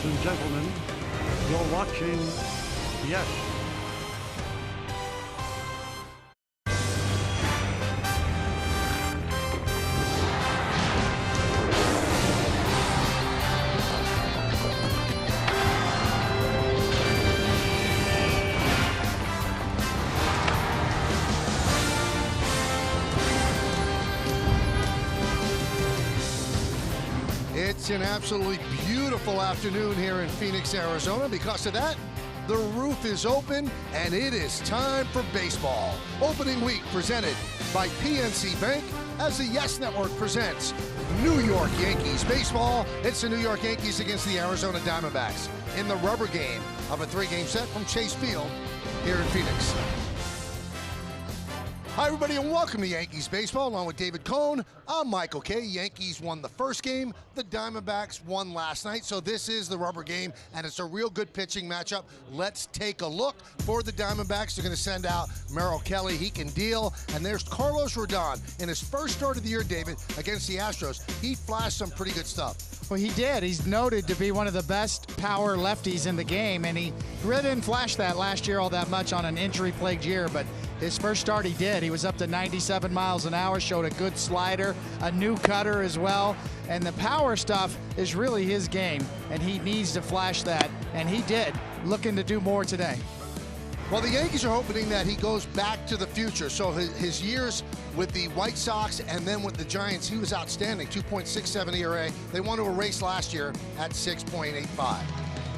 Ladies and gentlemen, you're watching Yes. It's an absolutely beautiful afternoon here in Phoenix, Arizona. Because of that, the roof is open and it is time for baseball. Opening week presented by PNC Bank as the Yes Network presents New York Yankees baseball. It's the New York Yankees against the Arizona Diamondbacks in the rubber game of a 3-game set from Chase Field here in Phoenix. Hi, everybody, and welcome to Yankees Baseball. Along with David Cohn, I'm Michael Kay. Yankees won the first game. The Diamondbacks won last night. So this is the rubber game, and it's a real good pitching matchup. Let's take a look for the Diamondbacks. They're going to send out Merrill Kelly. He can deal. And there's Carlos Rodon. In his first start of the year, David, against the Astros, he flashed some pretty good stuff. Well, he did. He's noted to be one of the best power lefties in the game, and he really didn't flash that last year all that much on an injury-plagued year, but his first start he did. He was up to 97 miles an hour, showed a good slider, a new cutter as well, and the power stuff is really his game, and he needs to flash that, and he did. Looking to do more today. Well, the Yankees are hoping that he goes back to the future. So his years with the White Sox and then with the Giants, he was outstanding, 2.67 ERA. They won to erase last year at 6.85.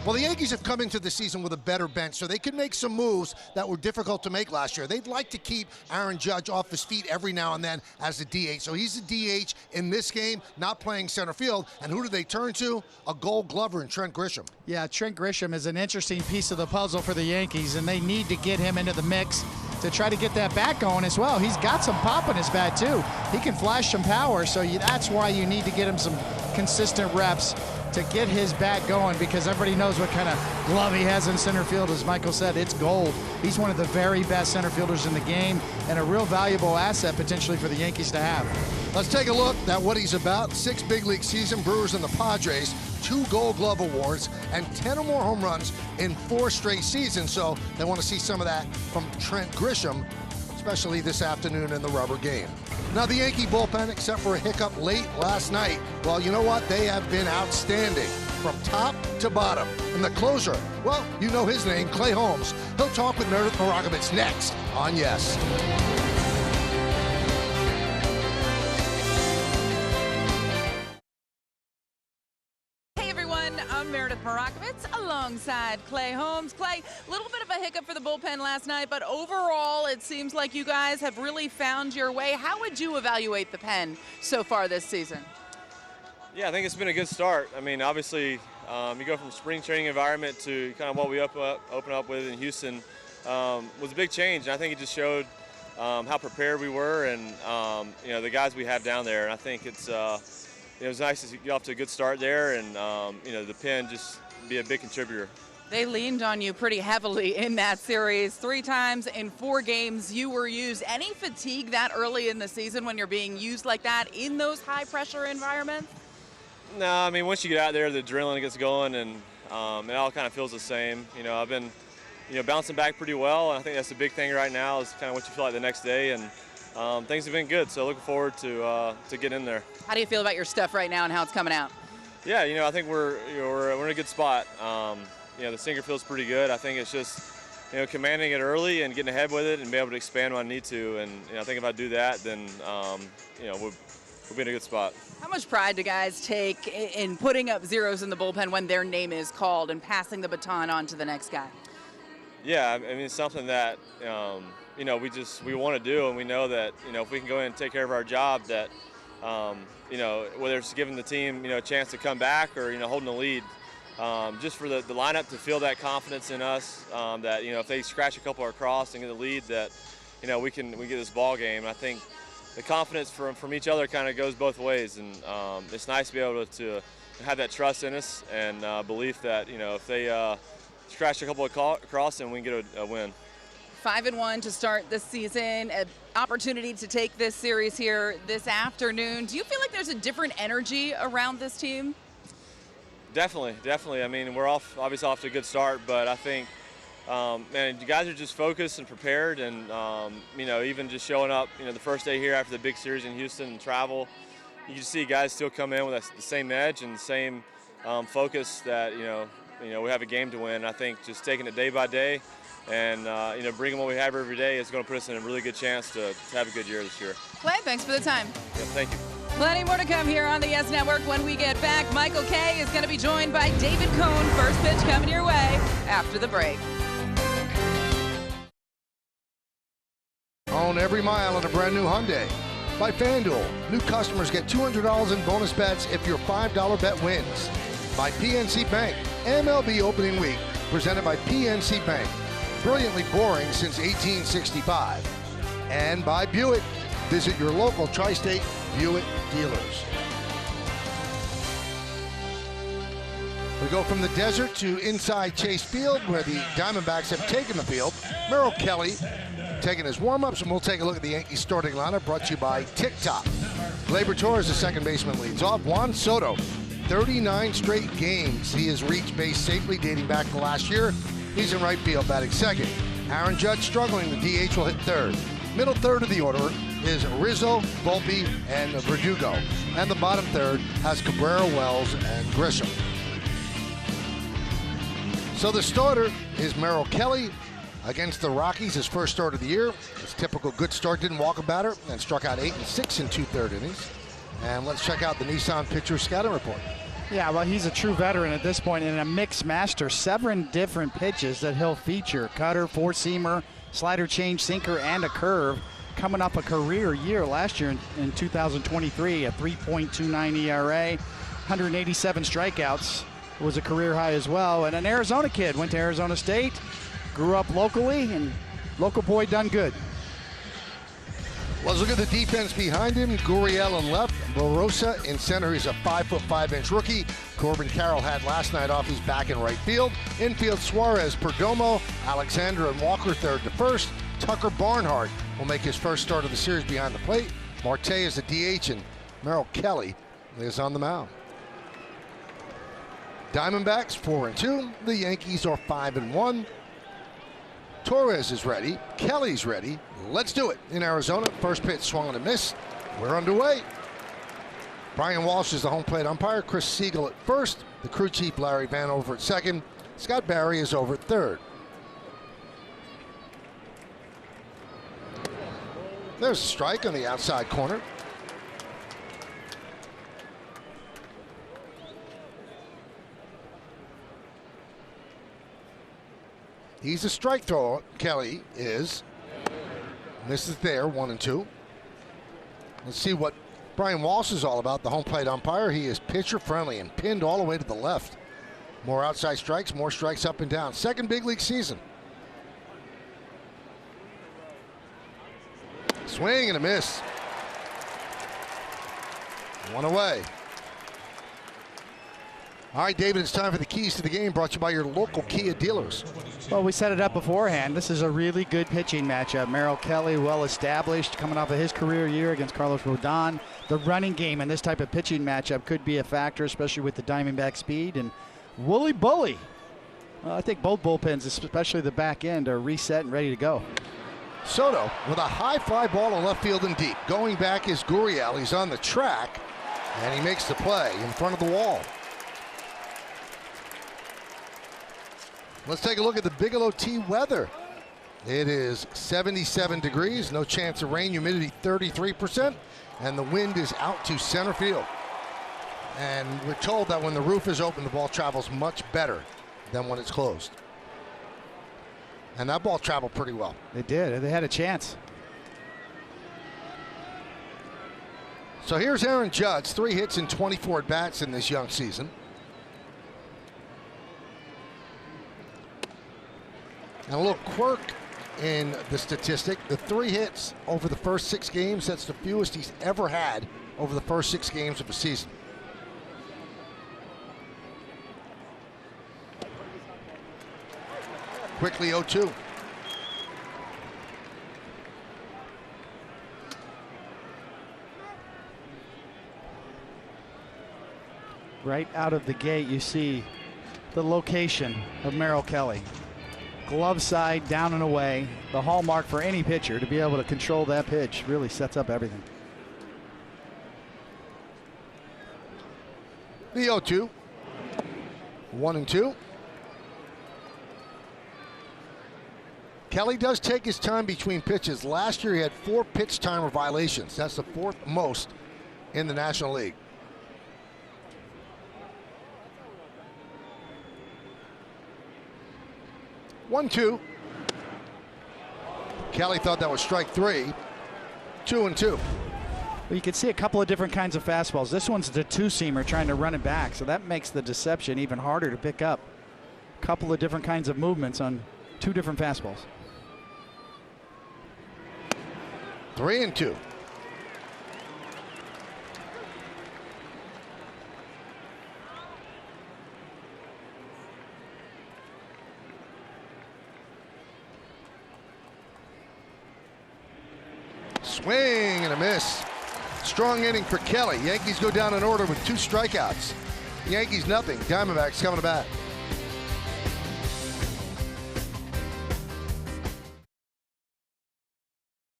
Well, the Yankees have come into the season with a better bench, so they can make some moves that were difficult to make last year. They'd like to keep Aaron Judge off his feet every now and then as a DH. So he's a DH in this game, not playing center field. And who do they turn to? A Gold Glover in Trent Grisham. Yeah, Trent Grisham is an interesting piece of the puzzle for the Yankees, and they need to get him into the mix to try to get that bat going as well. He's got some pop in his bat, too. He can flash some power, so that's why you need to get him some consistent reps to get his bat going, because everybody knows what kind of glove he has in center field. As Michael said, it's gold. He's one of the very best center fielders in the game and a real valuable asset potentially for the Yankees to have. Let's take a look at what he's about. 6 big league season, Brewers and the Padres, 2 Gold Glove awards, and 10 or more home runs in 4 straight seasons. So they want to see some of that from Trent Grisham, especially this afternoon in the rubber game. Now, the Yankee bullpen, except for a hiccup late last night, well, you know what? They have been outstanding from top to bottom. And the closer, well, you know his name, Clay Holmes. He'll talk with Meredith Marakovits next on Yes. I'm Meredith Marakovits alongside Clay Holmes. Clay, a little bit of a hiccup for the bullpen last night, but overall it seems like you guys have really found your way. How would you evaluate the pen so far this season? Yeah, I think it's been a good start. I mean, obviously, you go from spring training environment to kind of what we open up with in Houston was a big change. And I think it just showed how prepared we were and, you know, the guys we have down there. And I think it was nice to get off to a good start there and, you know, the pen just be a big contributor. They leaned on you pretty heavily in that series. 3 times in 4 games you were used. Any fatigue that early in the season when you're being used like that in those high-pressure environments? No, I mean, once you get out there, the adrenaline gets going and it all kind of feels the same. You know, I've been, you know, bouncing back pretty well, and I think that's the big thing right now is kind of what you feel like the next day. And things have been good, so looking forward to get in there. How do you feel about your stuff right now and how it's coming out? Yeah, you know, I think we're in a good spot. You know, the sinker feels pretty good. I think it's just, you know, commanding it early and getting ahead with it and be able to expand when I need to. And you know, I think if I do that, then you know, we'll be in a good spot. How much pride do guys take in putting up zeros in the bullpen when their name is called and passing the baton on to the next guy? Yeah, I mean, it's something that you know, we want to do, and we know that, you know, if we can go in and take care of our job, that you know, whether it's giving the team, you know, a chance to come back or, you know, holding the lead, just for the lineup to feel that confidence in us, that, you know, if they scratch a couple across and get the lead, that, you know, we get this ball game. And I think the confidence from each other kind of goes both ways, and it's nice to be able to have that trust in us and belief that, you know, if they scratch a couple across, then we can get a win. 5-1 to start this season, an opportunity to take this series here this afternoon. Do you feel like there's a different energy around this team? Definitely. I mean, we're obviously off to a good start, but I think, man, you guys are just focused and prepared, and you know, even just showing up, you know, the first day here after the big series in Houston and travel, you can see guys still come in with the same edge and the same focus that you know we have a game to win. I think just taking it day by day, and you know, bringing what we have every day is going to put us in a really good chance to have a good year this year. Clay, thanks for the time. Yeah, thank you. Plenty more to come here on the Yes Network. When we get back, Michael Kay is going to be joined by David Cone. First pitch coming your way after the break. Own every mile in a brand new Hyundai. By FanDuel, new customers get $200 in bonus bets if your $5 bet wins. By PNC Bank, MLB opening week, presented by PNC Bank. Brilliantly boring since 1865. And by Buick. Visit your local Tri-State Buick dealers. We go from the desert to inside Chase Field, where the Diamondbacks have taken the field. Merrill Kelly taking his warm-ups, and we'll take a look at the Yankees starting lineup, brought to you by TikTok. Gleyber Torres, the second baseman, leads off. Juan Soto, 39 straight games he has reached base safely dating back to last year. He's in right field, batting second. Aaron Judge struggling. The DH will hit third. Middle third of the order is Rizzo, Volpe, and Verdugo. And the bottom third has Cabrera, Wells, and Grisham. So the starter is Merrill Kelly against the Rockies, his first start of the year. His typical good start, didn't walk a batter, and struck out 8 and 6 in 2/3 innings. And let's check out the Nissan pitcher scouting report. Yeah, well, he's a true veteran at this point and a mix master. 7 different pitches that he'll feature. Cutter, four-seamer, slider change, sinker, and a curve. Coming off a career year last year in 2023, a 3.29 ERA, 187 strikeouts was a career high as well. And an Arizona kid, went to Arizona State, grew up locally, and local boy done good. Let's look at the defense behind him. Gurriel in left, Barossa in center. He's a 5'5" rookie. Corbin Carroll had last night off. He's back in right field. Infield, Suarez, Perdomo, Alexander, and Walker third to first. Tucker Barnhart will make his first start of the series behind the plate. Marte is the DH, and Merrill Kelly is on the mound. Diamondbacks 4-2. The Yankees are 5-1. Torres is ready. Kelly's ready. Let's do it in Arizona. First pitch swung and a miss. We're underway. Brian Walsh is the home plate umpire. Chris Siegel at first. The crew chief Larry Vanover at second. Scott Barry is over at third. There's a strike on the outside corner. He's a strike thrower. Kelly is. Misses there, 1-2. Let's see what Brian Walsh is all about, the home plate umpire. He is pitcher friendly and pinned all the way to the left. More outside strikes, more strikes up and down. Second big league season. Swing and a miss. One away. All right, David, it's time for the keys to the game, brought to you by your local Kia dealers. Well, we set it up beforehand. This is a really good pitching matchup. Merrill Kelly, well established, coming off of his career year against Carlos Rodon. The running game in this type of pitching matchup could be a factor, especially with the Diamondback speed. And Wooly Bully. Well, I think both bullpens, especially the back end, are reset and ready to go. Soto with a high fly ball in left field and deep. Going back is Gurriel. He's on the track, and he makes the play in front of the wall. Let's take a look at the Bigelow T weather. It is 77 degrees, no chance of rain, humidity 33%, and the wind is out to center field. And we're told that when the roof is open, the ball travels much better than when it's closed. And that ball traveled pretty well. They did. They had a chance. So here's Aaron Judge, 3 hits and 24 at-bats in this young season. And a little quirk in the statistic, the 3 hits over the first 6 games, that's the fewest he's ever had over the first 6 games of a season. Quickly 0-2. Right out of the gate, you see the location of Merrill Kelly. Glove side, down and away. The hallmark for any pitcher to be able to control that pitch. Really sets up everything. The 0-2. 1-2. Kelly does take his time between pitches. Last year he had 4 pitch timer violations. That's the 4th most in the National League. 1-2. Kelly thought that was strike 3. 2-2. Well, you can see a couple of different kinds of fastballs. This one's the two-seamer trying to run it back, so that makes the deception even harder to pick up. A couple of different kinds of movements on 2 different fastballs. 3-2. Swing and a miss. Strong inning for Kelly. Yankees go down in order with 2 strikeouts. Yankees nothing. Diamondbacks coming to bat.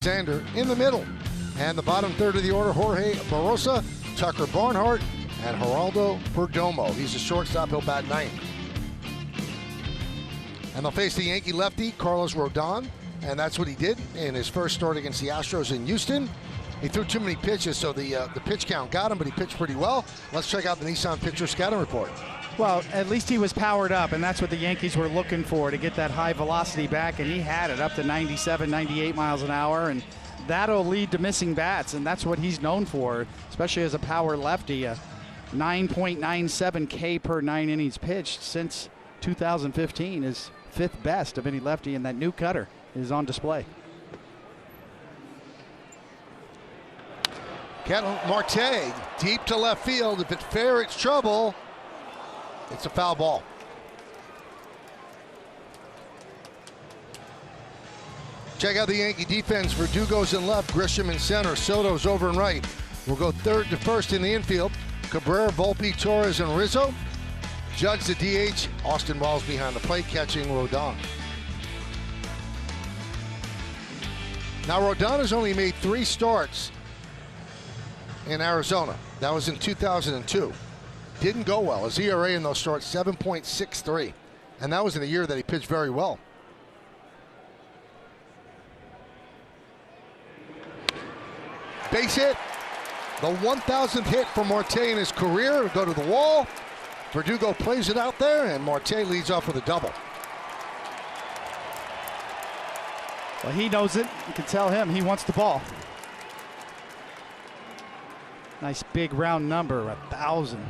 Alexander in the middle. And the bottom third of the order, Jorge Barosa, Tucker Barnhart, and Geraldo Perdomo. He's a shortstop. He'll bat 9th. And they'll face the Yankee lefty, Carlos Rodon. And that's what he did in his first start against the Astros in Houston. He threw too many pitches, so the pitch count got him, but he pitched pretty well. Let's check out the Nissan pitcher scouting report. Well, at least he was powered up, and that's what the Yankees were looking for, to get that high velocity back, and he had it up to 97, 98 miles an hour, and that'll lead to missing bats, and that's what he's known for, especially as a power lefty. 9.97 K per 9 innings pitched since 2015 is 5th best of any lefty, and that new cutter is on display. Ketel Marte deep to left field. If it's fair, it's trouble. It's a foul ball. Check out the Yankee defense. Verdugo's in left, Grisham in center, Soto's over and right. We'll go third to first in the infield. Cabrera, Volpe, Torres, and Rizzo. Judge the DH. Austin Wells behind the plate catching Rodon. Now Rodon has only made 3 starts in Arizona. That was in 2002. Didn't go well. His ERA in those starts, 7.63. And that was in a year that he pitched very well. Base hit. The 1,000th hit for Marte in his career. Go to the wall. Verdugo plays it out there, and Marte leads off with a double. Well, he knows it. You can tell him he wants the ball. Nice big round number, 1,000.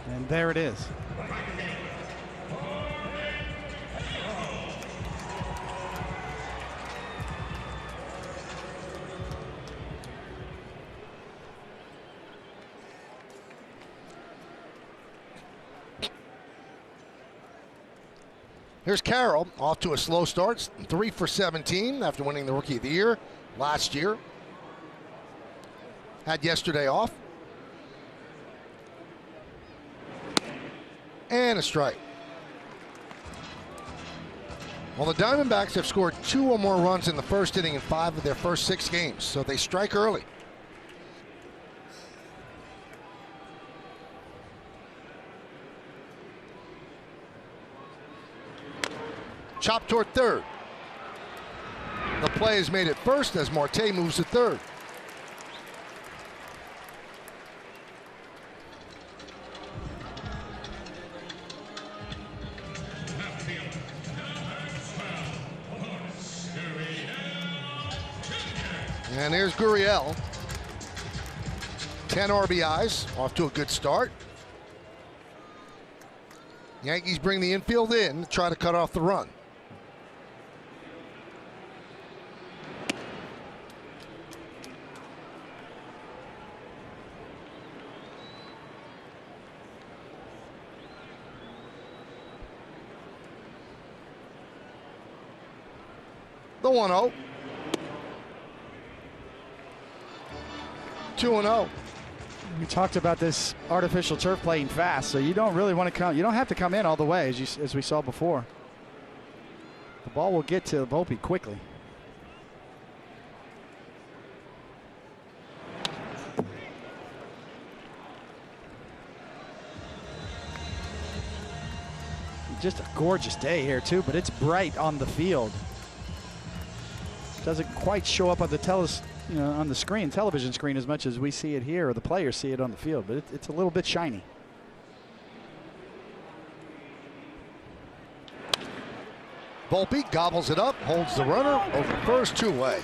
And there it is. Here's Carroll off to a slow start, 3 for 17 after winning the Rookie of the Year last year. Had yesterday off. And a strike. Well, the Diamondbacks have scored 2 or more runs in the first inning in 5 of their first 6 games, so they strike early. Chop toward third. The play is made at first as Marte moves to third. And here's Gurriel. 10 RBIs, off to a good start. Yankees bring the infield in to try to cut off the run. The 1-0. 2-0. We talked about this artificial turf playing fast, so you don't really want to come. You don't have to come in all the way, as we saw before. The ball will get to Volpe quickly. Just a gorgeous day here too, but it's bright on the field. Doesn't quite show up on the on the screen, television screen, as much as we see it here, or the players see it on the field, but it's a little bit shiny. Volpe gobbles it up, holds the runner over first, 2 away.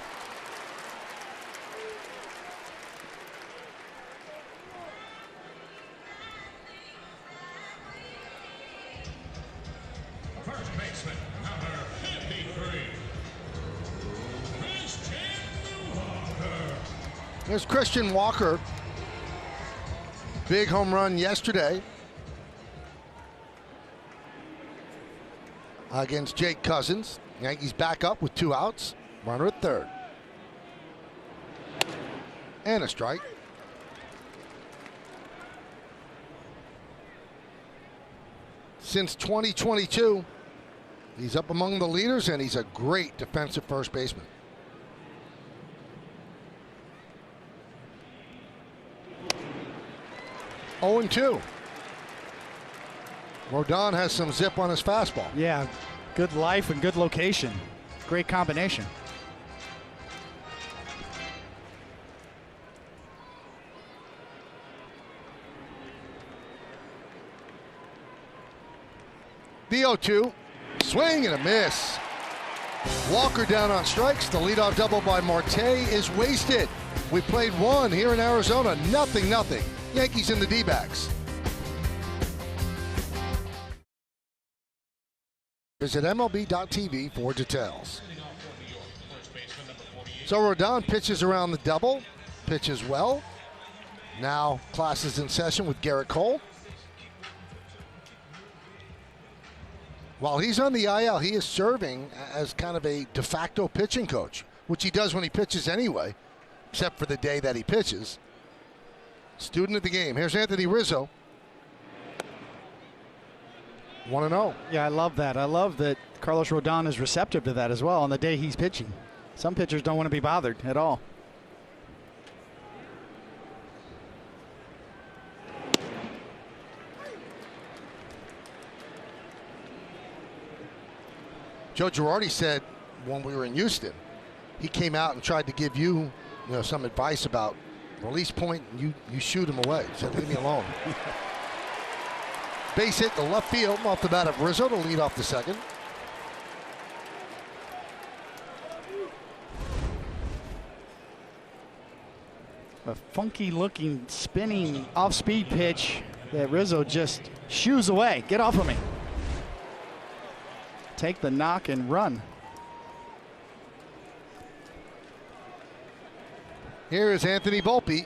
First baseman, number 53, Christian Walker. There's Christian Walker. Big home run yesterday against Jake Cousins. Yankees back up with 2 outs. Runner at third. And a strike. Since 2022, he's up among the leaders, and he's a great defensive first baseman. Oh, 0-2. Rodon has some zip on his fastball. Yeah, good life and good location. Great combination. The 0-2, swing and a miss. Walker down on strikes. The leadoff double by Marte is wasted. We played 1 here in Arizona, 0-0. Yankees in the D-backs. Visit MLB.tv for details. So Rodon pitches around the double, pitches well. Now class is in session with Garrett Cole. While he's on the IL, he is serving as kind of a de facto pitching coach, which he does when he pitches anyway, except for the day that he pitches. Student of the game. Here's Anthony Rizzo. 1-0. Yeah, I love that. I love that Carlos Rodon is receptive to that as well on the day he's pitching. Some pitchers don't want to be bothered at all. Joe Girardi said when we were in Houston, he came out and tried to give you, some advice about release point, and you shoot him away. He said, leave me alone. Base hit to left field off the bat of Rizzo to lead off the second. A funky looking spinning off-speed pitch that Rizzo just shoos away. Get off of me. Take the knock and run. Here is Anthony Volpe.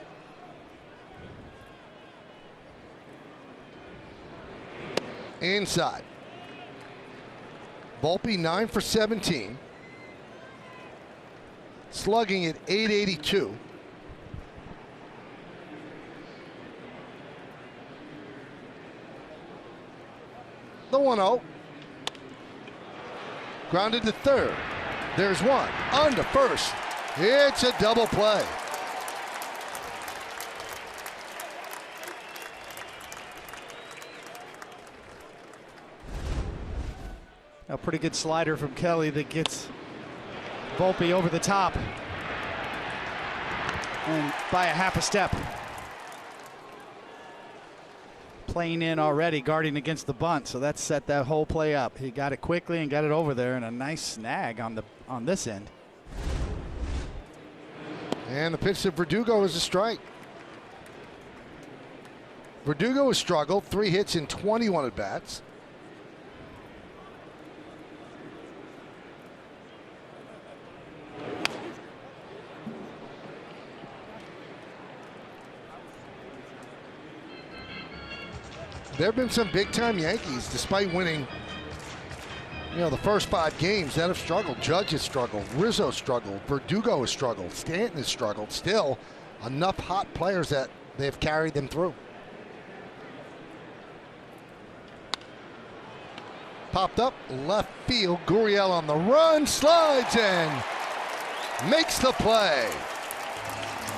Inside. Volpe 9 for 17. Slugging at .882. The 1-0. Grounded to third. There's one. On to first. It's a double play. A pretty good slider from Kelly that gets Volpe over the top. And by a half a step. Playing in already, guarding against the bunt, so that set that whole play up. He got it quickly and got it over there, and a nice snag on this end. And the pitch to Verdugo is a strike. Verdugo has struggled, 3 hits in 21 at-bats. There have been some big-time Yankees, despite winning, the first 5 games, that have struggled. Judge has struggled. Rizzo struggled. Verdugo has struggled. Stanton has struggled. Still, enough hot players that they've carried them through. Popped up left field. Gurriel on the run, slides and makes the play.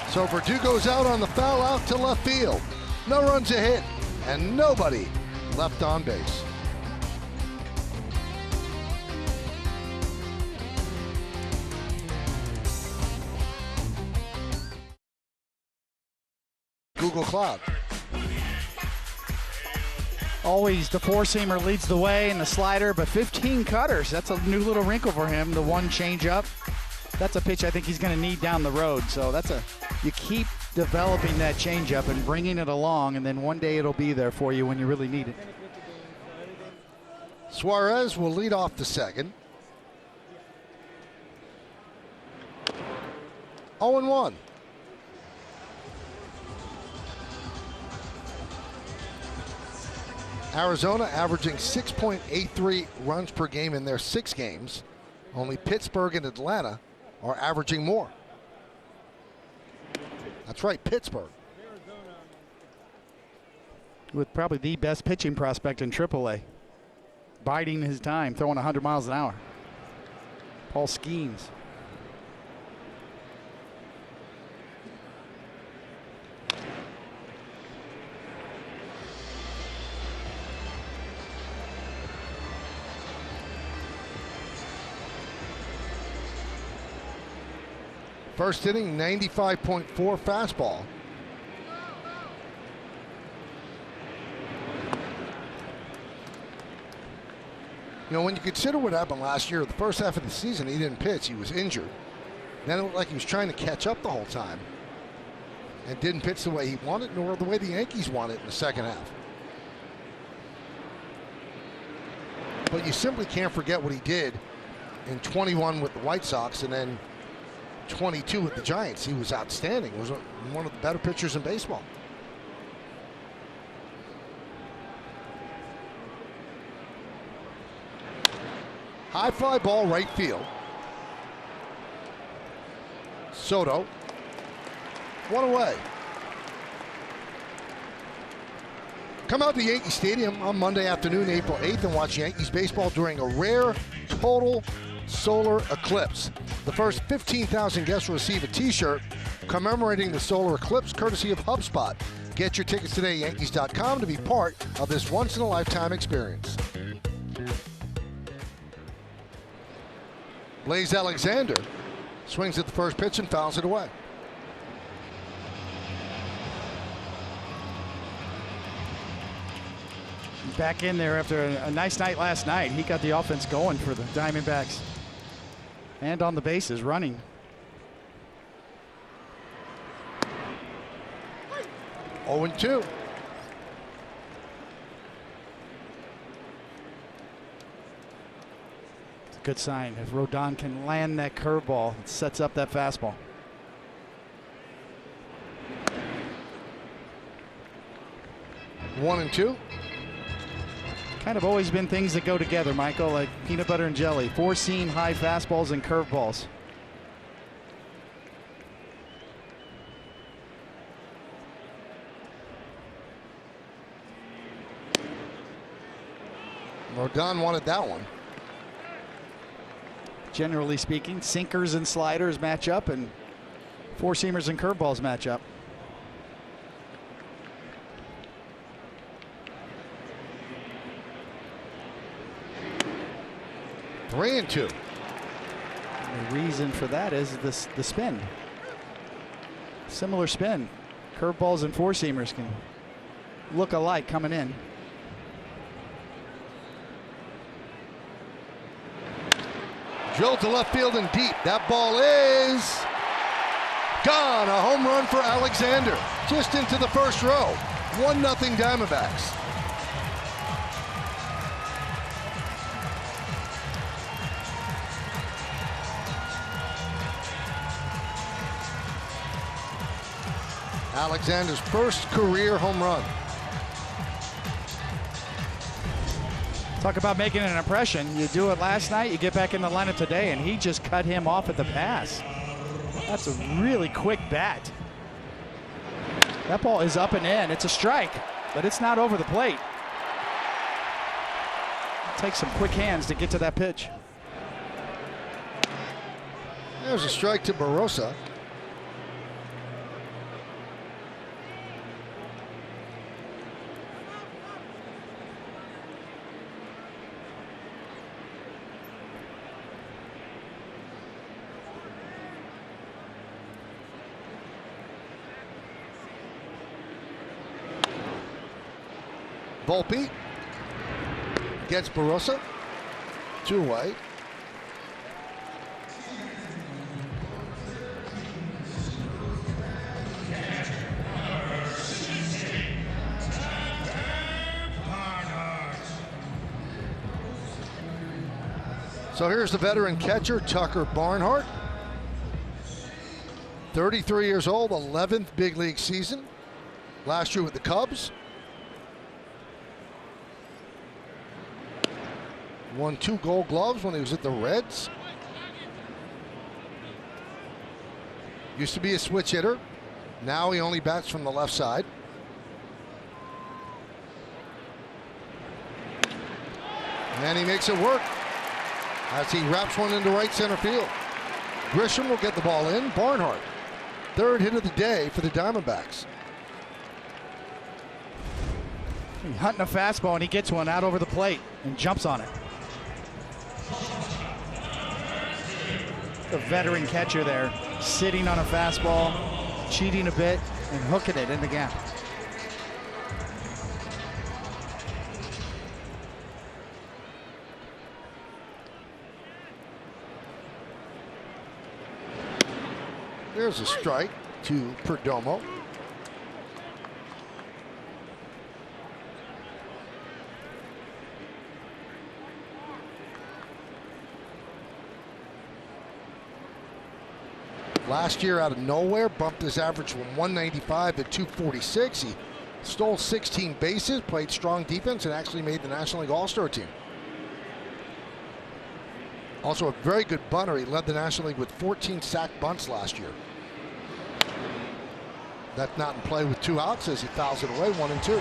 So Verdugo's out on the foul out to left field. No runs a hit and nobody left on base. Google Cloud. Always the four-seamer leads the way in the slider, but 15 cutters. That's a new little wrinkle for him. The one changeup. That's a pitch I think he's going to need down the road. So you keep developing that changeup and bringing it along, and then one day it'll be there for you when you really need it. Suarez will lead off the second. 0-1. Arizona averaging 6.83 runs per game in their 6 games. Only Pittsburgh and Atlanta are averaging more. That's right, Pittsburgh. With probably the best pitching prospect in AAA. Biding his time, throwing 100 miles an hour. Paul Skeens. First inning, 95.4 fastball. You know, when you consider what happened last year, the first half of the season, he didn't pitch. He was injured. Then it looked like he was trying to catch up the whole time and didn't pitch the way he wanted, nor the way the Yankees wanted in the second half. But you simply can't forget what he did in 21 with the White Sox and then 22 with the Giants. He was outstanding. He was one of the better pitchers in baseball. High fly ball right field. Soto. One away. Come out to Yankee Stadium on Monday afternoon, April 8th, and watch Yankees baseball during a rare total solar eclipse. The first 15,000 guests will receive a t-shirt commemorating the solar eclipse, courtesy of HubSpot. Get your tickets today at Yankees.com to be part of this once-in-a-lifetime experience. Blaze Alexander swings at the first pitch and fouls it away. Back in there after a nice night last night. He got the offense going for the Diamondbacks. And on the bases, running. Oh, 0-2. It's a good sign. If Rodon can land that curveball, it sets up that fastball. One and two. Kind of always been things that go together, Michael, like peanut butter and jelly. Four-seam high fastballs and curveballs. Rodon wanted that one. Generally speaking, sinkers and sliders match up, and four-seamers and curveballs match up. Three and two. The reason for that is the spin. Similar spin. Curveballs and four-seamers can look alike coming in. Drilled to left field and deep. That ball is gone. A home run for Alexander. Just into the first row. 1-0 Diamondbacks. Alexander's first career home run. Talk about making an impression. You do it last night, you get back in the lineup today, and he just cut him off at the pass. That's a really quick bat. That ball is up and in. It's a strike, but it's not over the plate. It takes some quick hands to get to that pitch. There's a strike to Barossa. Volpe gets Barossa. 2 away. So here's the veteran catcher, Tucker Barnhart. 33 years old, 11th big league season. Last year with the Cubs. Won 2 Gold Gloves when he was at the Reds. Used to be a switch hitter. Now he only bats from the left side. And he makes it work as he wraps one into right center field. Grisham will get the ball in. Barnhart, 3rd hit of the day for the Diamondbacks. He's hunting a fastball, and he gets one out over the plate and jumps on it. The veteran catcher there, sitting on a fastball, cheating a bit, and hooking it in the gap. There's a strike to Perdomo. Last year, out of nowhere, bumped his average from 195 to 246. He stole 16 bases, played strong defense, and actually made the National League All-Star team. Also a very good bunter. He led the National League with 14 sacked bunts last year. That's not in play with 2 outs as he fouls it away, 1-2.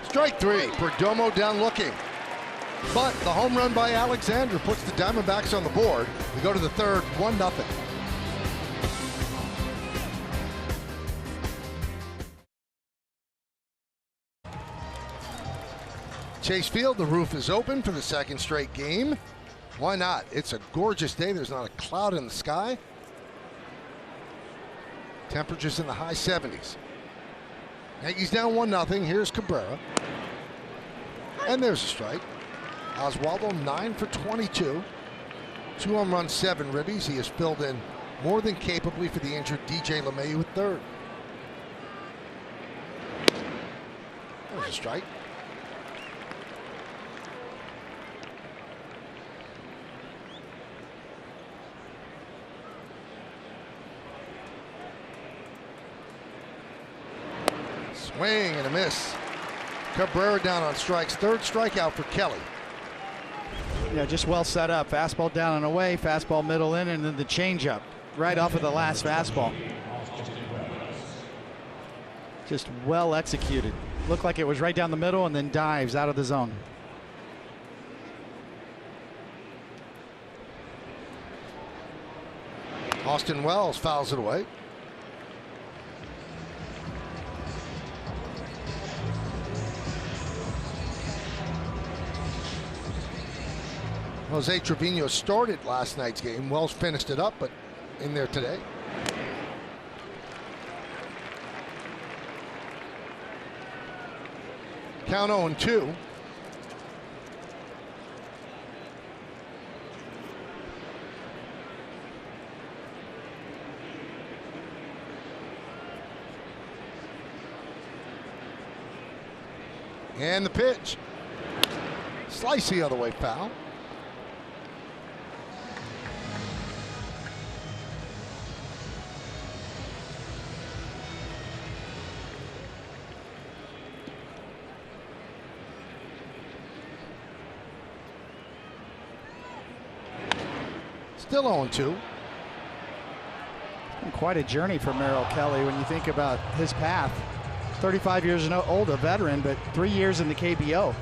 Strike 3, Perdomo down looking. But the home run by Alexander puts the Diamondbacks on the board. We go to the 3rd, 1-0. Chase Field, the roof is open for the 2nd straight game. Why not? It's a gorgeous day. There's not a cloud in the sky. Temperatures in the high 70s. Yankees down 1-0. Here's Cabrera. And there's a strike. Oswaldo 9 for 22. 2 home runs, 7 ribbies. He has filled in more than capably for the injured DJ LeMahieu at 3rd. There's a strike. Swing and a miss. Cabrera down on strikes. 3rd strikeout for Kelly. Yeah, just well set up. Fastball down and away, fastball middle in, and then the changeup right off of the last fastball. Just well executed. Looked like it was right down the middle and then dives out of the zone. Austin Wells fouls it away. Jose Trevino started last night's game. Wells finished it up, but in there today. Count 0-2. And the pitch. Slice the other way, foul. Still 0-2. It's been quite a journey for Merrill Kelly when you think about his path. 35 years old, a veteran, but 3 years in the KBO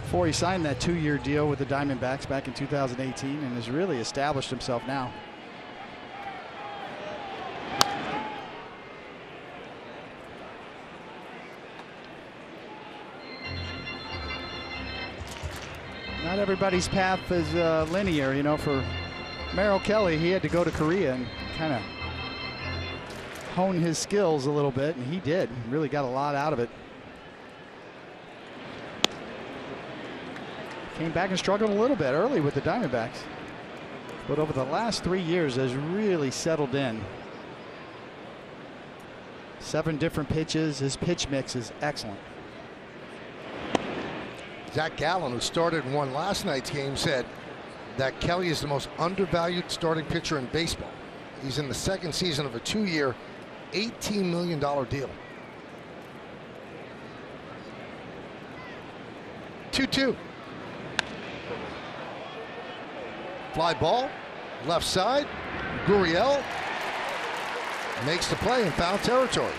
before he signed that 2-year deal with the Diamondbacks back in 2018 and has really established himself now. Not everybody's path is linear, you know. For Merrill Kelly, he had to go to Korea and kind of hone his skills a little bit, and he did. Really got a lot out of it. Came back and struggled a little bit early with the Diamondbacks, but over the last 3 years has really settled in. 7 different pitches. His pitch mix is excellent. Zach Gallen, who started and won last night's game, said that Kelly is the most undervalued starting pitcher in baseball. He's in the second season of a 2-year, $18 million deal. 2-2. Fly ball, left side. Gurriel makes the play in foul territory.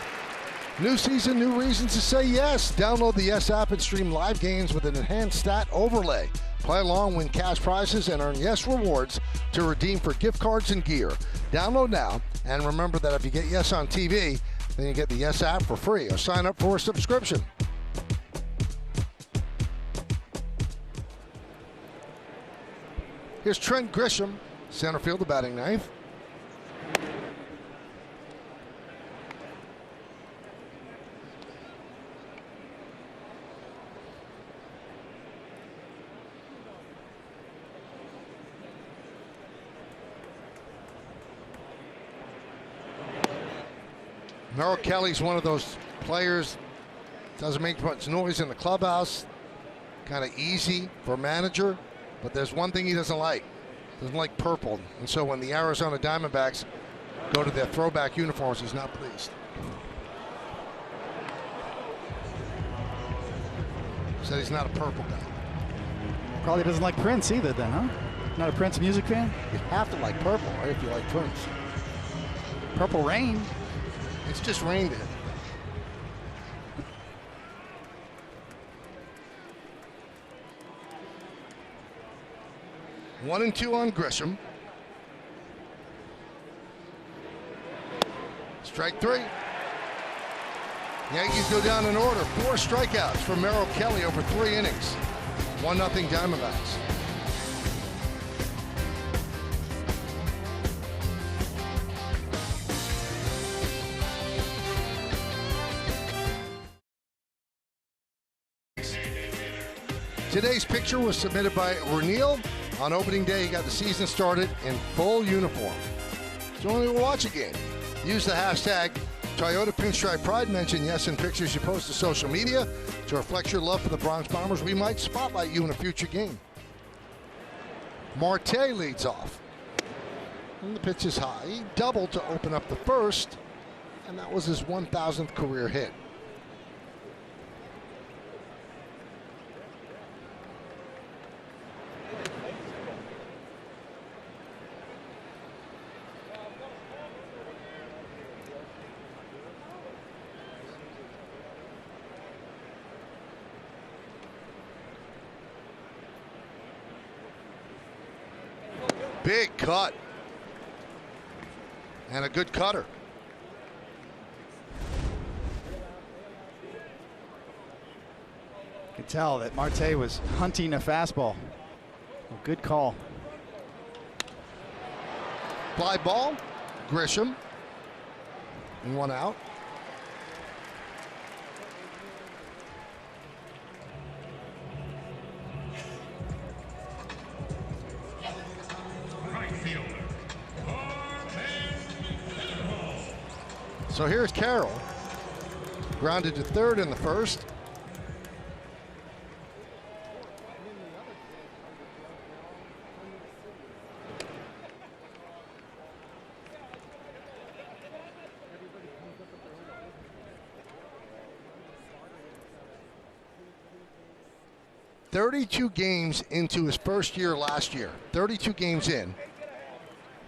New season, new reasons to say yes. Download the Yes app and stream live games with an enhanced stat overlay. Play along, win cash prizes, and earn Yes rewards to redeem for gift cards and gear. Download now, and remember that if you get Yes on TV, then you get the Yes app for free or sign up for a subscription. Here's Trent Grisham, center field, the batting ninth. Merrill Kelly's one of those players, doesn't make much noise in the clubhouse, kind of easy for a manager, but there's one thing he doesn't like purple. And so when the Arizona Diamondbacks go to their throwback uniforms, he's not pleased. Said he's not a purple guy. Probably doesn't like Prince either then, huh? Not a Prince music fan? You have to like purple, right, if you like Prince. Purple Rain. It's just rained in. One and two on Grisham. Strike three. Yankees go down in order. 4 strikeouts for Merrill Kelly over 3 innings. 1-0 Diamondbacks. Today's picture was submitted by Renil. On opening day, he got the season started in full uniform. So when we watch a game, use the hashtag Toyota Pinstripe Pride. Mention Yes in pictures you post to social media to reflect your love for the Bronx Bombers. We might spotlight you in a future game. Marte leads off. And the pitch is high. He doubled to open up the first, and that was his 1,000th career hit. Big cut. And a good cutter. You could tell that Marte was hunting a fastball. Well, good call. Fly ball. Grisham. And 1 out. So here's Carroll, grounded to third in the first. .32 games into his first year last year. 32 games in.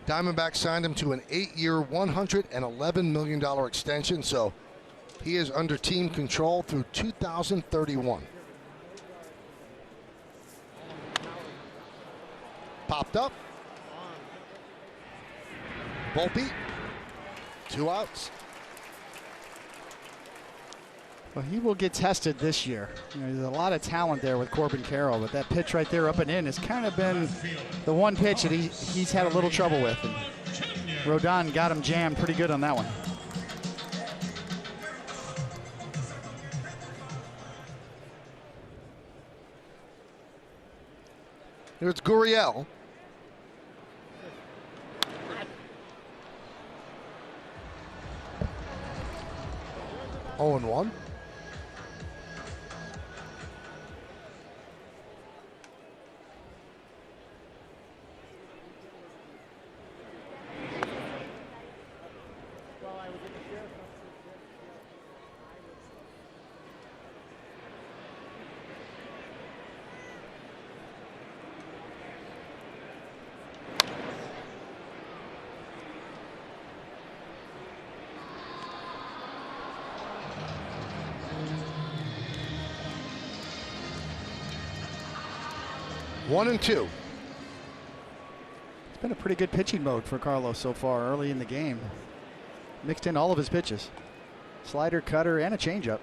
Diamondbacks signed him to an 8-year, $111 million extension, so he is under team control through 2031. Popped up. Volpe. 2 outs. Well, he will get tested this year. You know, there's a lot of talent there with Corbin Carroll, but that pitch right there up and in has kind of been the one pitch that he's had a little trouble with. And Rodon got him jammed pretty good on that one. Here's Gurriel. Oh, and 1. One and 2. It's been a pretty good pitching mode for Carlos so far early in the game. Mixed in all of his pitches. Slider, cutter, and a changeup.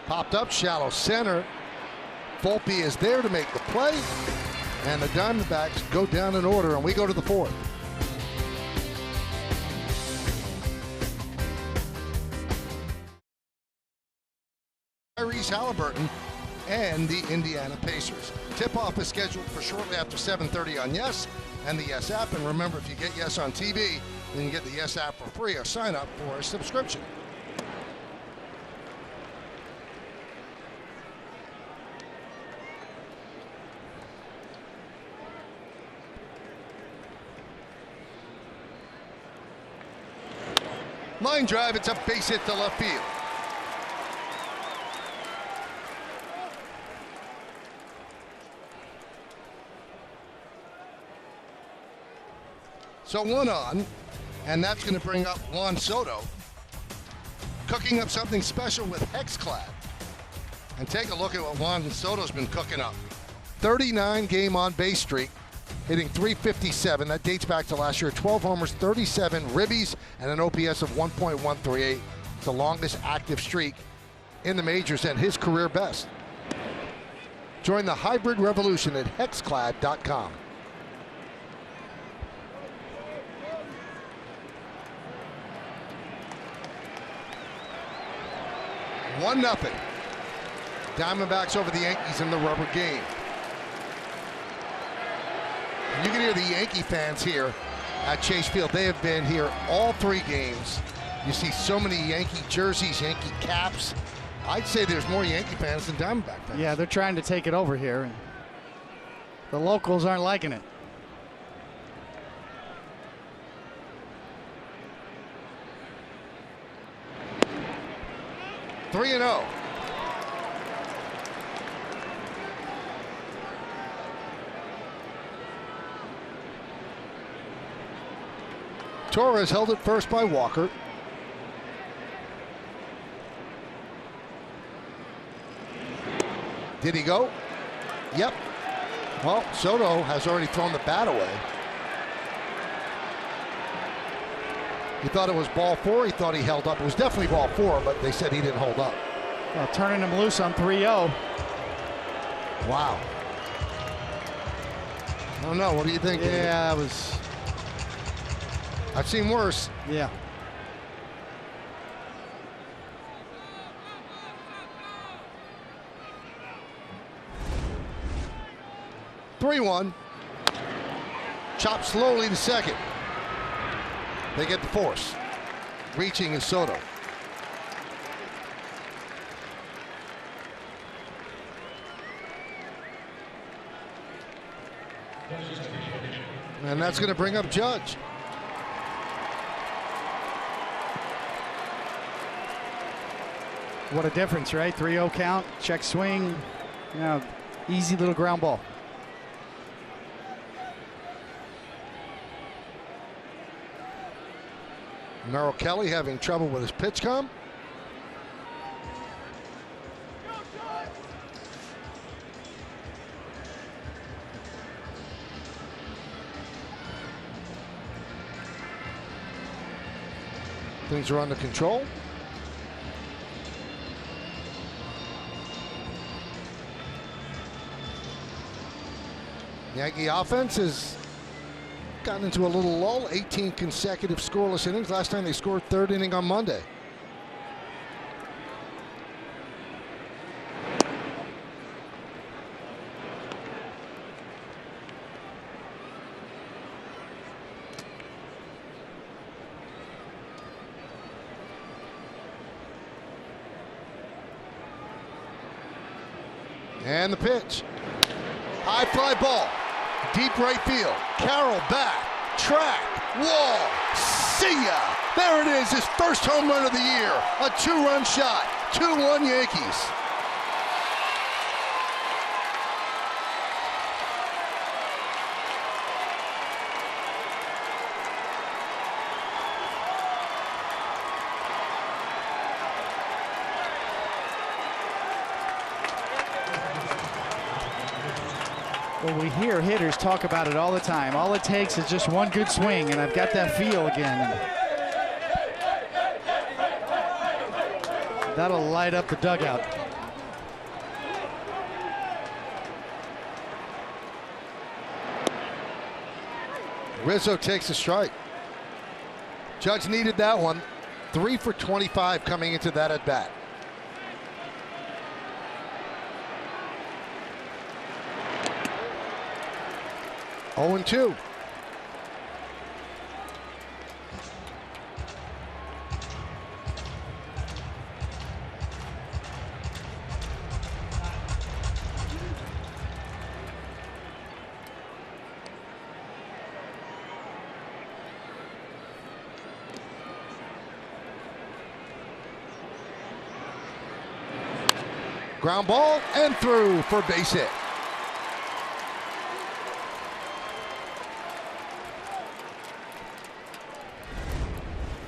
Popped up, shallow center. Volpe is there to make the play. And the Diamondbacks go down in order, and we go to the 4th. Tyrese Halliburton and the Indiana Pacers. Tip-off is scheduled for shortly after 7:30 on Yes and the Yes app. And remember, if you get Yes on TV, then you get the Yes app for free or sign up for a subscription. Line drive, it's a base hit to left field. So 1 on, and that's going to bring up Juan Soto, cooking up something special with Hexclad. And take a look at what Juan Soto's been cooking up. 39 game on base streak, hitting .357. That dates back to last year. 12 homers, 37 ribbies, and an OPS of 1.138. It's the longest active streak in the majors and his career best. Join the hybrid revolution at hexclad.com. 1-0. Diamondbacks over the Yankees in the rubber game. And you can hear the Yankee fans here at Chase Field. They have been here all 3 games. You see so many Yankee jerseys, Yankee caps. I'd say there's more Yankee fans than Diamondback fans. Yeah, they're trying to take it over here. And the locals aren't liking it. Three and 0. Torres held it first by Walker. Did he go? Yep. Well, Soto has already thrown the bat away. He thought it was ball 4. He thought he held up. It was definitely ball 4, but they said he didn't hold up. Well, turning him loose on 3-0. Wow. I don't know. What do you think? Yeah, that was... I've seen worse. Yeah. (3-1). Chop slowly to second. They get the force. Reaching is Soto. And that's going to bring up Judge. What a difference, right? 3-0 count, check swing, you know, easy little ground ball. Merrill Kelly having trouble with his pitch com. Things are under control. Yankee offense has gotten into a little lull. 18 consecutive scoreless innings. Last time they scored third inning on Monday. And the pitch. High fly ball. Deep right field. Carroll back. Track. Wall. See ya. There it is. His first home run of the year. A 2-run shot. 2-1 Yankees. Well, we hear hitters talk about it all the time. All it takes is just one good swing, and I've got that feel again. That'll light up the dugout. Rizzo takes a strike. Judge needed that one. 3 for 25 coming into that at bat. Oh and 2. Ground ball and through for base hit.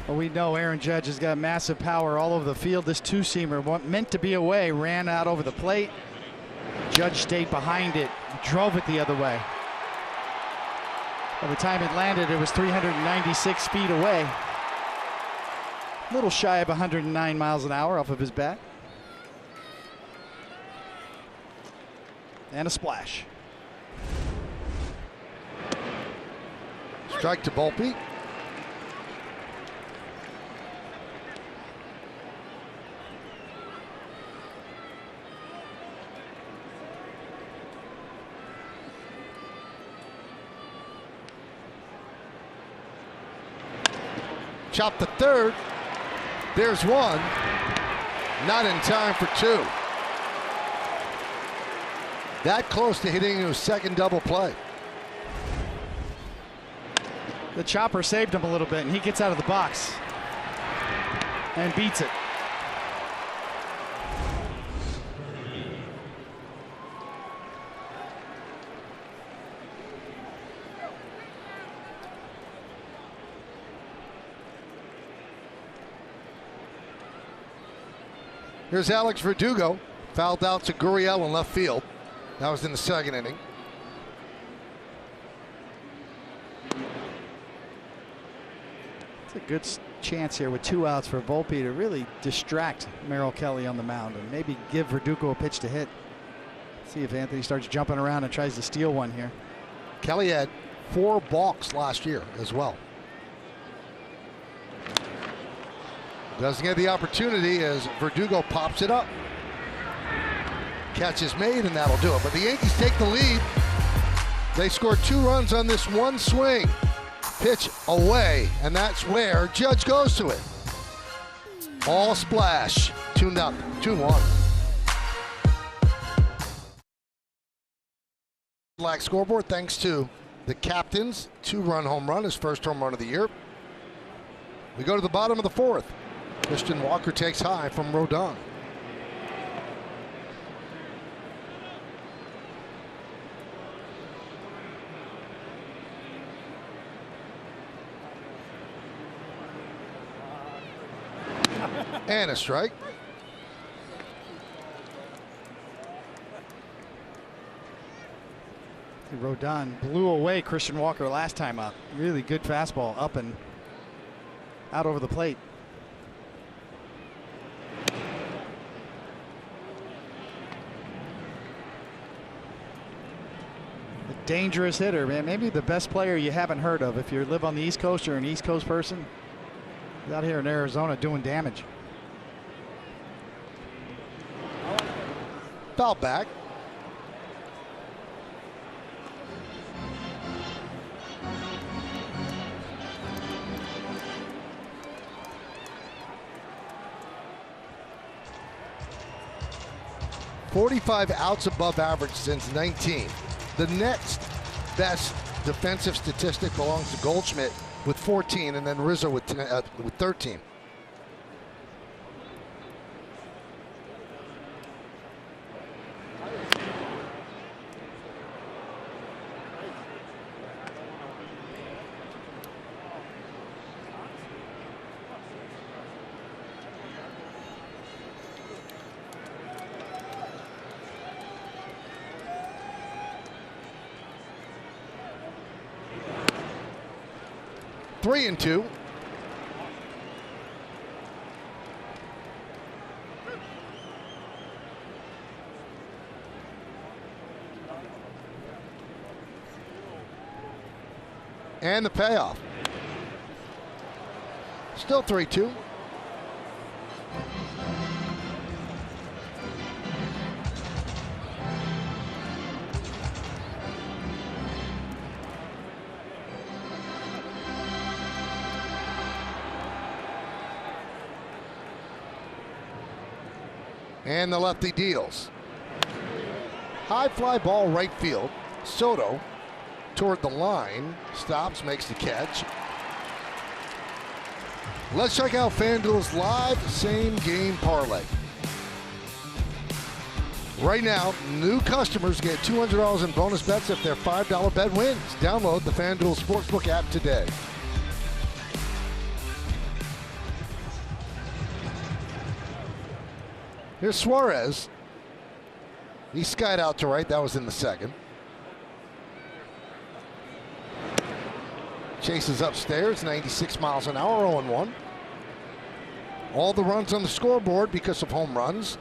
Well, we know Aaron Judge has got massive power all over the field. This two-seamer meant to be away, ran out over the plate. Judge stayed behind it, drove it the other way. By the time it landed, it was 396 feet away. A little shy of 109 miles an hour off of his bat. And a splash. Strike to Volpe. Chop the third. There's one. Not in time for 2. That close to hitting his second double play. The chopper saved him a little bit, and he gets out of the box and beats it. Here's Alex Verdugo. Fouled out to Gurriel in left field. That was in the second inning. It's a good chance here with 2 outs for Volpe to really distract Merrill Kelly on the mound and maybe give Verdugo a pitch to hit. See if Anthony starts jumping around and tries to steal one here. Kelly had 4 balks last year as well. Doesn't get the opportunity as Verdugo pops it up. Catch is made, and that'll do it. But the Yankees take the lead. They scored 2 runs on this one swing. Pitch away, and that's where Judge goes to it. All splash. 2-0, 2-1. Black scoreboard thanks to the captain's 2-run home run, his first home run of the year. We go to the bottom of the 4th. Christian Walker takes high from Rodon. And a strike. Rodon blew away Christian Walker last time up. Really good fastball up and out over the plate. A dangerous hitter, man. Maybe the best player you haven't heard of. If you live on the East Coast or an East Coast person, he's out here in Arizona doing damage. Foul back. .45 outs above average since 19. The next best defensive statistic belongs to Goldschmidt with 14, and then Rizzo with 13. Three and two. And the payoff. Still 3-2. And the lefty deals. High fly ball right field. Soto toward the line. Stops, makes the catch. Let's check out FanDuel's live same game parlay. Right now, new customers get $200 in bonus bets if their $5 bet wins. Download the FanDuel Sportsbook app today. Here's Suarez. He skied out to right. That was in the second. Chases upstairs, 96 miles an hour, 0-1. All the runs on the scoreboard because of home runs.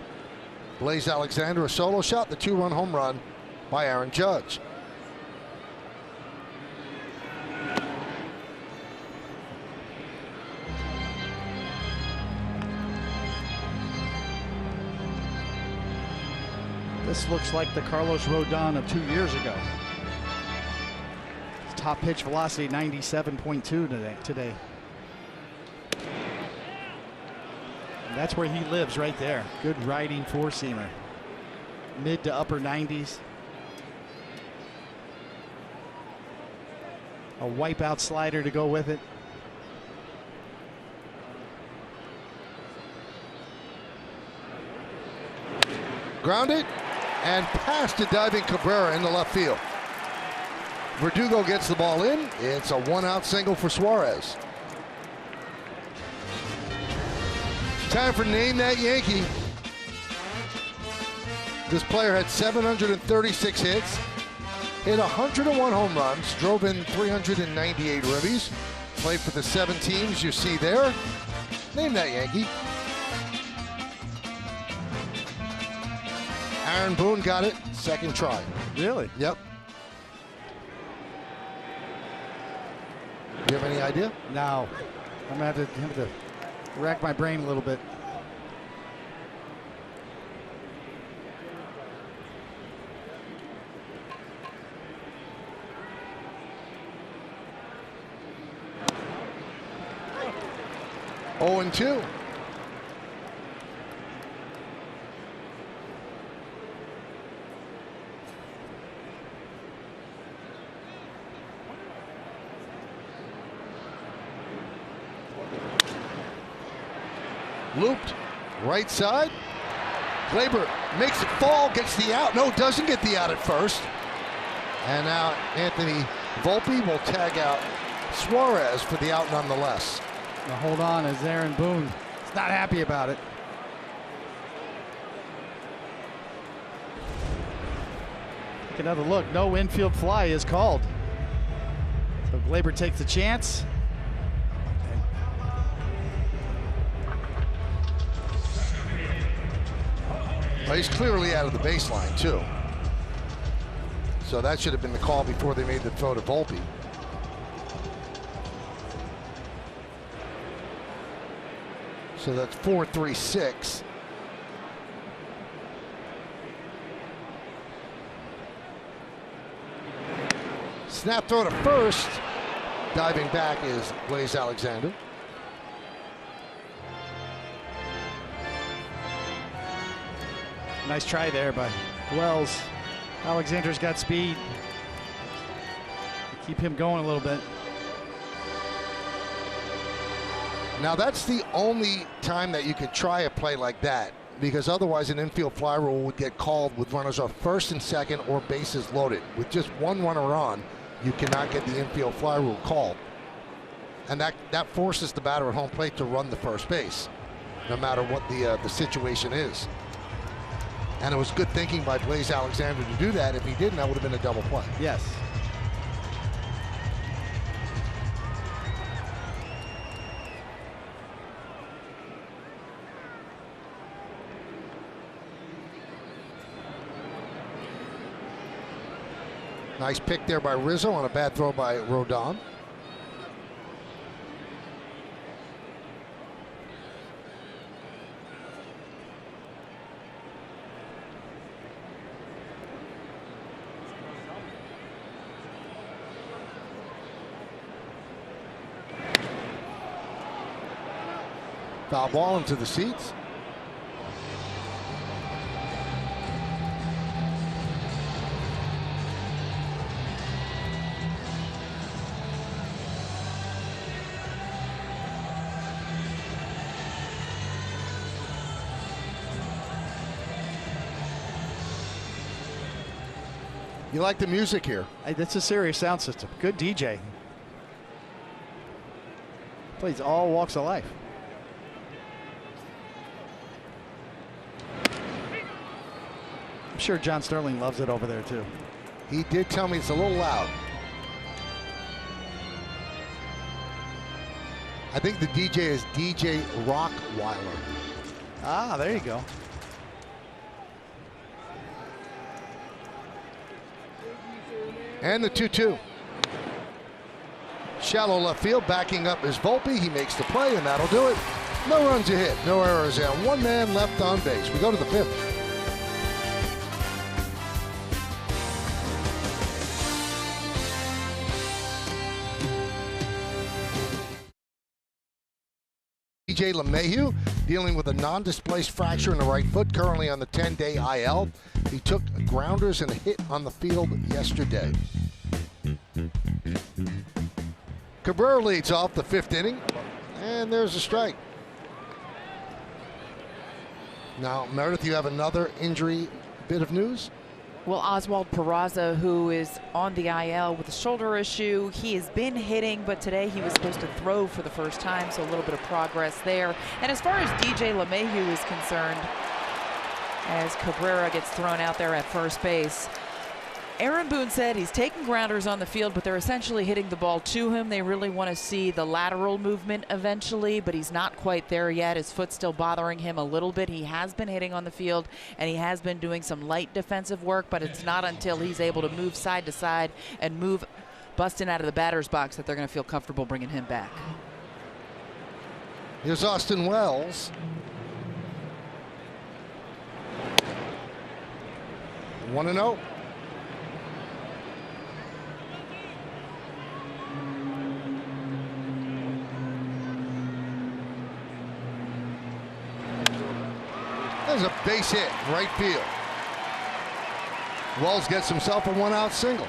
Blaze Alexander, a solo shot, the 2-run home run by Aaron Judge. This looks like the Carlos Rodon of 2 years ago. His top pitch velocity 97.2 today. And that's where he lives, right there. Good riding four-seamer. Mid to upper 90s. A wipeout slider to go with it. Grounded and past to diving Cabrera in the left field. Verdugo gets the ball in. It's a one-out single for Suarez. Time for Name That Yankee. This player had 736 hits, hit 101 home runs, drove in 398 ribbies, played for the 7 teams you see there. Name that Yankee. Aaron Boone got it, second try. Really? Yep. Do you have any idea? No. I'm going to have to rack my brain a little bit. Oh, and 2. Looped, right side. Gleyber makes it fall, gets the out. No, doesn't get the out at first. And now Anthony Volpe will tag out Suarez for the out nonetheless. Now hold on as Aaron Boone He's not happy about it. Take another look. No infield fly is called. So Gleyber takes the chance. Well, he's clearly out of the baseline, too. So that should have been the call before they made the throw to Volpe. So that's 4-3-6. Snap throw to first. Diving back is Blaze Alexander. Nice try there by Wells. Alexander's got speed. Keep him going a little bit. Now that's the only time that you could try a play like that, because otherwise an infield fly rule would get called with runners on first and second or bases loaded. With just one runner on, you cannot get the infield fly rule called. And that forces the batter at home plate to run the first base, no matter what the situation is. And it was good thinking by Blaze Alexander to do that. If he didn't, that would have been a double play. Yes. Nice pick there by Rizzo on a bad throw by Rodon. Foul ball into the seats. You like the music here? That's a serious sound system. Good DJ. Plays all walks of life. I'm sure John Sterling loves it over there too. He did tell me it's a little loud. I think the DJ is DJ Rockweiler. Ah, there you go. And the 2-2. Shallow left field, backing up is Volpe. He makes the play, and that'll do it. No runs a hit, no errors, and one man left on base. We go to the fifth. DJ LeMahieu dealing with a non-displaced fracture in the right foot, currently on the 10-day IL. He took grounders and a hit on the field yesterday. Cabrera leads off the fifth inning, and there's a strike. Now, Meredith, you have another injury bit of news? Well, Oswald Peraza, who is on the IL with a shoulder issue, he has been hitting, but today he was supposed to throw for the first time, so a little bit of progress there. And as far as DJ LeMahieu is concerned, as Cabrera gets thrown out there at first base, Aaron Boone said he's taking grounders on the field, but they're essentially hitting the ball to him. They really want to see the lateral movement eventually, but he's not quite there yet. His foot's still bothering him a little bit. He has been hitting on the field, and he has been doing some light defensive work, but it's not until he's able to move side to side and move Buston out of the batter's box that they're going to feel comfortable bringing him back. Here's Austin Wells. 1-0. There's a base hit, right field. Wells gets himself a one-out single.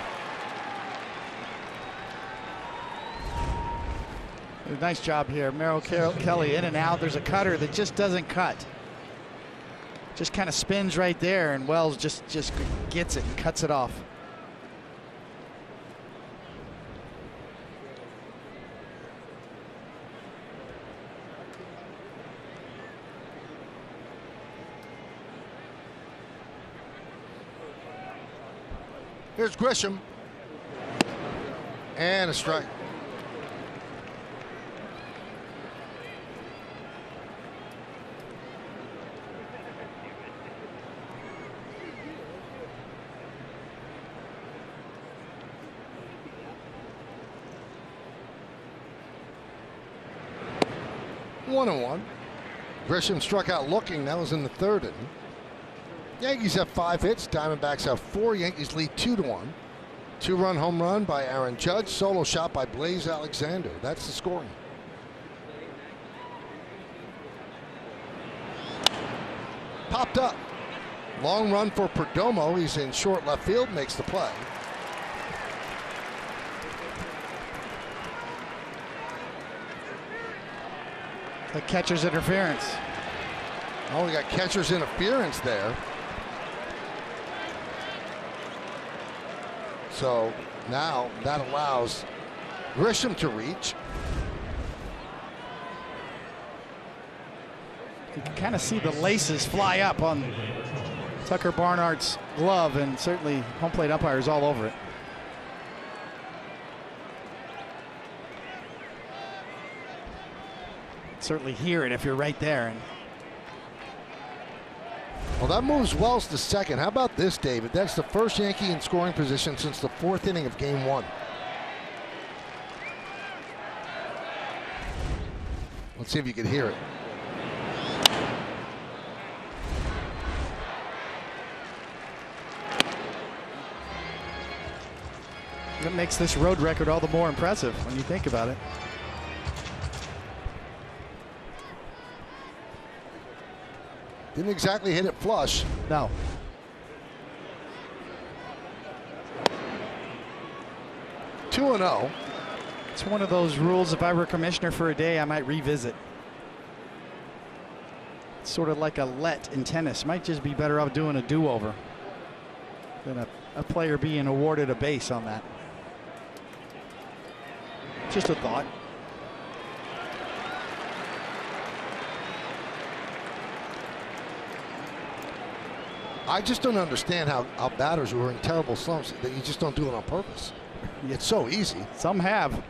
Nice job here. Merrill Kelly in and out. There's a cutter that just doesn't cut. Just kind of spins right there, and Wells just gets it and cuts it off. Here's Grisham. And a strike. One and one. Grisham struck out looking. That was in the third inning. Yankees have 5 hits. Diamondbacks have 4. Yankees lead 2-1. 2-run home run by Aaron Judge. Solo shot by Blaze Alexander. That's the scoring. Popped up. Long run for Perdomo. He's in short left field. Makes the play. The catcher's interference. Oh, we got catcher's interference there. So now that allows Grisham to reach. You can kind of see the laces fly up on Tucker Barnhart's glove, and certainly home plate umpires all over it. Certainly hear it if you're right there. And well, that moves Wells to second. How about this, David? That's the first Yankee in scoring position since the 4th inning of Game 1. Let's see if you can hear it. that makes this road record all the more impressive when you think about it. Didn't exactly hit it flush. No. Two and 0. It's one of those rules, if I were commissioner for a day, I might revisit. It's sort of like a let in tennis. Might just be better off doing a do-over than a player being awarded a base on that. Just a thought. I just don't understand how batters who are in terrible slumps, that you just don't do it on purpose. It's so easy. Some have.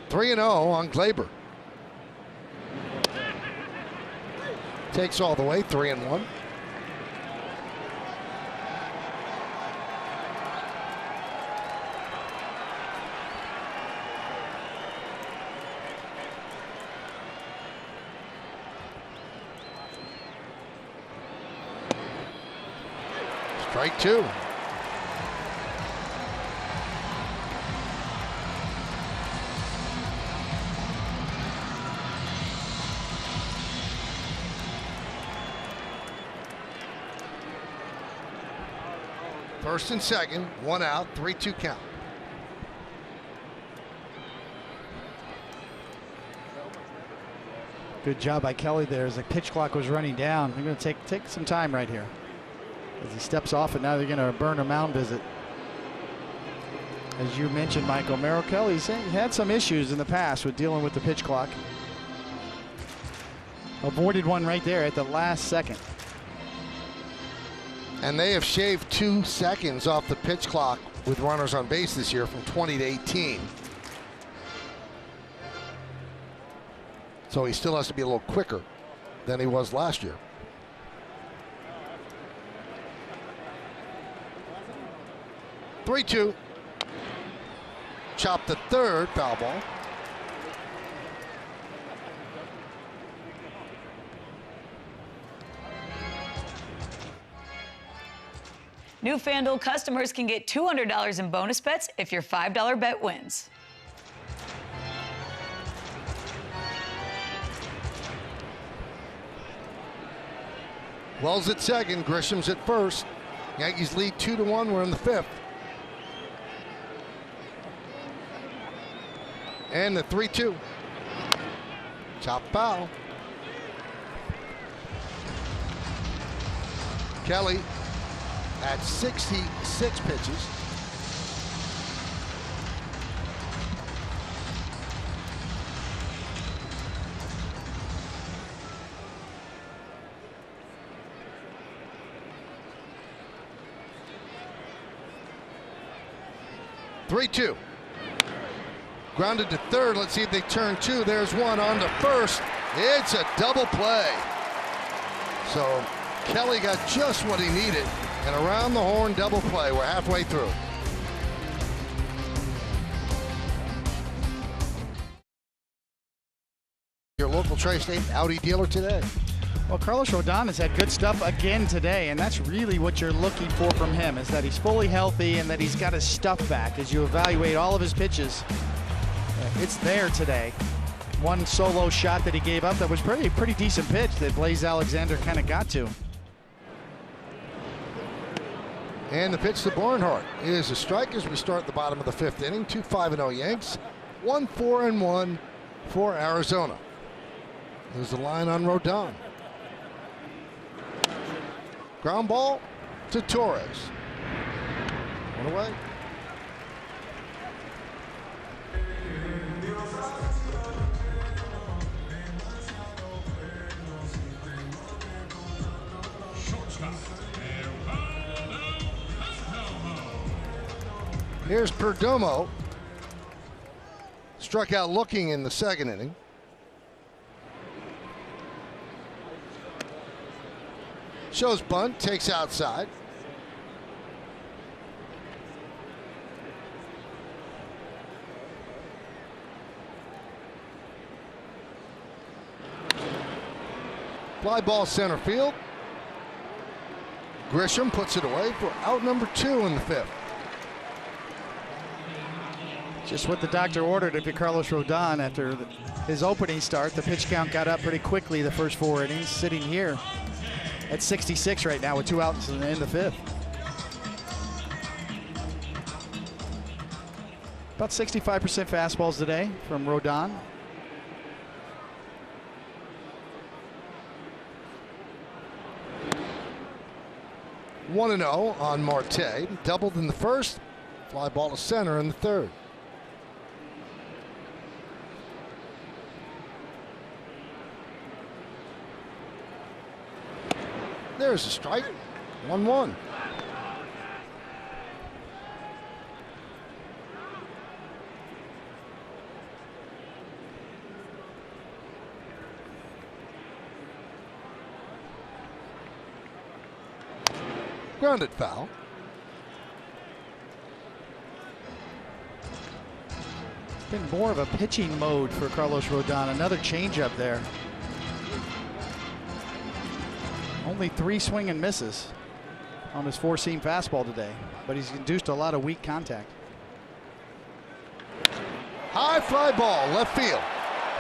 3-0 on Gleyber. Takes all the way, 3-1. Strike two. First and second, one out, 3-2 count. Good job by Kelly there as the pitch clock was running down. They're going to take some time right here as he steps off, and now they're going to burn a mound visit. As you mentioned, Michael, Merrill Kelly's had some issues in the past with dealing with the pitch clock. Avoided one right there at the last second. And they have shaved 2 seconds off the pitch clock with runners on base this year from 20 to 18. So he still has to be a little quicker than he was last year. Three-two. Chop the third, foul ball. New FanDuel customers can get $200 in bonus bets if your $5 bet wins. Wells at second, Grisham's at first. Yankees lead 2-1. We're in the 5th. And the 3-2. Chop foul. Kelly at 66 pitches. 3-2. Grounded to third. Let's see if they turn two. There's one on to first. It's a double play. So Kelly got just what he needed. And around the horn double play. We're halfway through. Your local Tri-State Audi dealer today. Well, Carlos Rodon has had good stuff again today, and that's really what you're looking for from him, is that he's fully healthy and that he's got his stuff back. As you evaluate all of his pitches, it's there today. One solo shot that he gave up that was pretty decent pitch that Blaze Alexander kind of got to. And the pitch to Barnhart is a strike as we start the bottom of the fifth inning. 2 5-0 Yanks, 1 4-1 for Arizona. There's the line on Rodon. Ground ball to Torres. One away. Shortstop, Here's Perdomo. Struck out looking in the second inning. Shows bunt, takes outside. Fly ball center field. Grisham puts it away for out number 2 in the fifth. Just what the doctor ordered if you're Carlos Rodon after his opening start. The pitch count got up pretty quickly the first 4 innings, sitting here at 66 right now with 2 outs in the fifth. About 65% fastballs today from Rodon. One 1-0 on Marte. Doubled in the first. Fly ball to center in the third. There's a strike. 1-1. Grounded foul. It's been more of a pitching mode for Carlos Rodon. Another changeup there. Only 3 swing and misses on his 4-seam fastball today, but he's induced a lot of weak contact. High fly ball, left field.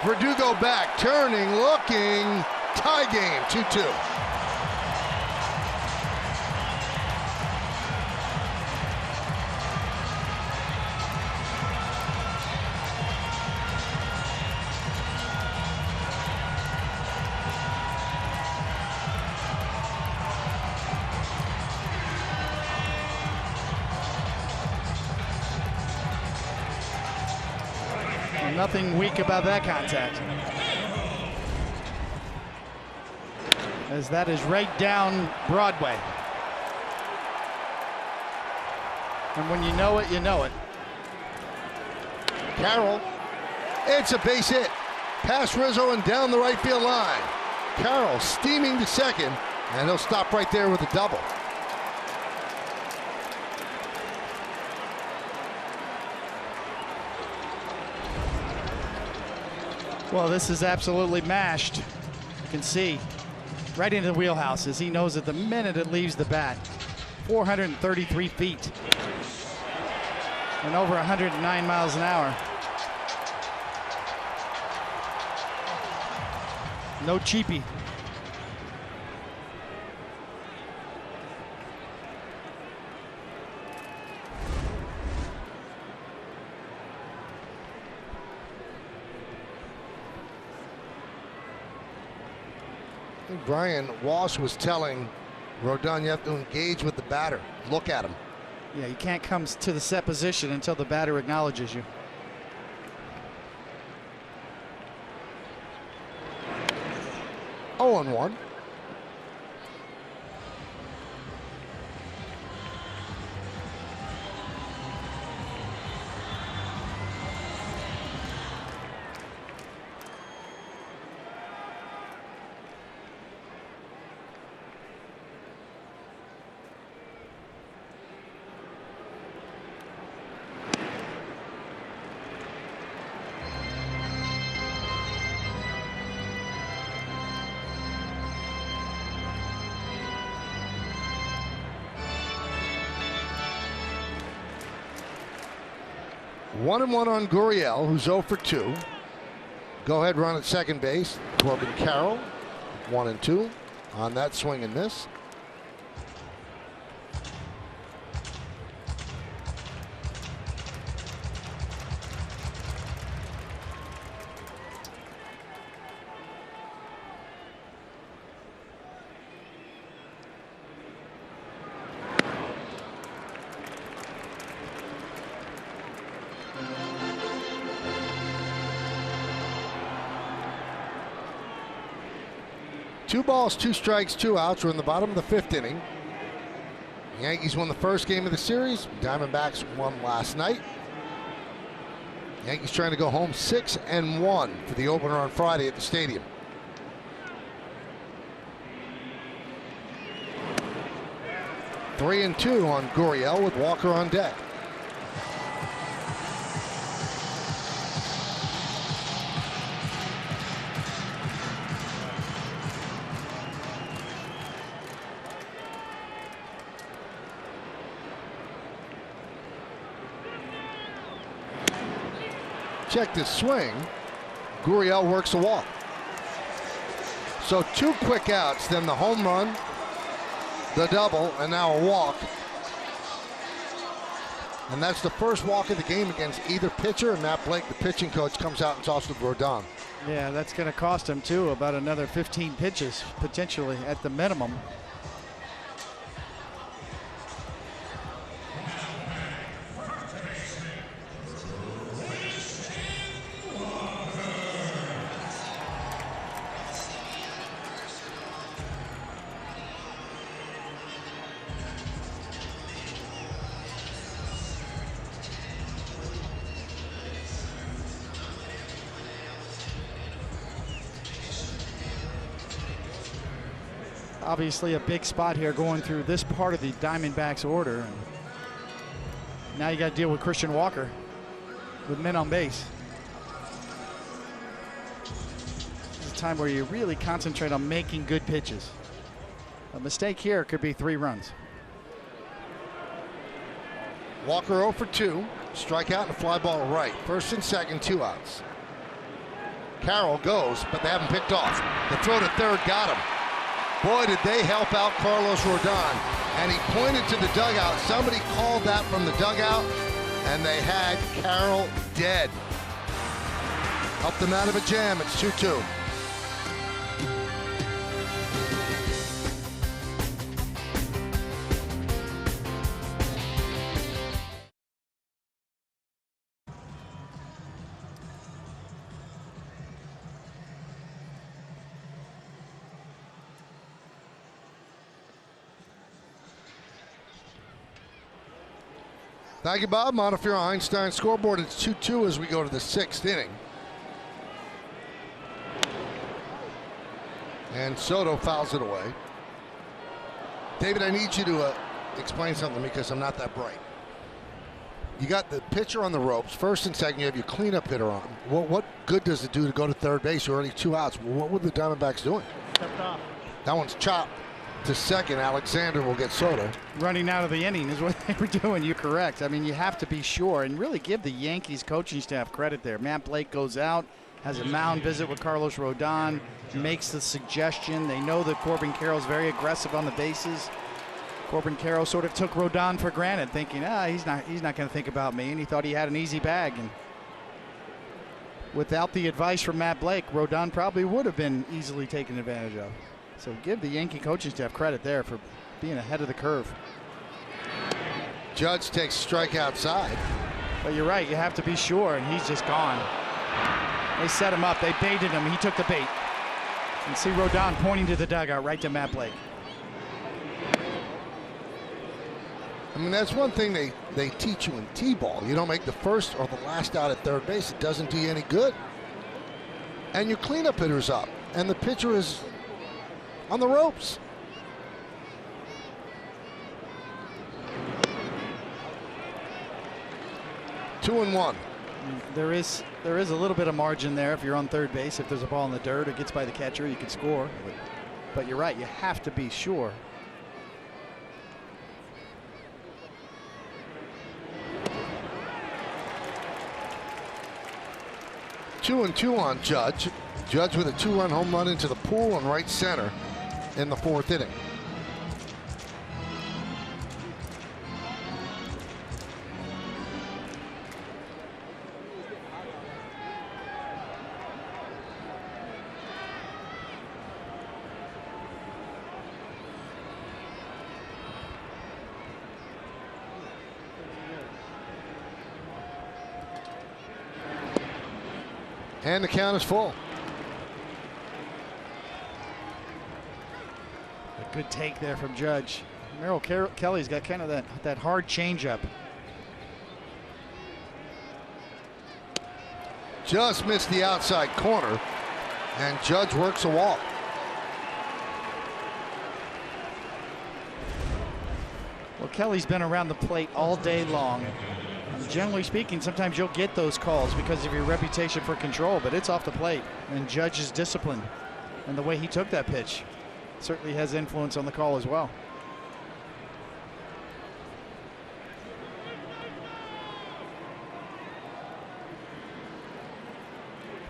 Verdugo back, turning, looking. Tie game, 2-2. Nothing weak about that contact, as that is right down Broadway. And when you know it, you know it. Carroll, it's a base hit. Past Rizzo and down the right field line. Carroll steaming to second, and he'll stop right there with a double. Well, this is absolutely mashed. You can see right into the wheelhouse as he knows that the minute it leaves the bat. 433 feet and over 109 miles an hour. No cheapie. I think Brian Walsh was telling Rodon, you have to engage with the batter. Look at him. Yeah, you can't come to the set position until the batter acknowledges you. Oh, 0-1. 1-1 on Gurriel, who's 0 for 2. Go ahead run at second base. Corbin Carroll, 1-2 on that swing and miss. Two balls, 2 strikes, 2 outs. We're in the bottom of the 5th inning. The Yankees won the first game of the series. Diamondbacks won last night. Yankees trying to go home 6-1 for the opener on Friday at the stadium. 3-2 on Gurriel with Walker on deck. Check this swing. Gurriel works a walk. So 2 quick outs, then the home run, the double, and now a walk. And that's the first walk of the game against either pitcher. And Matt Blake, the pitching coach, comes out and talks to Rodon. Yeah, that's going to cost him too, about another 15 pitches potentially at the minimum. Obviously a big spot here going through this part of the Diamondbacks order. Now you got to deal with Christian Walker with men on base. This is a time where you really concentrate on making good pitches. A mistake here could be 3 runs. Walker 0 for 2. Strikeout and a fly ball right. First and second, 2 outs. Carroll goes, but they haven't picked off. The throw to third got him. Boy, did they help out Carlos Rodon. And he pointed to the dugout. Somebody called that from the dugout, and they had Carroll dead. Helped them out of a jam. It's 2-2. Thank you, Bob. Montefiore Einstein scoreboard. It's 2-2 as we go to the 6th inning. And Soto fouls it away. David, I need you to explain something because I'm not that bright. You got the pitcher on the ropes. First and second, you have your cleanup hitter on. What good does it do to go to third base? You're already 2 outs. What were the Diamondbacks doing? Stepped off. That one's chopped to second. Alexander will get Soto. Running out of the inning is what they were doing. You're correct. I mean, you have to be sure and really give the Yankees coaching staff credit there. Matt Blake goes out, has a mound visit with Carlos Rodon, makes the suggestion. They know that Corbin Carroll's very aggressive on the bases. Corbin Carroll sort of took Rodon for granted, thinking, he's not going to think about me, and he thought he had an easy bag. And without the advice from Matt Blake, Rodon probably would have been easily taken advantage of. So give the Yankee coaching staff credit there for being ahead of the curve. Judge takes a strike outside. But you're right, you have to be sure, and he's just gone. They set him up, they baited him, he took the bait. And see Rodon pointing to the dugout, right to Matt Blake. I mean, that's one thing they teach you in T-ball. You don't make the first or the last out at third base. It doesn't do you any good. And your cleanup hitter's up, and the pitcher is on the ropes. Two and one. There is a little bit of margin there if you're on third base. If there's a ball in the dirt, it gets by the catcher, you can score. But you're right, you have to be sure. 2-2 on Judge. Judge with a 2-run home run into the pool and right center in the 4th inning. And the count is full. A good take there from Judge. Merrill Kelly's got kind of that hard changeup. Just missed the outside corner, and Judge works a walk. Well, Kelly's been around the plate all day long. And generally speaking, sometimes you'll get those calls because of your reputation for control, but it's off the plate. And Judge is disciplined. And the way he took that pitch certainly has influence on the call as well.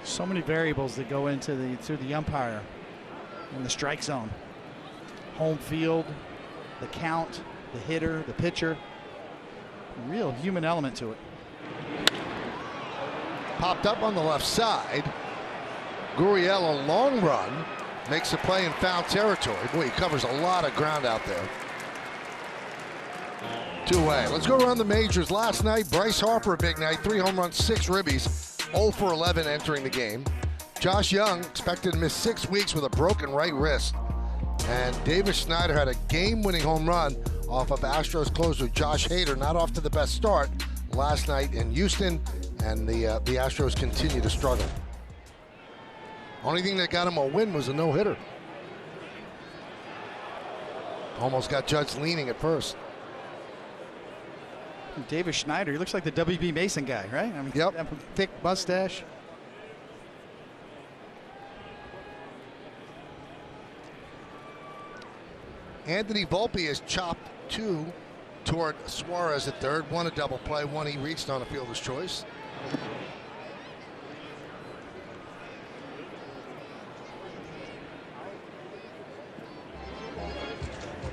So many variables that go into the umpire in the strike zone. Home field, the count, the hitter, the pitcher. Real human element to it. Popped up on the left side. Gurriel, a long run, makes a play in foul territory. Boy, he covers a lot of ground out there. 2-away. Let's go around the majors. Last night, Bryce Harper, a big night. 3 home runs, 6 ribbies. 0 for 11 entering the game. Josh Young expected to miss 6 weeks with a broken right wrist. And Davis Schneider had a game-winning home run off of Astros closer Josh Hader, not off to the best start last night in Houston, and the Astros continue to struggle. Only thing that got him a win was a no-hitter. Almost got Judge leaning at first. Davis Schneider, he looks like the W.B. Mason guy, right? I mean, yep. Thick mustache. Anthony Volpe has chopped 2 toward Suarez at third. 1 a double play, 1 he reached on a fielder's choice.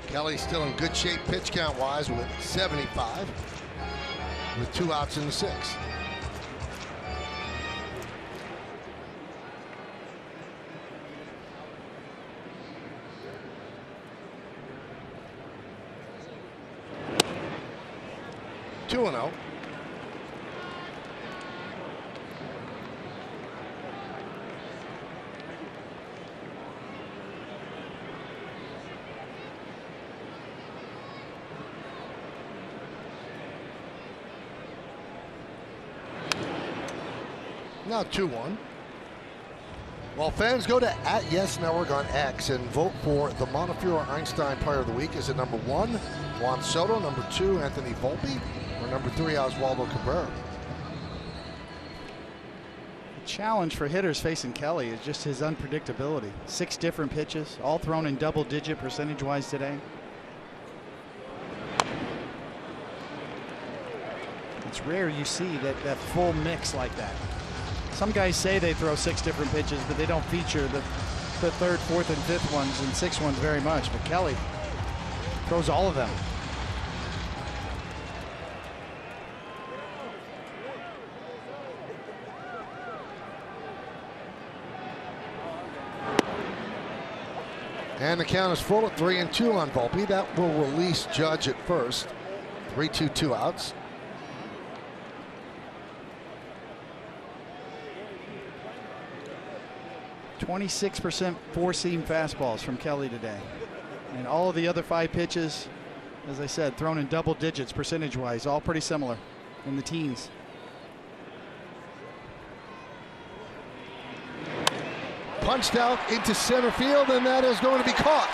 Kelly still in good shape pitch count wise with 75 with 2 outs in the 6th. Two and 0. Now 2-1. Well, fans, go to @YesNetwork on X and vote for the Montefiore Einstein Player of the Week. Is it number 1, Juan Soto, number 2, Anthony Volpe, or number 3, Oswaldo Cabrera? The challenge for hitters facing Kelly is just his unpredictability. 6 different pitches, all thrown in double-digit percentage-wise today. It's rare you see that full mix like that. Some guys say they throw 6 different pitches, but they don't feature the 3rd, 4th, and 5th ones and 6th ones very much. But Kelly throws all of them. And the count is full at 3-2 on Volpe. That will release Judge at first. 3-2, 2 outs. .26% four-seam fastballs from Kelly today. And all of the other 5 pitches, as I said, thrown in double digits percentage-wise, all pretty similar in the teens. Punched out into center field, and that is going to be caught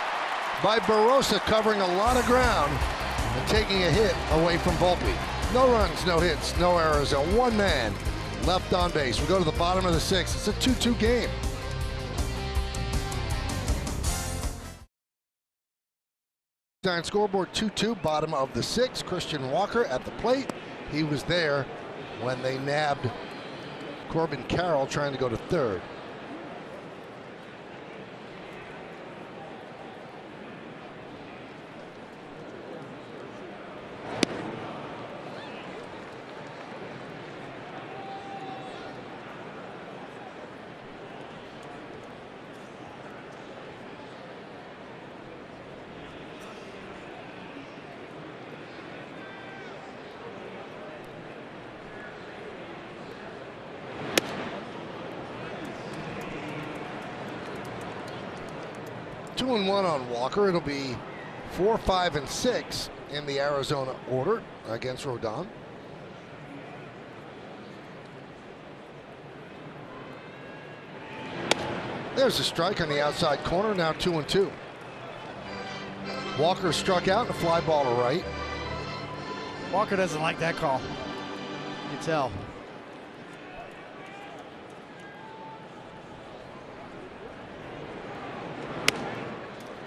by Barossa, covering a lot of ground and taking a hit away from Volpe. No runs, no hits, no errors, and 1 man left on base. We go to the bottom of the 6th. It's a 2-2 game. Scoreboard 2-2, bottom of the 6th. Christian Walker at the plate. He was there when they nabbed Corbin Carroll trying to go to third. Two and one on Walker. It'll be 4, 5, and 6 in the Arizona order against Rodon. There's a strike on the outside corner. Now 2 and 2. Walker struck out and a fly ball to right. Walker doesn't like that call. You can tell.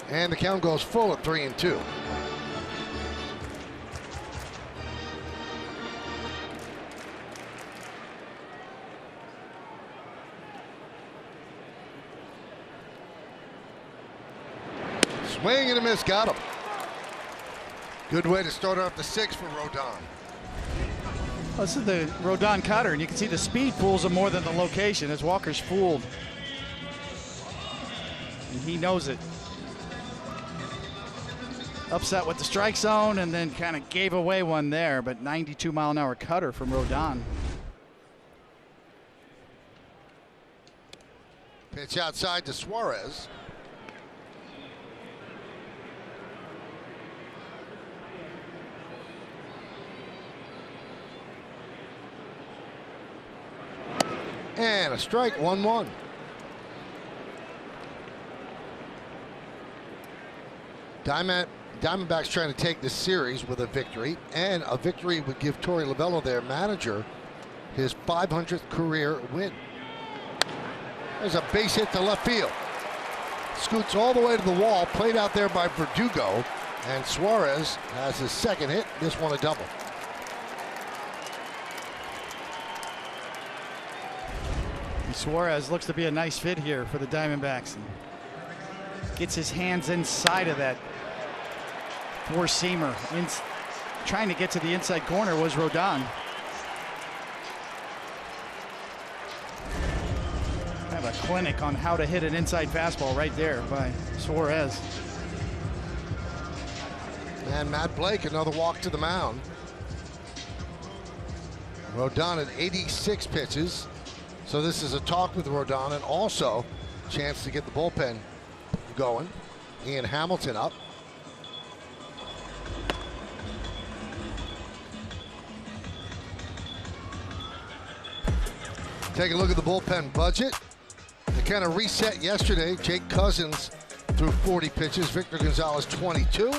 And the count goes full at 3 and 2. Swing and a miss, got him. Good way to start off the 6th for Rodon. This is the Rodon cutter, and you can see the speed fools him more than the location as Walker's fooled. And he knows it. Upset with the strike zone and then kind of gave away one there, but 92-mile-an-hour cutter from Rodon. Pitch outside to Suarez. And a strike, 1-1. Diamondbacks trying to take this series with a victory, and a victory would give Torey Lovullo, their manager, his 500th career win. There's a base hit to left field. Scoots all the way to the wall, played out there by Verdugo, and Suarez has his second hit, this one a double. And Suarez looks to be a nice fit here for the Diamondbacks. And gets his hands inside of that four-seamer. Trying to get to the inside corner was Rodon. Have a clinic on how to hit an inside fastball right there by Suarez. And Matt Blake, another walk to the mound. Rodon at 86 pitches. So this is a talk with Rodon, and also a chance to get the bullpen going. Ian Hamilton up. Take a look at the bullpen budget. They kind of reset yesterday. Jake Cousins threw 40 pitches. Victor Gonzalez 22.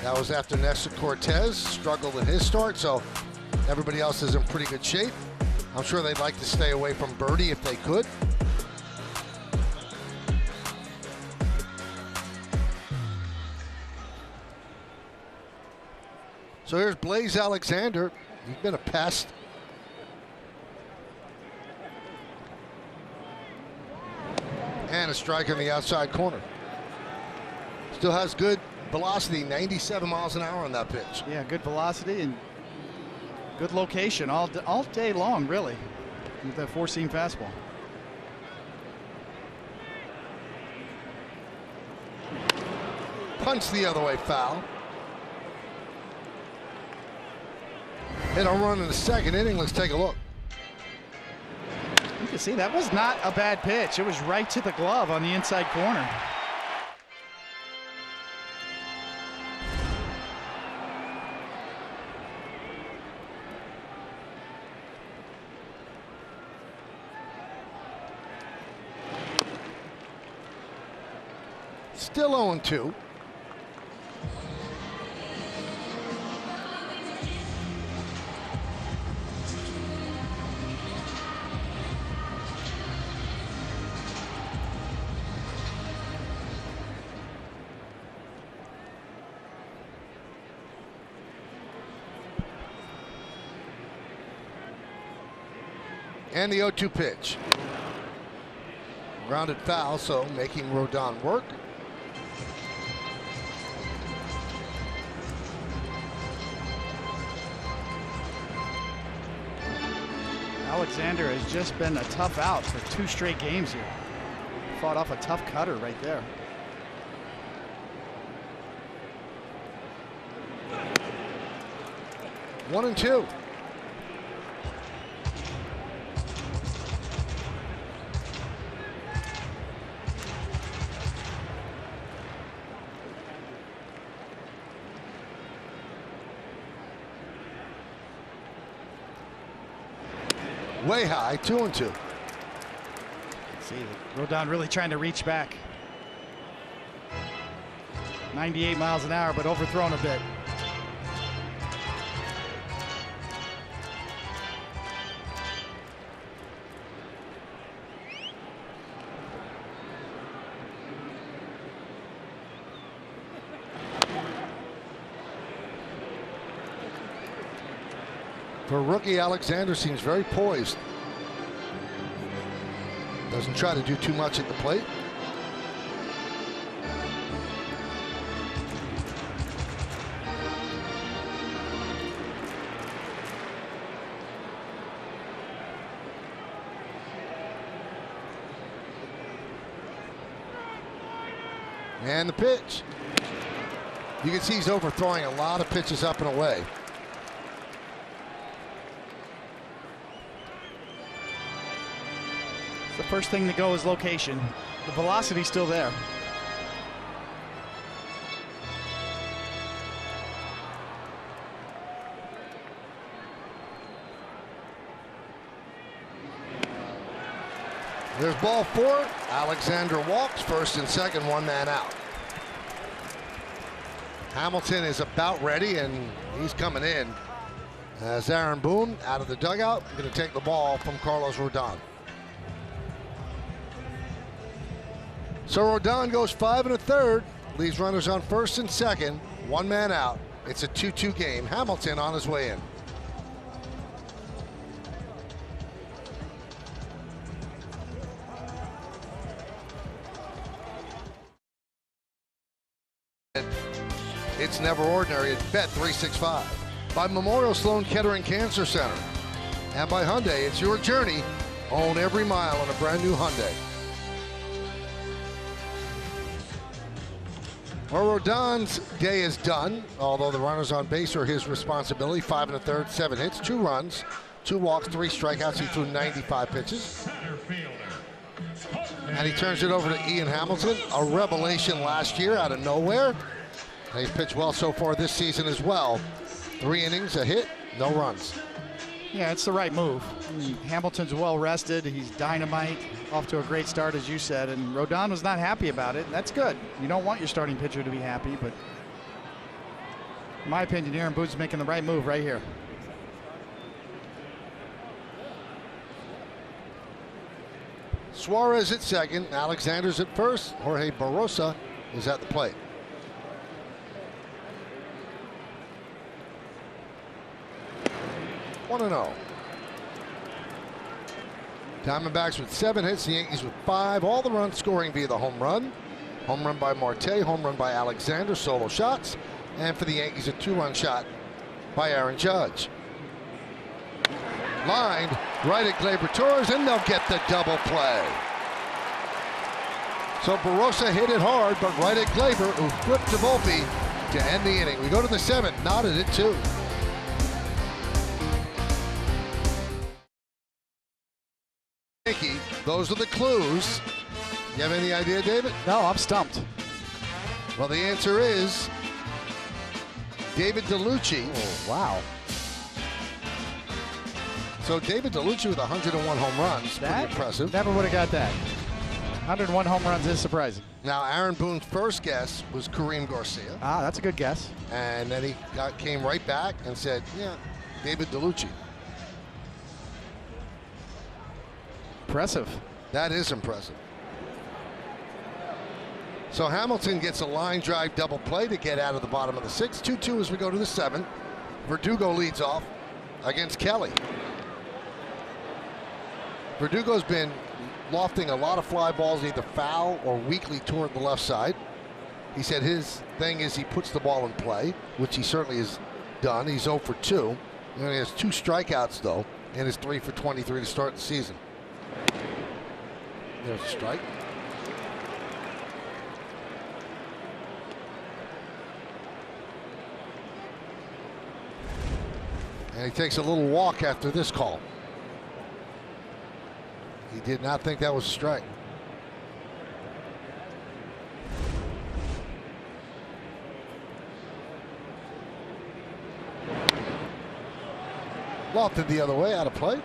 That was after Nestor Cortez struggled in his start, so everybody else is in pretty good shape. I'm sure they'd like to stay away from Birdie if they could. So here's Blaze Alexander. He's been a pest. And a strike on the outside corner. Still has good velocity, 97 miles an hour on that pitch. Yeah, good velocity and good location all day long, really, with that four-seam fastball. Punch the other way, foul. Hit a run in the second inning. Let's take a look. You can see that was not a bad pitch. It was right to the glove on the inside corner. Still 0-2. And the 0-2 pitch. Grounded foul, so making Rodon work. Alexander has just been a tough out for 2 straight games here. Fought off a tough cutter right there. One and two. Way high, 2-2. See, Rodon really trying to reach back. 98 miles an hour, but overthrown a bit. For rookie, Alexander seems very poised. Doesn't try to do too much at the plate. And the pitch. You can see he's overthrowing a lot of pitches up and away. The first thing to go is location. The velocity's still there. There's ball 4. Alexander walks, first and second, 1 man out. Hamilton is about ready, and he's coming in. As Aaron Boone out of the dugout, going to take the ball from Carlos Rodon. So Rodon goes 5 1/3, leaves runners on first and second, 1 man out. It's a 2-2 game. Hamilton on his way in. It's never ordinary at Bet365. By Memorial Sloan Kettering Cancer Center. And by Hyundai, it's your journey. Own every mile on a brand new Hyundai. Well, Rodon's day is done, although the runners on base are his responsibility. 5 1/3, 7 hits, 2 runs, 2 walks, 3 strikeouts. He threw 95 pitches. And he turns it over to Ian Hamilton, a revelation last year out of nowhere. And he's pitched well so far this season as well. 3 innings, a hit, no runs. Yeah, it's the right move. Hamilton's well rested. He's dynamite, off to a great start, as you said, and Rodon was not happy about it. That's good. You don't want your starting pitcher to be happy, but in my opinion, Aaron Boone's making the right move right here. Suarez at second, Alexander's at first, Jorge Barrosa is at the plate. One and 0. Diamondbacks with 7 hits, the Yankees with 5. All the runs scoring via the home run. Home run by Marte, home run by Alexander, solo shots. And for the Yankees, a 2-run shot by Aaron Judge. Lined right at Gleyber Torres, and they'll get the double play. So Barrosa hit it hard, but right at Gleyber, who flipped to Volpe to end the inning. We go to the 7th, knotted at 2. Those are the clues. You have any idea, David? No, I'm stumped. Well, the answer is David DeLucci. Oh, wow. So David DeLucci with 101 home runs. Pretty impressive. Never would have got that. 101 home runs is surprising. Now, Aaron Boone's first guess was Kareem Garcia. Ah, that's a good guess. And then he came right back and said, yeah, David DeLucci. Impressive. That is impressive. So Hamilton gets a line drive double play to get out of the bottom of the 6th. 2-2 as we go to the 7th. Verdugo leads off against Kelly. Verdugo's been lofting a lot of fly balls, either foul or weakly toward the left side. He said his thing is he puts the ball in play, which he certainly has done. He's 0 for 2. He only has 2 strikeouts, though, and is 3 for 23 to start the season. There's a strike. And he takes a little walk after this call. He did not think that was a strike. Lofted the other way, out of play.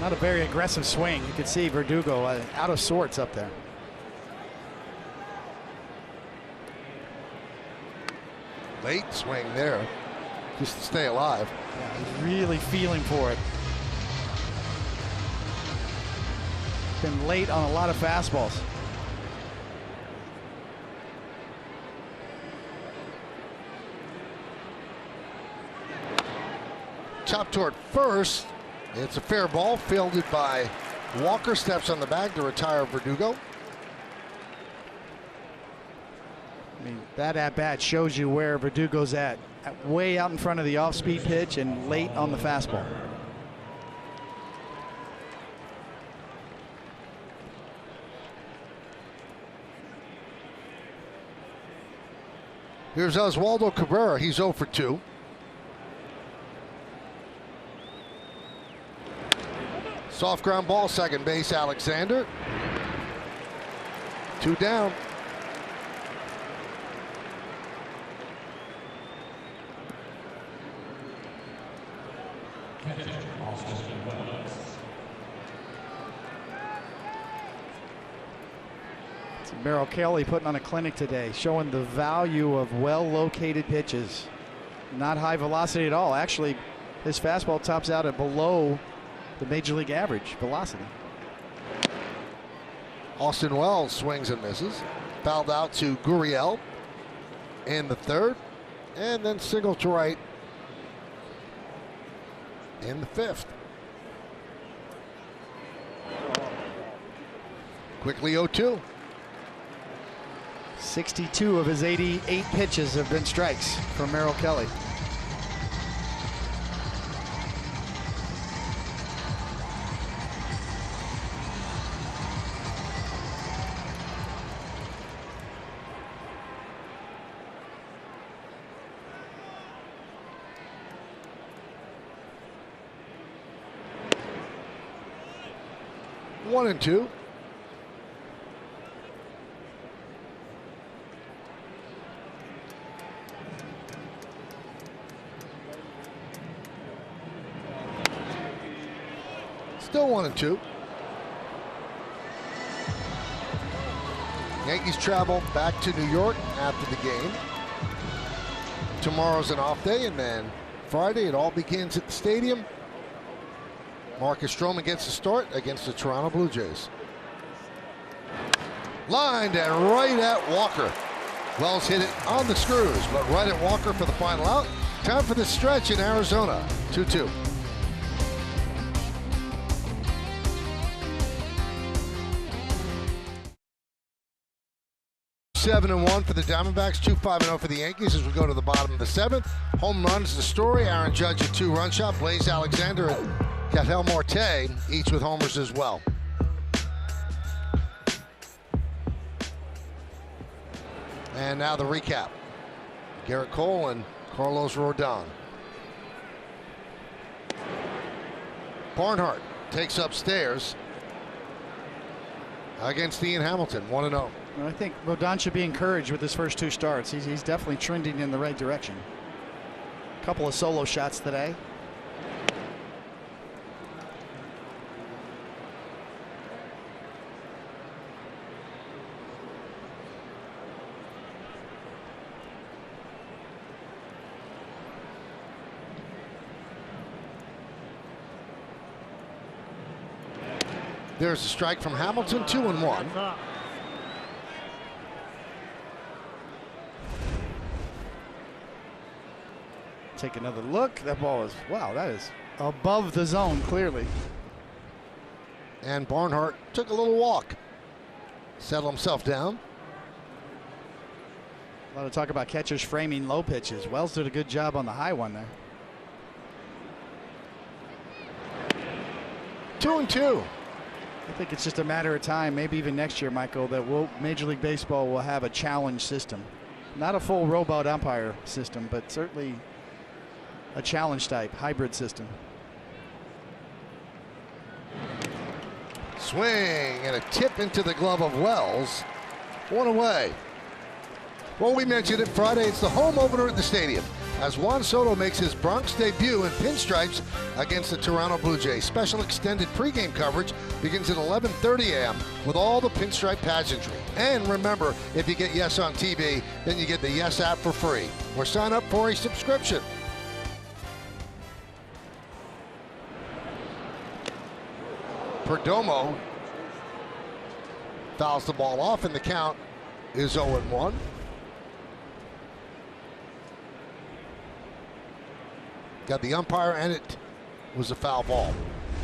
Not a very aggressive swing. You can see Verdugo out of sorts up there. Late swing there, just to stay alive. Yeah, he's really feeling for it. Been late on a lot of fastballs. Chop toward first. It's a fair ball, fielded by Walker. Steps on the bag to retire Verdugo. I mean, that at-bat shows you where Verdugo's at way out in front of the off-speed pitch and late on the fastball. Here's Oswaldo Cabrera. He's 0 for 2. Soft ground ball, second base, Alexander. 2 down. Merrill Kelly putting on a clinic today, showing the value of well-located pitches. Not high velocity at all. Actually, his fastball tops out at below the major league average velocity. Austin Wells swings and misses. Fouled out to Gurriel in the third, and then single to right in the fifth. Quickly 0-2. 62 of his 88 pitches have been strikes from Merrill Kelly. One and two. Still 1-2. Yankees travel back to New York after the game. Tomorrow's an off day, and then Friday it all begins at the stadium. Marcus Stroman gets the start against the Toronto Blue Jays. Lined and right at Walker. Wells hit it on the screws, but right at Walker for the final out. Time for the stretch in Arizona. 2-2. 7-1 for the Diamondbacks, 2-5-0 for the Yankees as we go to the bottom of the seventh. Home runs the story. Aaron Judge a 2-run shot. Blaze Alexander and Cathal Marte each with homers as well. And now the recap. Garrett Cole and Carlos Rodon. Barnhart takes upstairs against Ian Hamilton, 1-0. I think Rodon should be encouraged with his first two starts. He's definitely trending in the right direction. A couple of solo shots today. There's a strike from Hamilton, 2-1. take another look. That ball is, wow, that is above the zone, clearly. And Barnhart took a little walk, settled himself down. A lot of talk about catchers framing low pitches. Wells did a good job on the high one there. 2-2. I think it's just a matter of time, maybe even next year, Michael, that Major League Baseball will have a challenge system. Not a full robot umpire system, but certainly a challenge type, hybrid system. Swing and a tip into the glove of Wells. One away. Well, we mentioned it Friday. It's the home opener at the stadium as Juan Soto makes his Bronx debut in pinstripes against the Toronto Blue Jays. Special extended pregame coverage begins at 11:30 a.m. with all the pinstripe pageantry. And remember, if you get Yes on TV, then you get the Yes app for free or sign up for a subscription. Perdomo fouls the ball off, and the count is 0-1. Got the umpire, and it was a foul ball.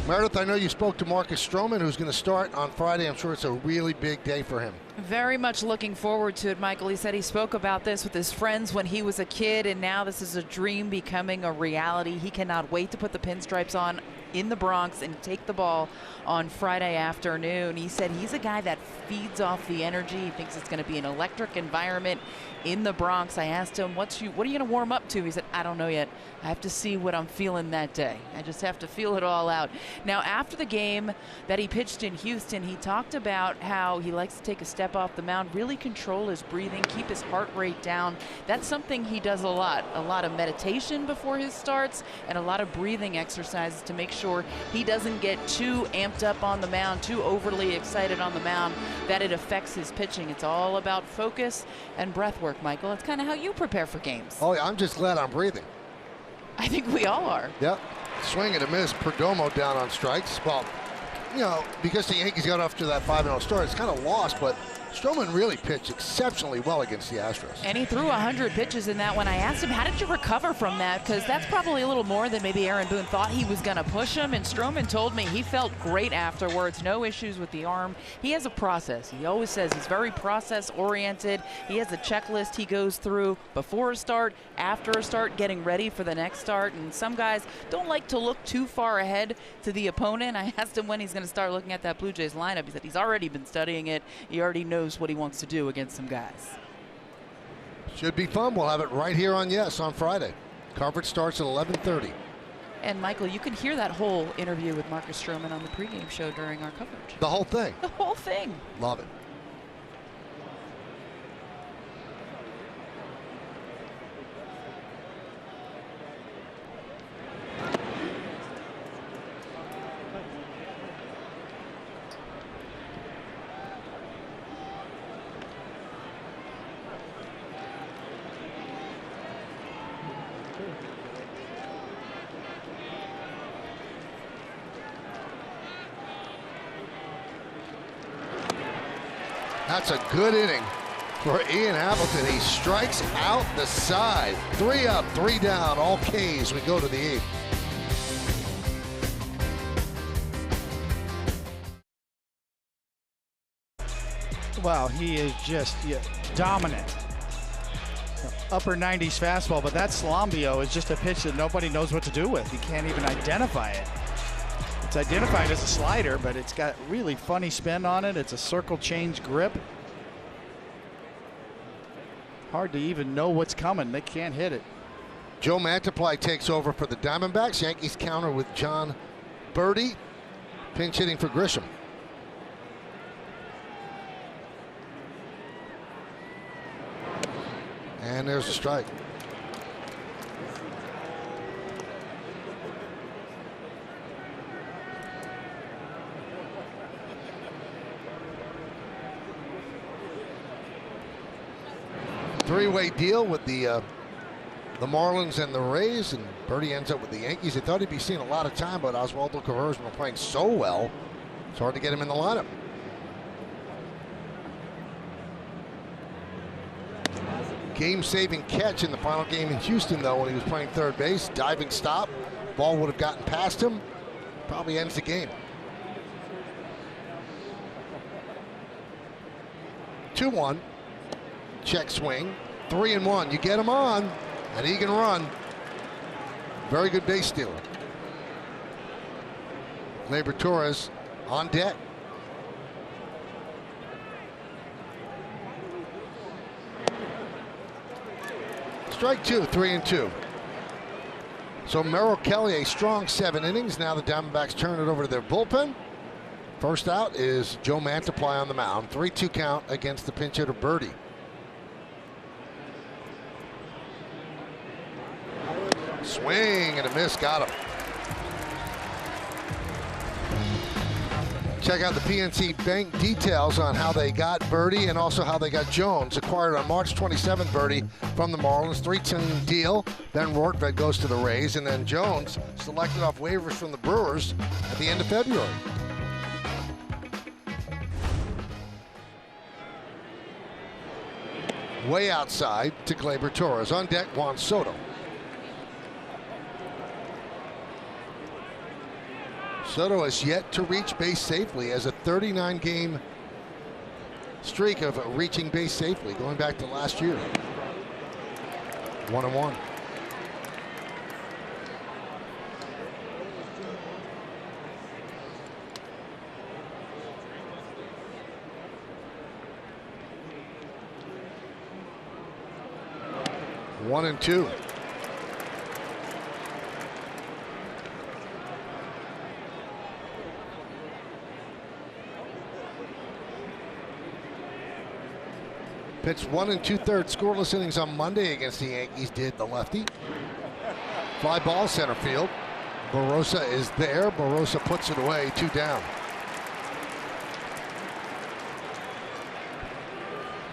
Meredith, I know you spoke to Marcus Stroman, who's going to start on Friday. I'm sure it's a really big day for him. Very much looking forward to it, Michael. He said he spoke about this with his friends when he was a kid, and now this is a dream becoming a reality. He cannot wait to put the pinstripes on in the Bronx and take the ball on Friday afternoon. He said he's a guy that feeds off the energy. He thinks it's going to be an electric environment in the Bronx. I asked him, what are you going to warm up to? He said, I don't know yet. I have to see what I'm feeling that day. I just have to feel it all out. Now, after the game that he pitched in Houston, he talked about how he likes to take a step off the mound, really control his breathing, keep his heart rate down. That's something he does a lot of meditation before his starts and a lot of breathing exercises to make sure he doesn't get too amped up on the mound, too overly excited on the mound, that it affects his pitching. It's all about focus and breath work, Michael. It's kind of how you prepare for games. Oh, yeah, I'm just glad I'm breathing. I think we all are. Yep. Swing and a miss. Perdomo down on strikes. Well, you know, because the Yankees got off to that 5-0 start, it's kind of lost, but Stroman really pitched exceptionally well against the Astros. And he threw 100 pitches in that one. I asked him, how did you recover from that? Because that's probably a little more than maybe Aaron Boone thought he was going to push him. And Stroman told me he felt great afterwards. No issues with the arm. He has a process. He always says he's very process-oriented. He has a checklist he goes through before a start, after a start, getting ready for the next start. And some guys don't like to look too far ahead to the opponent. I asked him when he's going to start looking at that Blue Jays lineup. He said he's already been studying it. He already knows what he wants to do against some guys. Should be fun. We'll have it right here on Yes on Friday. Coverage starts at 11:30. And Michael, you can hear that whole interview with Marcus Stroman on the pregame show during our coverage. The whole thing. The whole thing. Love it. That's a good inning for Ian Appleton. He strikes out the side. 3 up, 3 down, all K's. We go to the 8th. Wow, he is just dominant. Upper 90s fastball, but that Salambio is just a pitch that nobody knows what to do with. You can't even identify it. It's identified as a slider, but it's got really funny spin on it. It's a circle change grip. Hard to even know what's coming. They can't hit it. Joe Mantiply takes over for the Diamondbacks. Yankees counter with John Birdie. Pinch hitting for Grisham. And there's a strike. Three-way deal with the Marlins and the Rays, and Birdie ends up with the Yankees. They thought he'd be seeing a lot of time, but Oswaldo Cabrera's been playing so well, it's hard to get him in the lineup. game-saving catch in the final game in Houston, though, when he was playing third base. Diving stop. Ball would have gotten past him. Probably ends the game. 2-1. Check swing. 3-1. You get him on, and he can run. Very good base stealer. Gleyber Torres on deck. Strike two, 3-2. So Merrill Kelly, a strong 7 innings. Now the Diamondbacks turn it over to their bullpen. First out is Joe Mantiply on the mound. 3-2 count against the pinch hitter Birdie. Swing and a miss, got him. Check out the PNC Bank details on how they got Birdie and also how they got Jones. Acquired on March 27th, Birdie from the Marlins, 3-team deal. Then Rortvedt goes to the Rays, and then Jones selected off waivers from the Brewers at the end of February. Way outside to Gleyber Torres. On deck, Juan Soto. Soto has yet to reach base safely, as a 39-game streak of reaching base safely, going back to last year. 1-1. One and two. Pitched 1 2/3 scoreless innings on Monday against the Yankees, did the lefty. Fly ball center field. Barossa is there. Barossa puts it away, 2 down.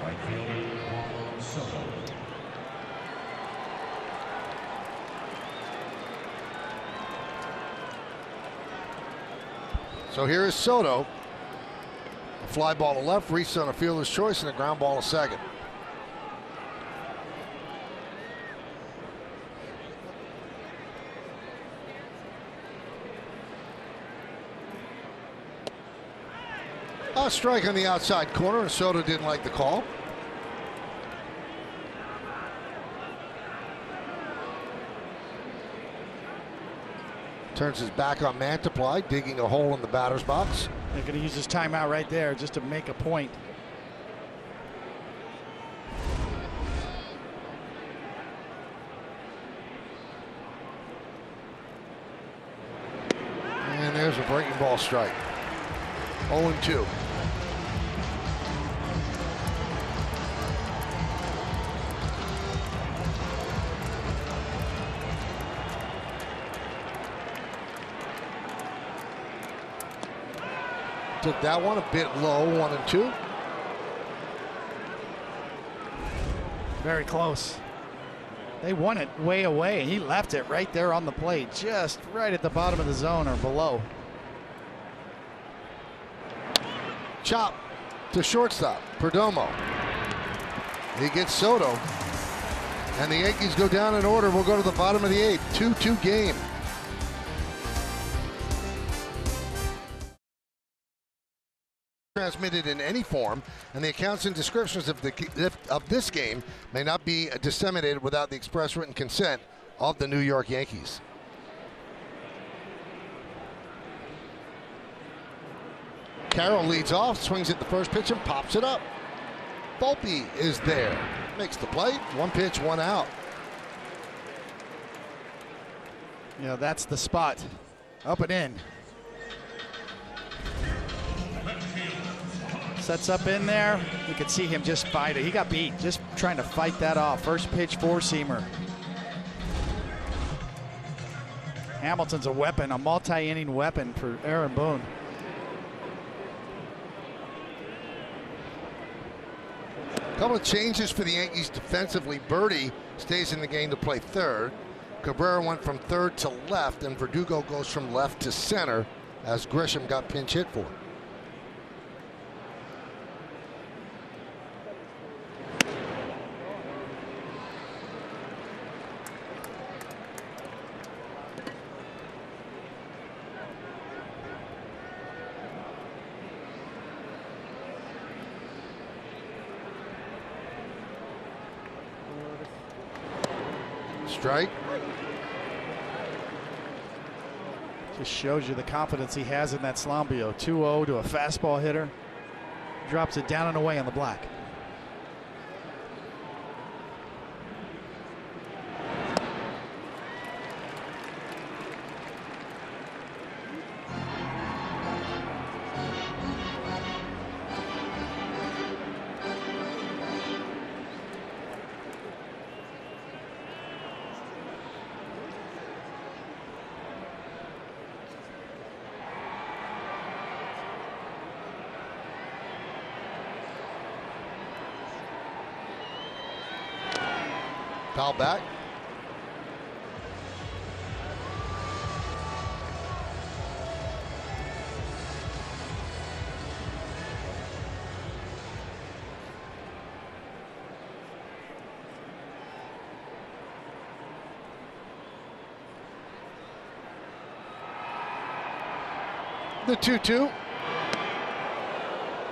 Right fielder, Juan Soto. So here is Soto. A fly ball to left, reached on a fielder's choice, and a ground ball to second. A strike on the outside corner, and Soto didn't like the call. Turns his back on Mantiply, digging a hole in the batter's box. They're going to use this timeout right there just to make a point. And there's a breaking ball strike. 0-2. Took that one a bit low, 1-2. Very close. They won it way away. He left it right there on the plate, just right at the bottom of the zone or below. Chop to shortstop, Perdomo. He gets Soto. And the Yankees go down in order. We'll go to the bottom of the 8th. 2-2 game. Transmitted in any form, and the accounts and descriptions of this game may not be disseminated without the express written consent of the New York Yankees. Carroll leads off, swings at the first pitch and pops it up. Volpe is there, makes the play. 1 pitch, 1 out. Yeah, that's the spot. Up and in. Sets up in there. You could see him just fight it. He got beat, just trying to fight that off. First pitch, 4-seamer. Hamilton's a weapon, a multi-inning weapon for Aaron Boone. Couple of changes for the Yankees defensively. Birdie stays in the game to play third. Cabrera went from third to left, and Verdugo goes from left to center as Grisham got pinch hit for. strike. Just shows you the confidence he has in that Slambio. 2-0 to a fastball hitter. Drops it down and away on the black. Foul back. The 2-2.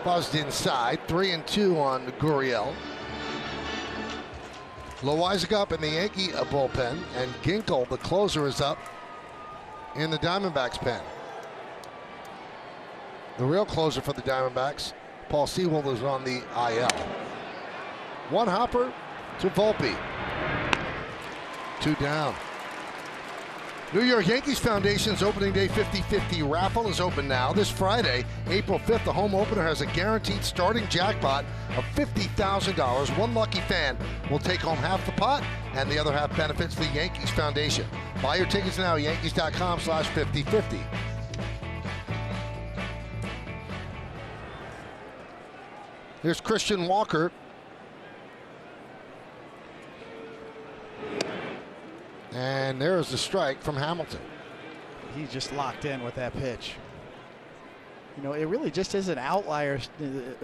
Buzzed inside. 3-2 on Gurriel. Loizaga up in the Yankee bullpen, and Ginkel, the closer, is up in the Diamondbacks pen. The real closer for the Diamondbacks, Paul Sewald, is on the IL. One hopper to Volpe. 2 down. New York Yankees Foundation's opening day 50-50 raffle is open now. This Friday, April 5th, the home opener has a guaranteed starting jackpot of $50,000. One lucky fan will take home half the pot, and the other half benefits the Yankees Foundation. Buy your tickets now at yankees.com/5050. Here's Christian Walker. And there's the strike from Hamilton. He's just locked in with that pitch. You know, it really just is an outlier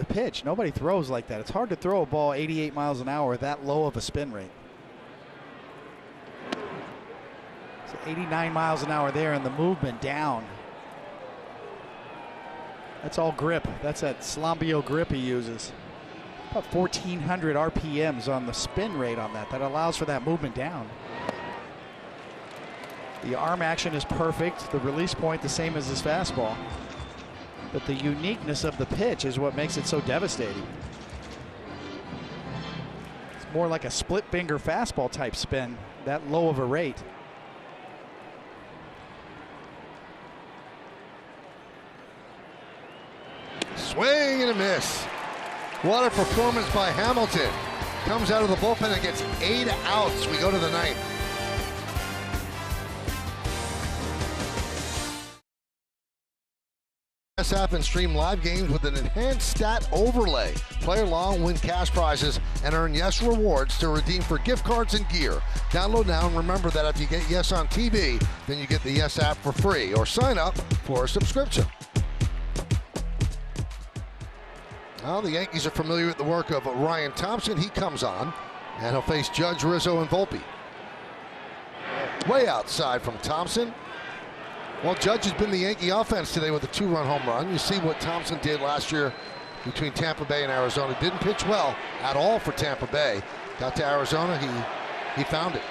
pitch. Nobody throws like that. It's hard to throw a ball 88 miles an hour that low of a spin rate. So 89 miles an hour there, and the movement down. That's all grip. That's that Slambio grip he uses. About 1,400 RPMs on the spin rate on that. That allows for that movement down. The arm action is perfect. The release point the same as his fastball. But the uniqueness of the pitch is what makes it so devastating. It's more like a split finger fastball type spin, that low of a rate. Swing and a miss. What a performance by Hamilton. Comes out of the bullpen and gets 8 outs. We go to the 9th. App and stream live games with an enhanced stat overlay. Play along, win cash prizes, and earn Yes rewards to redeem for gift cards and gear. Download now, and remember that if you get Yes on TV, then you get the Yes app for free, or sign up for a subscription. Well, the Yankees are familiar with the work of Ryan Thompson. He comes on, and he'll face Judge, Rizzo, and Volpe. Way outside from Thompson. Well, Judge has been the Yankee offense today with a 2-run home run. You see what Thompson did last year between Tampa Bay and Arizona. Didn't pitch well at all for Tampa Bay. Got to Arizona, he found it.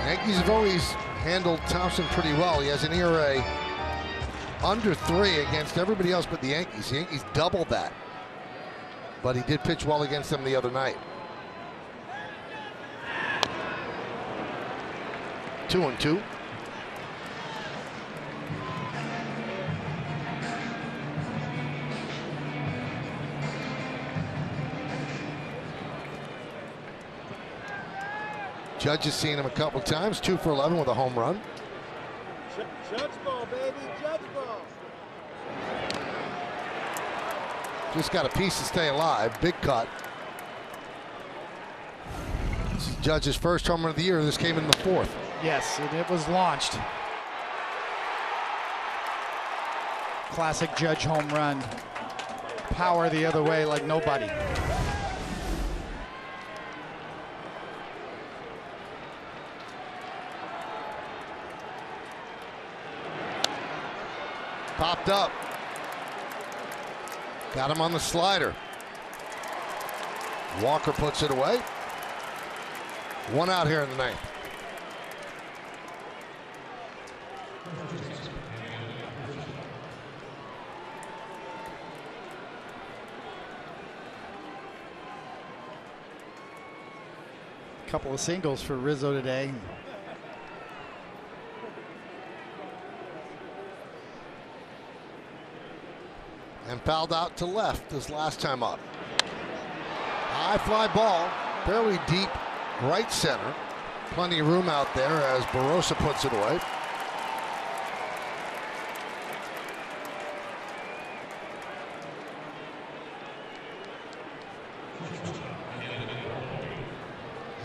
Yankees have always handled Thompson pretty well. He has an ERA under 3 against everybody else but the Yankees. The Yankees doubled that. But he did pitch well against them the other night. 2-2. Judge has seen him a couple times, 2 for 11 with a home run. Judge ball, baby, judge ball. Just got a piece to stay alive. Big cut. This is Judge's first home run of the year. This came in the 4th. Yes, and it was launched. Classic Judge home run. Power the other way like nobody. Popped up. Got him on the slider. Walker puts it away. One out here in the ninth. Couple of singles for Rizzo today. And fouled out to left this last time up. High fly ball, fairly deep right center. Plenty of room out there as Barossa puts it away.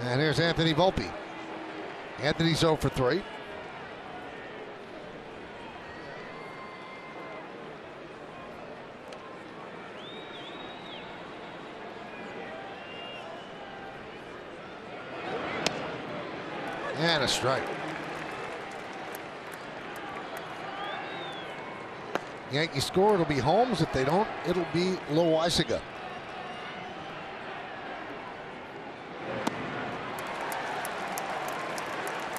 And here's Anthony Volpe. Anthony's 0 for 3. And a strike. Yankees score, it'll be Holmes. If they don't, it'll be Loaisiga.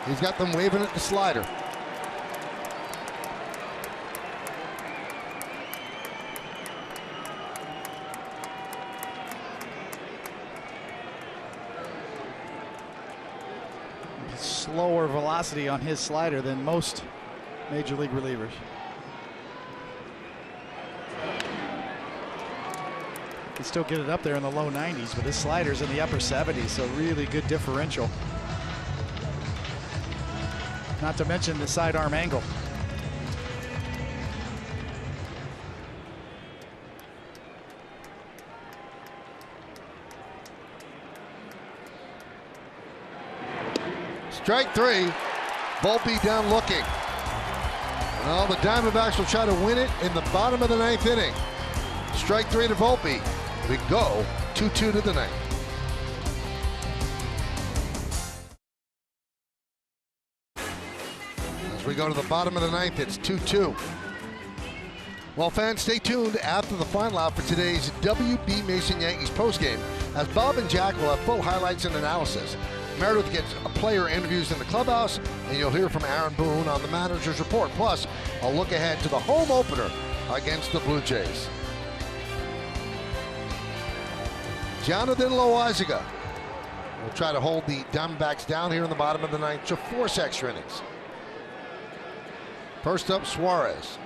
He's got them waving at the slider. Slower velocity on his slider than most major league relievers. Can still get it up there in the low 90s, but his slider's in the upper 70s, so really good differential. Not to mention the sidearm angle. Strike 3. Volpe down looking. Well, the Diamondbacks will try to win it in the bottom of the ninth inning. Strike 3 to Volpe. We go 2-2 to the ninth. As we go to the bottom of the ninth, it's 2-2. Well, fans, stay tuned after the final out for today's WB Mason Yankees postgame, as Bob and Jack will have full highlights and analysis. Meredith gets player interviews in the clubhouse, and you'll hear from Aaron Boone on the manager's report. Plus, a look ahead to the home opener against the Blue Jays. Jonathan Loaisiga will try to hold the Diamondbacks down here in the bottom of the ninth to force extra innings. First up, Suarez.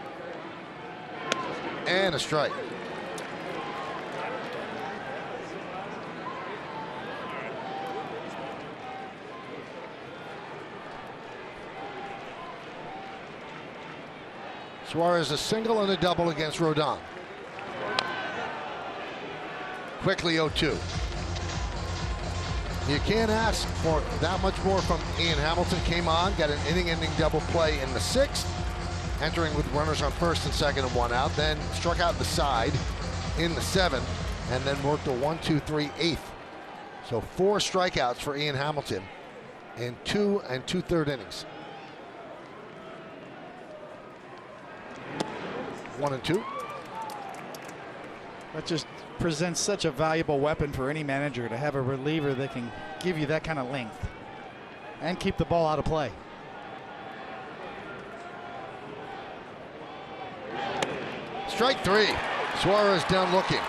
And a strike. Suarez a single and a double against Rodon. Quickly 0-2. You can't ask for that much more from Ian Hamilton. Came on, got an inning-ending double play in the 6th, entering with runners on first and second and 1 out. Then struck out the side in the 7th, and then worked a 1-2-3 8th. So 4 strikeouts for Ian Hamilton in 2 2/3 innings. 1 and 2. That just presents such a valuable weapon for any manager, to have a reliever that can give you that kind of length and keep the ball out of play. Strike 3. Suarez down looking.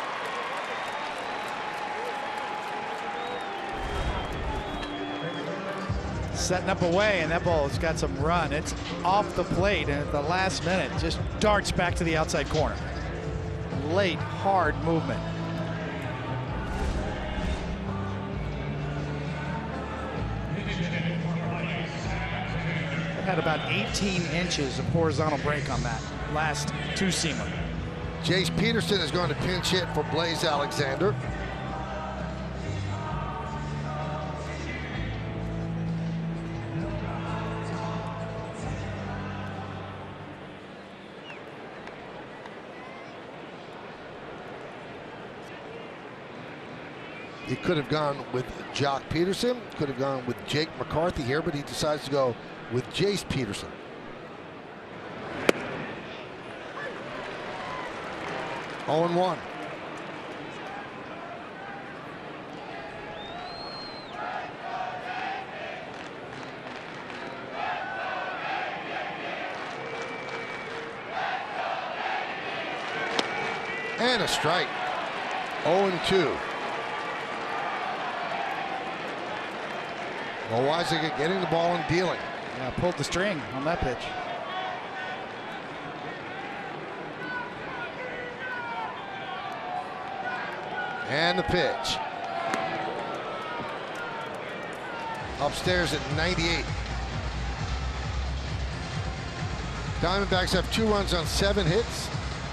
Setting up away, and that ball has got some run. It's off the plate, and at the last minute just darts back to the outside corner. Late, hard movement. It had about 18 inches of horizontal break on that last two-seamer. Jace Peterson is going to pinch hit for Blaze Alexander. He could have gone with Jock Peterson, could have gone with Jake McCarthy here, but he decides to go with Jace Peterson. 0-1. And a strike. 0-2. Loaisiga getting the ball and dealing. Yeah, pulled the string on that pitch. And the pitch. Upstairs at 98. Diamondbacks have 2 runs on 7 hits.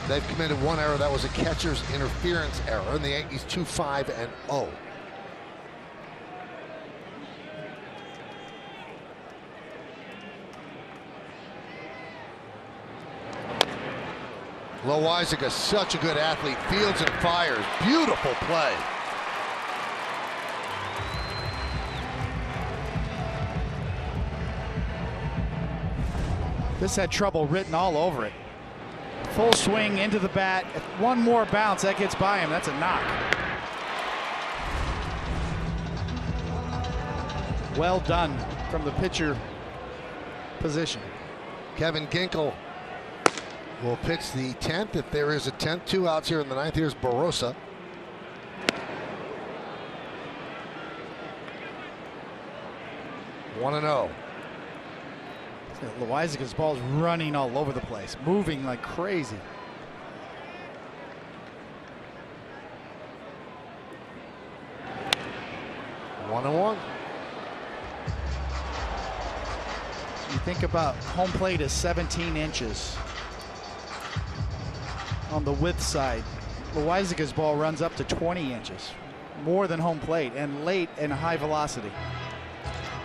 They've committed 1 error. That was a catcher's interference error. And the Yankees 2-5-0. Loaisiga, such a good athlete, fields and fires. Beautiful play. This had trouble written all over it. Full swing into the bat. If one more bounce, that gets by him. That's a knock. Well done from the pitcher position. Kevin Ginkel will pitch the 10th, if there is a 10th. 2 outs here in the 9th. Here's Barossa. One and 0. Loaisiga's ball's running all over the place, moving like crazy. One and 1. You think about home plate is 17 inches. On the width side, Loaisiga's ball runs up to 20 inches, more than home plate, and late and high velocity.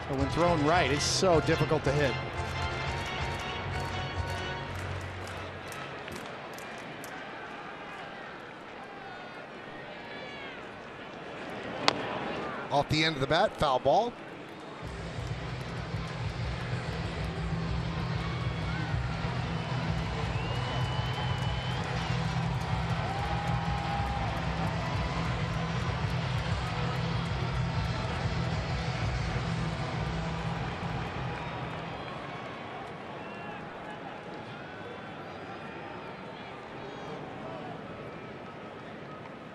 So when thrown right, it's so difficult to hit. Off the end of the bat, foul ball.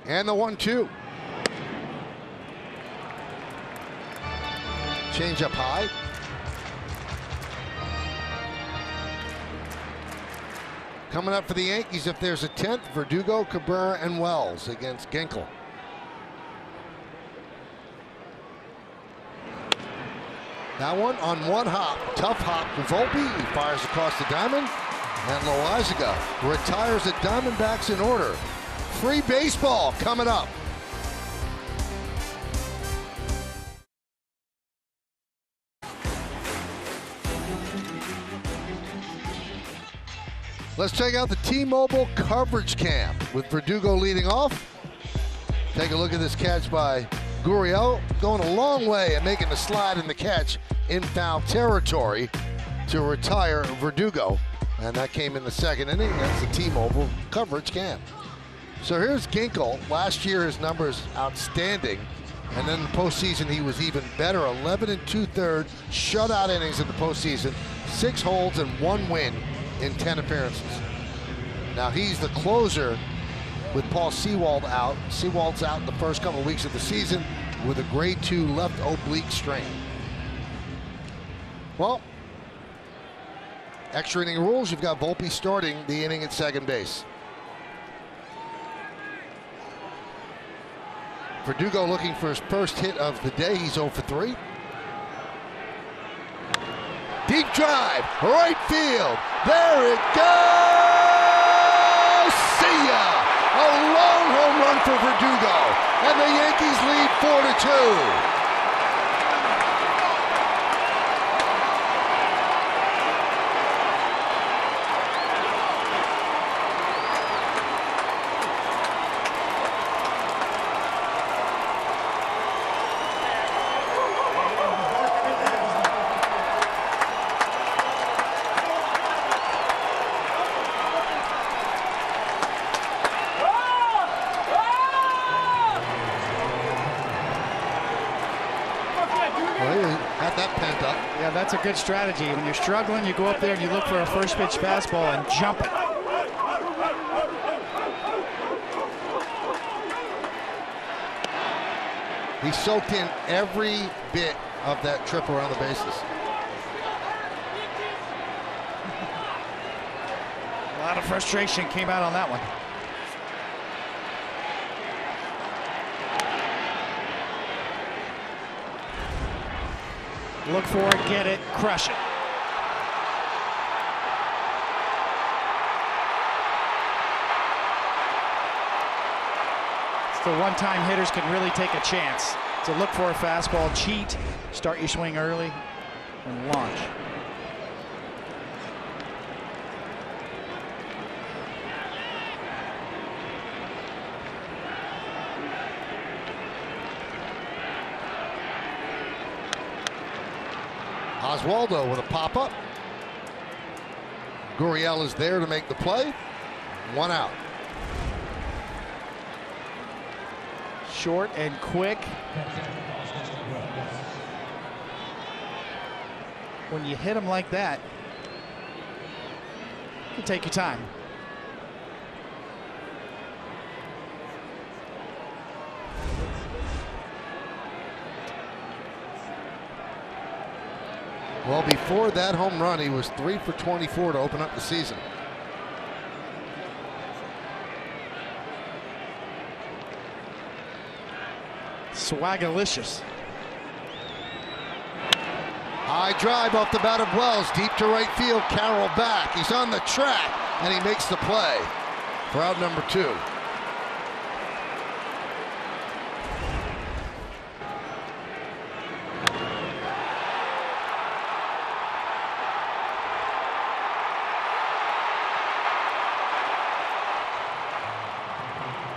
And the 1-2. Change up high. Coming up for the Yankees, if there's a 10th, Verdugo, Cabrera, and Wells against Ginkel. That one on one hop. Tough hop to Volpe. He fires across the diamond. And Loaisiga retires the Diamondbacks in order. Free baseball coming up. Let's check out the T-Mobile coverage cam with Verdugo leading off. Take a look at this catch by Gurriel, going a long way and making the slide in the catch in foul territory to retire Verdugo. And that came in the 2nd inning. That's the T-Mobile coverage cam. So here's Ginkel. Last year his numbers outstanding. And then in the postseason he was even better. 11 2/3 shutout innings in the postseason. 6 holds and 1 win in 10 appearances. Now he's the closer with Paul Sewald out. Sewald's out in the first couple of weeks of the season with a grade 2 left oblique strain. Well, extra inning rules. You've got Volpe starting the inning at second base. Verdugo looking for his first hit of the day. He's 0 for 3. Deep drive, right field. There it goes. See ya! A long home run for Verdugo, and the Yankees lead 4-2. got that pent up. Yeah, that's a good strategy. When you're struggling, you go up there and you look for a first pitch fastball and jump it. He soaked in every bit of that trip around the bases. A lot of frustration came out on that one. Look for it, get it, crush it. It's the one-time hitters can really take a chance. So look for a fastball, cheat, start your swing early, and launch. Oswaldo with a pop-up. Gurriel is there to make the play. 1 out. Short and quick. When you hit them like that, you can take your time. Well, before that home run, he was 3 for 24 to open up the season. Swagalicious. High drive off the bat of Wells, deep to right field. Carroll back. He's on the track, and he makes the play for out number 2.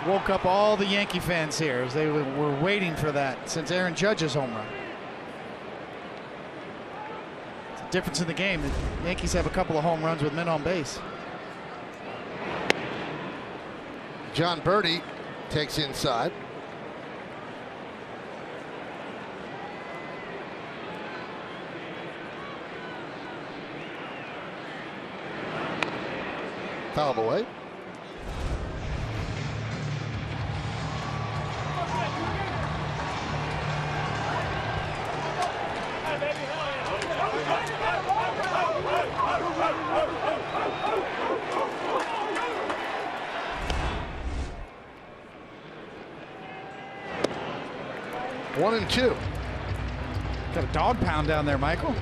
Woke up all the Yankee fans here as they were waiting for that since Aaron Judge's home run. It's a difference in the game. The Yankees have a couple of home runs with men on base. John Birdie takes inside. Foul away. One and 2. Got a dog pound down there, Michael.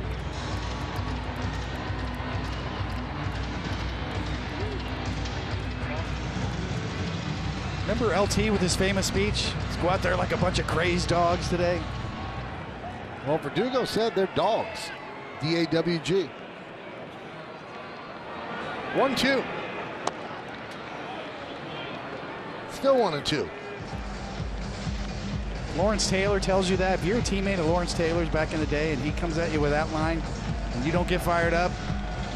Remember LT with his famous speech? Let's go out there like a bunch of crazed dogs today. Well, Verdugo said they're dogs. D-A-W-G. 1-2. Still 1 and 2. Lawrence Taylor tells you that. If you're a teammate of Lawrence Taylor's back in the day and he comes at you with that line and you don't get fired up,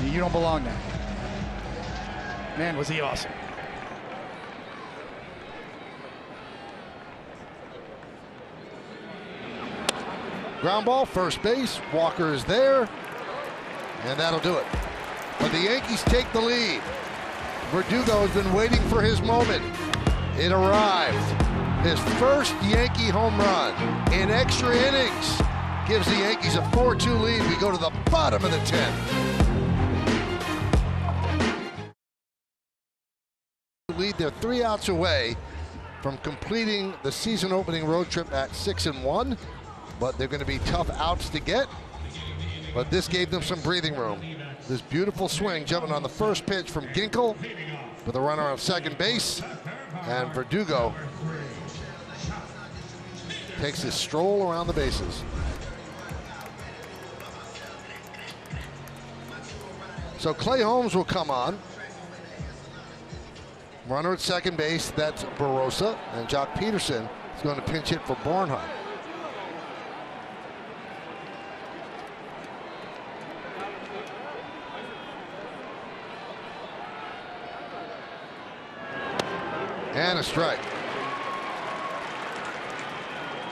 you don't belong there. Man, was he awesome. Ground ball, first base. Walker is there, and that'll do it. But the Yankees take the lead. Verdugo has been waiting for his moment. It arrived. His first Yankee home run in extra innings gives the Yankees a 4-2 lead. We go to the bottom of the 10th. Lead, they're 3 outs away from completing the season opening road trip at 6-1, but they're going to be tough outs to get. But this gave them some breathing room. This beautiful swing jumping on the first pitch from Ginkel with a runner on second base, and Verdugo takes his stroll around the bases. So Clay Holmes will come on. Runner at second base, that's Barossa, and Jock Peterson is going to pinch hit for Barnhart. And a strike.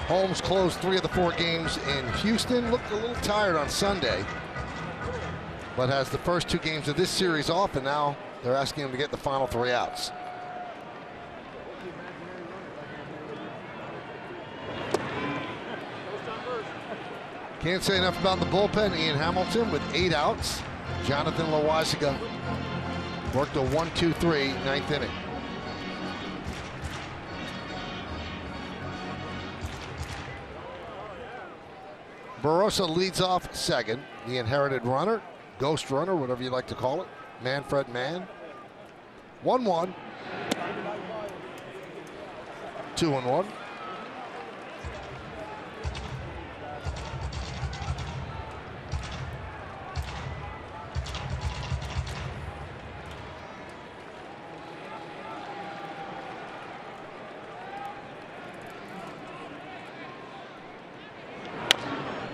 Holmes closed 3 of the 4 games in Houston. Looked a little tired on Sunday, but has the first 2 games of this series off, and now they're asking him to get the final 3 outs. Can't say enough about the bullpen. Ian Hamilton with 8 outs. Jonathan Loaisiga worked a 1-2-3 ninth inning. Barossa leads off second. The inherited runner, ghost runner, whatever you like to call it. Manfred Mann. 1-1. 2-1.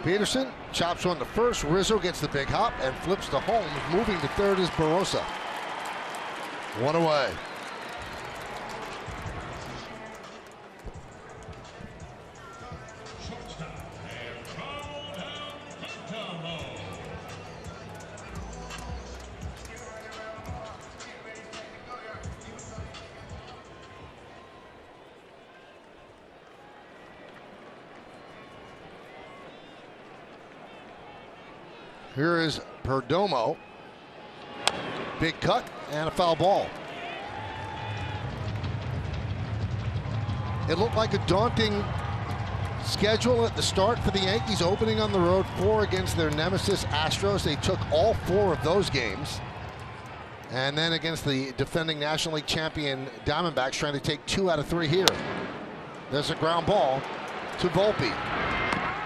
Peterson chops one to first. Rizzo gets the big hop and flips to Holmes. Moving to third is Barossa. 1 away. Here is Perdomo. Big cut and a foul ball. It looked like a daunting schedule at the start for the Yankees, opening on the road, 4 against their nemesis Astros. They took all 4 of those games. And then against the defending National League champion Diamondbacks, trying to take 2 out of 3 here. There's a ground ball to Volpe.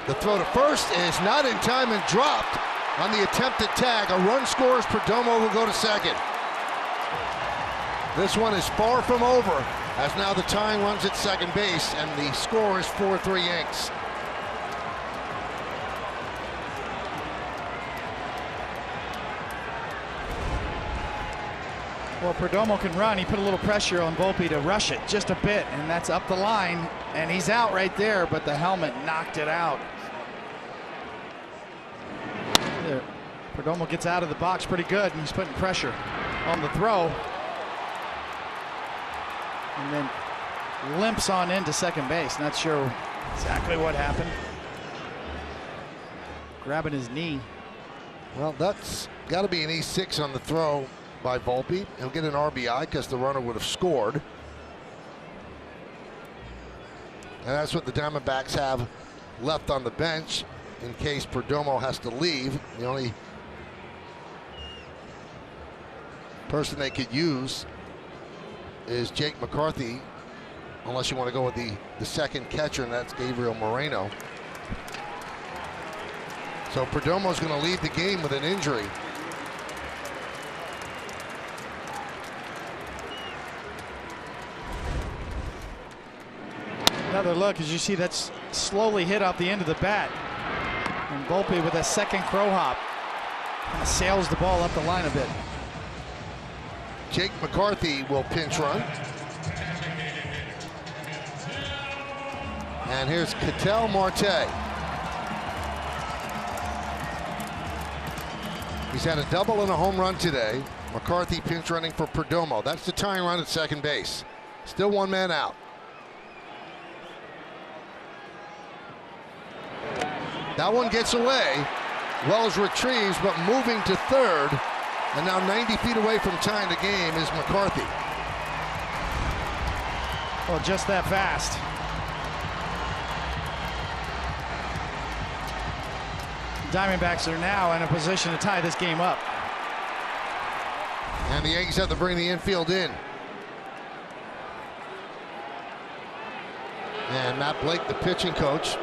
The throw to first is not in time and dropped. On the attempted tag, a run scores. Perdomo will go to second. This one is far from over, as now the tying runs at second base, and the score is 4-3 Yanks. Well, Perdomo can run. He put a little pressure on Volpe to rush it just a bit, and that's up the line, and he's out right there, but the helmet knocked it out. Perdomo gets out of the box pretty good, and he's putting pressure on the throw. And then limps on into second base. Not sure exactly what happened. Grabbing his knee. Well, that's got to be an E6 on the throw by Volpe. He'll get an RBI because the runner would have scored. And that's what the Diamondbacks have left on the bench in case Perdomo has to leave. The only person they could use is Jake McCarthy, unless you want to go with the second catcher, and that's Gabriel Moreno. So Perdomo's going to lead the game with an injury. Another look, as you see that's slowly hit off the end of the bat. And Volpe with a second crow hop kind of sails the ball up the line a bit. Jake McCarthy will pinch run. And here's Ketel Marte. He's had a double and a home run today. McCarthy pinch running for Perdomo. That's the tying run at second base. Still 1 man out. That one gets away. Wells retrieves, but moving to third. And now 90 feet away from tying the game is McCarthy. Well, just that fast. Diamondbacks are now in a position to tie this game up. And the Yankees have to bring the infield in. And Matt Blake, the pitching coach.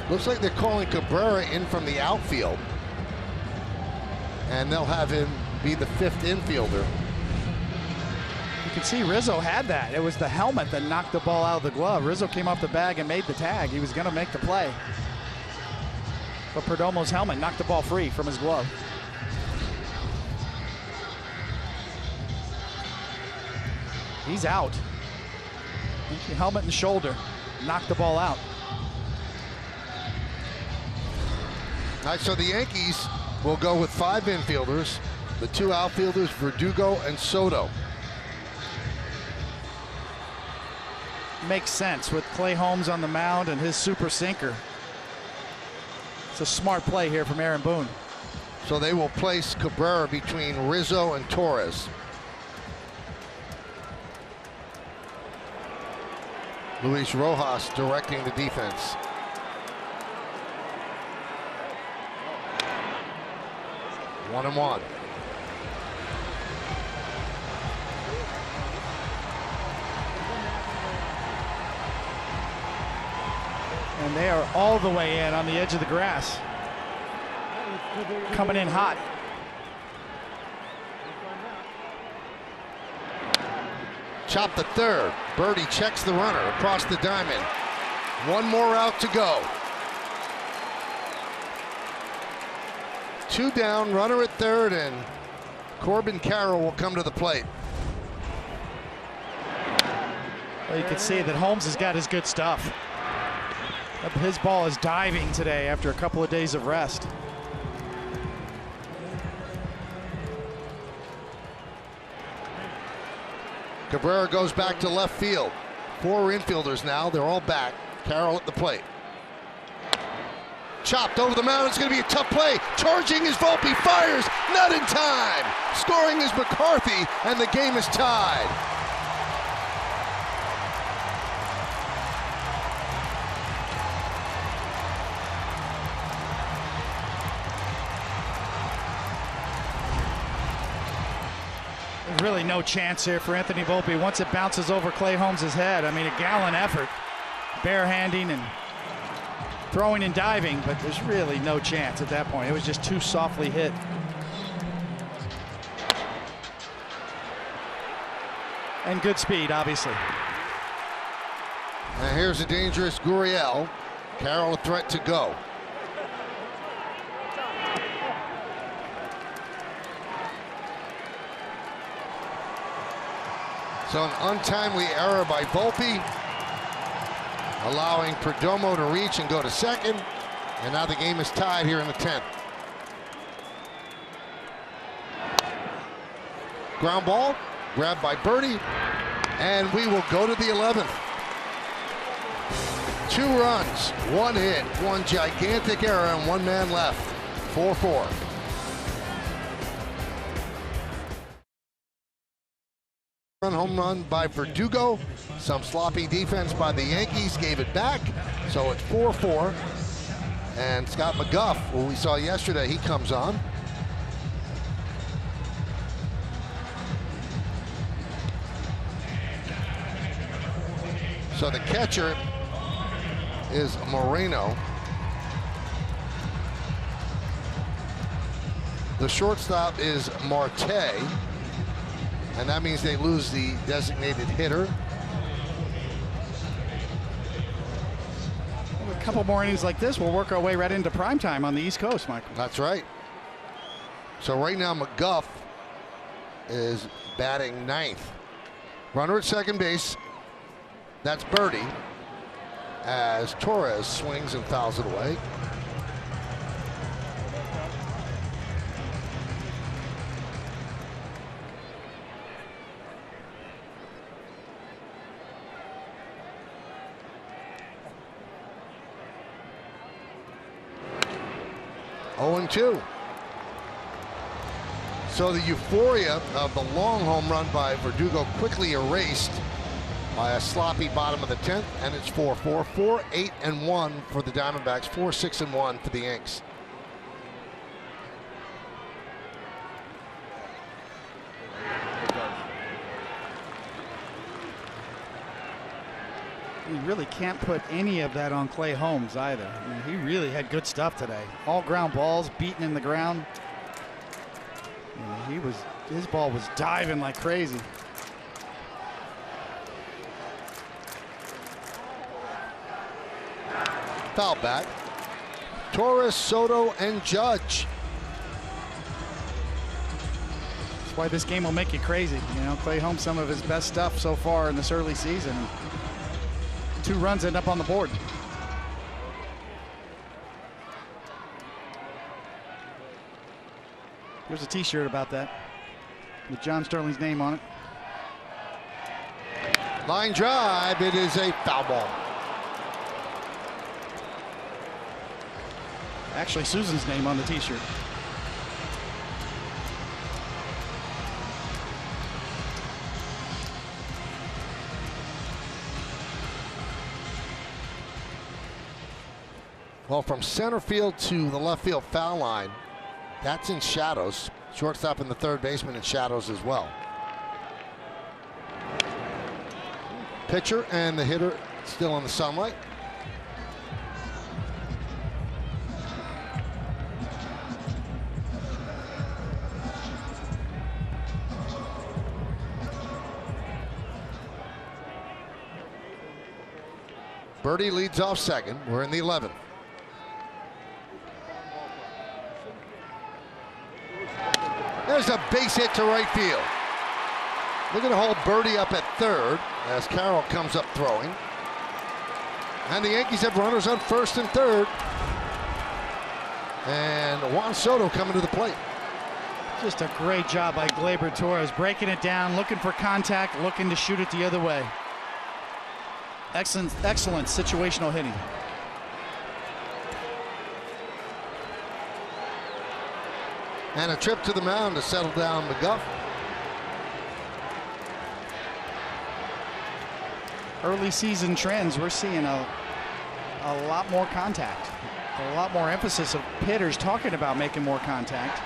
Looks like they're calling Cabrera in from the outfield. And they'll have him be the 5th infielder. You can see Rizzo had that. It was the helmet that knocked the ball out of the glove. Rizzo came off the bag and made the tag. He was going to make the play. But Perdomo's helmet knocked the ball free from his glove. He's out. Helmet and shoulder. Knocked the ball out. All right, so the Yankees will go with 5 infielders, the 2 outfielders, Verdugo and Soto. Makes sense with Clay Holmes on the mound and his super sinker. It's a smart play here from Aaron Boone. So they will place Cabrera between Rizzo and Torres. Luis Rojas directing the defense. One and one. And they are all the way in on the edge of the grass. Coming in hot. Chop the third. Birdie checks the runner across the diamond. One more out to go. 2 down, runner at third, and Corbin Carroll will come to the plate. Well, you can see that Holmes has got his good stuff. His ball is diving today after a couple of days of rest. Cabrera goes back to left field. 4 infielders now, they're all back. Carroll at the plate. Chopped over the mound, it's going to be a tough play. Charging is Volpe, fires, not in time. Scoring is McCarthy, and the game is tied. There's really no chance here for Anthony Volpe once it bounces over Clay Holmes' head. I mean, a gallant effort, barehanding and throwing and diving, but there's really no chance at that point. It was just too softly hit. And good speed, obviously. And here's a dangerous Gurriel. Carroll a threat to go. So an untimely error by Volpe, allowing Perdomo to reach and go to second. And now the game is tied here in the 10th. Ground ball, grabbed by Birdie, and we will go to the 11th. 2 runs, 1 hit, 1 gigantic error, and 1 man left. 4-4. Home run by Verdugo. Some sloppy defense by the Yankees gave it back. So it's 4-4. And Scott McGough, who we saw yesterday, he comes on. So the catcher is Moreno. The shortstop is Marte. And that means they lose the designated hitter. A couple more innings like this, we'll work our way right into primetime on the East Coast, Michael. That's right. So right now, McGough is batting 9th. Runner at second base. That's Birdie. As Torres swings and fouls it away. And 2. So the euphoria of the long home run by Verdugo quickly erased by a sloppy bottom of the 10th, and it's 4-4, 4-8-1 for the Diamondbacks, 4-6-1 for the Yanks. You really can't put any of that on Clay Holmes either. I mean, he really had good stuff today. All ground balls, beaten in the ground. I mean, his ball was diving like crazy. Foul back. Torres, Soto, and Judge. why this game will make you crazy. You know, Clay Holmes, some of his best stuff so far in this early season. 2 runs end up on the board. There's a t-shirt about that with John Sterling's name on it. Line drive, it is a foul ball. Actually, Susan's name on the t-shirt. Well, from center field to the left field foul line, that's in shadows. Shortstop and the third baseman in shadows as well. Pitcher and the hitter still in the sunlight. Birdie leads off second. We're in the 11th. There's a base hit to right field. They're going to hold Birdie up at third as Carroll comes up throwing. And the Yankees have runners on first and third. And Juan Soto coming to the plate. Just a great job by Gleyber Torres, breaking it down, looking for contact, looking to shoot it the other way. Excellent situational hitting. And a trip to the mound to settle down McGuff. Early season trends, we're seeing a lot more contact, a lot more emphasis of hitters talking about making more contact.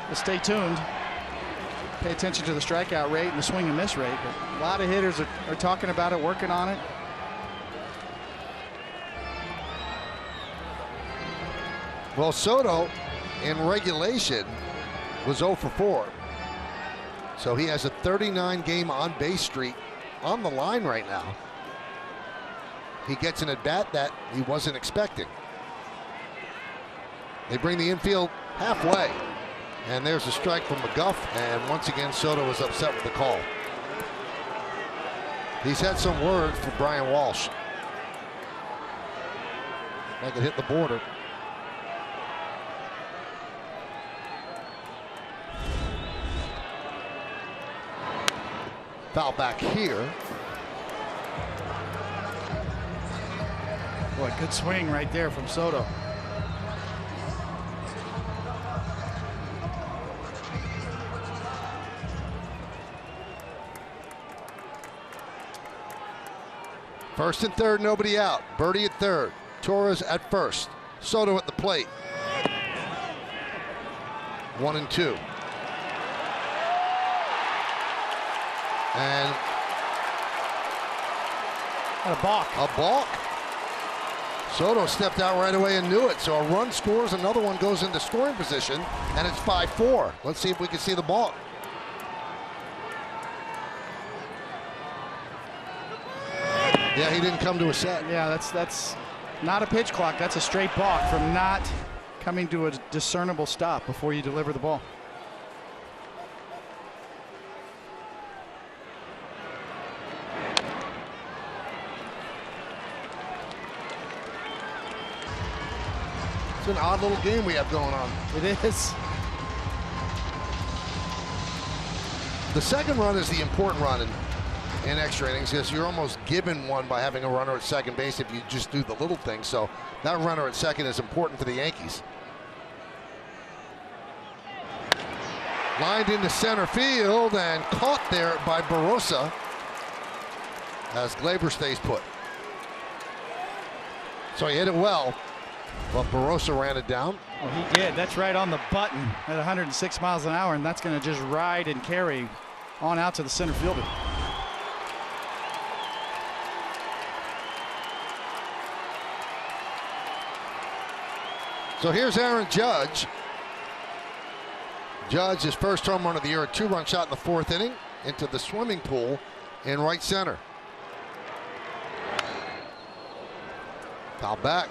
But stay tuned. Pay attention to the strikeout rate and the swing and miss rate. But a lot of hitters are talking about it, working on it. Well, Soto in regulation was 0 for 4. So he has a 39-game on-base streak on the line right now. He gets an at-bat that he wasn't expecting. They bring the infield halfway. And there's a strike from McGuff, and once again Soto was upset with the call. He's had some words for Brian Walsh. Like it hit the border. Foul back here. Boy, good swing right there from Soto. First and third, nobody out. Birdie at third. Torres at first. Soto at the plate. 1 and 2. And a balk. A balk. Soto stepped out right away and knew it. So a run scores, another one goes into scoring position, and it's 5-4. Let's see if we can see the balk. Yeah, he didn't come to a set. Yeah, that's not a pitch clock. That's a straight balk from not coming to a discernible stop before you deliver the ball. It's an odd little game we have going on. It is. The second run is the important run in extra innings, because you're almost given one by having a runner at second base if you just do the little thing. So that runner at second is important for the Yankees. Lined into center field and caught there by Barossa as Gleyber stays put. So he hit it well, but Barossa ran it down. Well, he did. That's right on the button at 106 miles an hour, and that's going to just ride and carry on out to the center fielder. So here's Aaron Judge. Judge, his first home run of the year, a 2-run shot in the 4th inning into the swimming pool in right center. Foul back.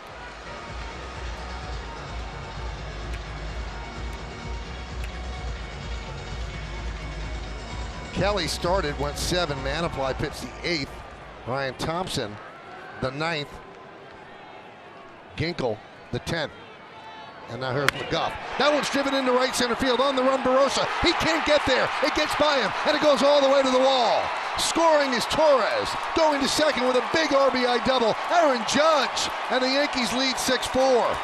Kelly started, went 7. Manaply pitched the 8th. Ryan Thompson, the 9th. Ginkle, the 10th. And now here's McGough. That one's driven into right center field. On the run, Barossa. He can't get there. It gets by him, and it goes all the way to the wall. Scoring is Torres. Going to second with a big RBI double. Aaron Judge. And the Yankees lead 6-4.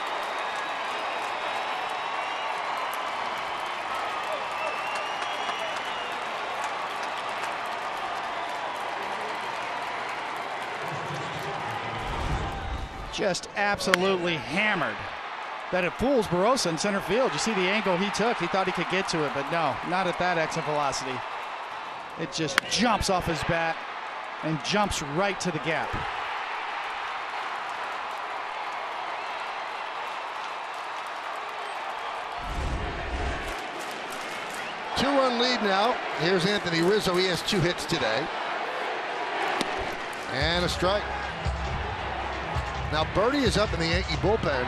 Just absolutely hammered. That it fools Barossa in center field. You see the angle he took. He thought he could get to it, but no, not at that exit velocity. It just jumps off his bat and jumps right to the gap. Two-run lead now. Here's Anthony Rizzo. He has 2 hits today. And a strike. Now Birdie is up in the Yankee bullpen.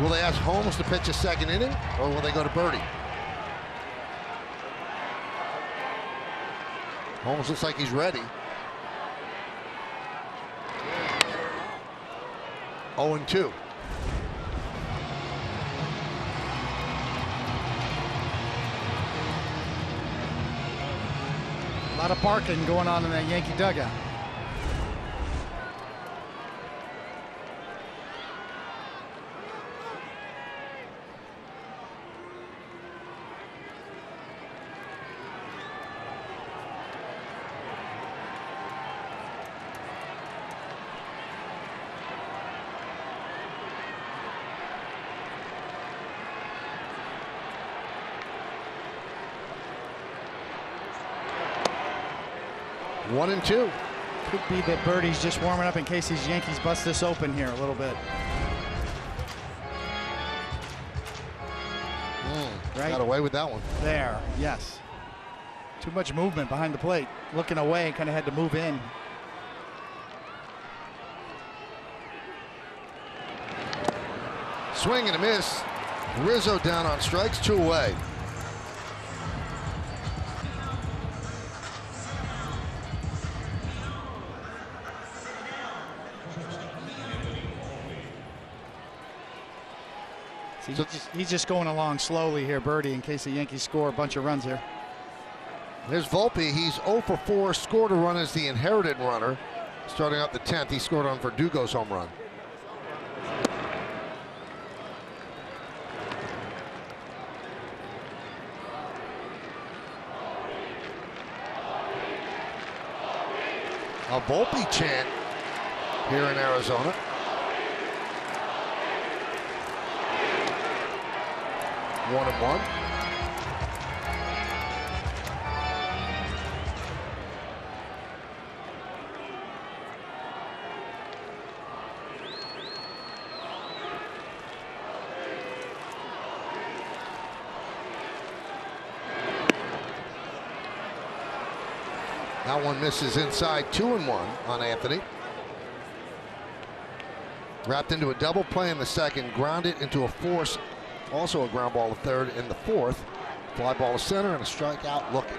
Will they ask Holmes to pitch a second inning, or will they go to Birdie? Holmes looks like he's ready. 0-2. A lot of barking going on in that Yankee dugout. One and two. Could be that Birdie's just warming up in case these Yankees bust this open here a little bit. Right? Got away with that one. There, yes. Too much movement behind the plate. Looking away, kind of had to move in. Swing and a miss. Rizzo down on strikes, 2 away. See, he's just going along slowly here, Birdie, in case the Yankees score a bunch of runs here. There's Volpe. He's 0 for 4. Scored a run as the inherited runner. Starting out the 10th, he scored on Verdugo's home run. A Volpe chant here in Arizona. One and one. That one misses inside, 2-1 on Anthony. Wrapped into a double play in the second, grounded into a force. Also a ground ball to third in the fourth. Fly ball to center and a strikeout looking.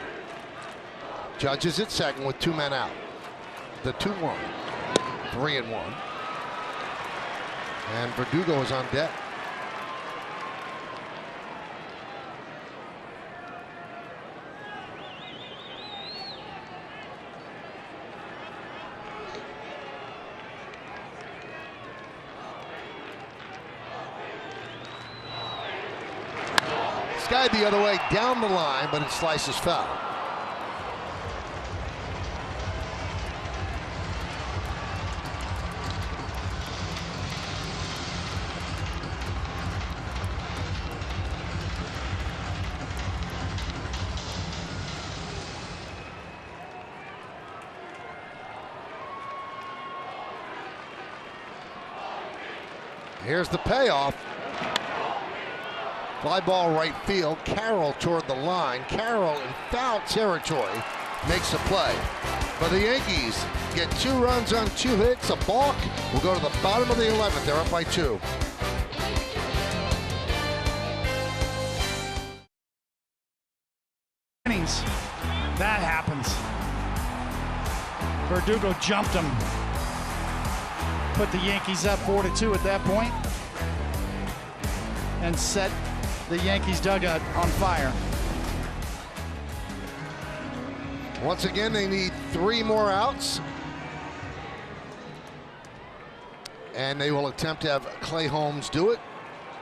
Judges at second with 2 men out. The 2-1. 3-1. And Verdugo is on deck. Skied the other way down the line, but it slices foul. Here's the payoff. Fly ball right field. Carroll toward the line. Carroll in foul territory makes a play. But the Yankees get 2 runs on 2 hits. A balk will go to the bottom of the 11th. They're up by 2. Innings. that happens. Verdugo jumped him. Put the Yankees up 4-2 at that point and set the Yankees dugout on fire. Once again, they need 3 more outs. And they will attempt to have Clay Holmes do it.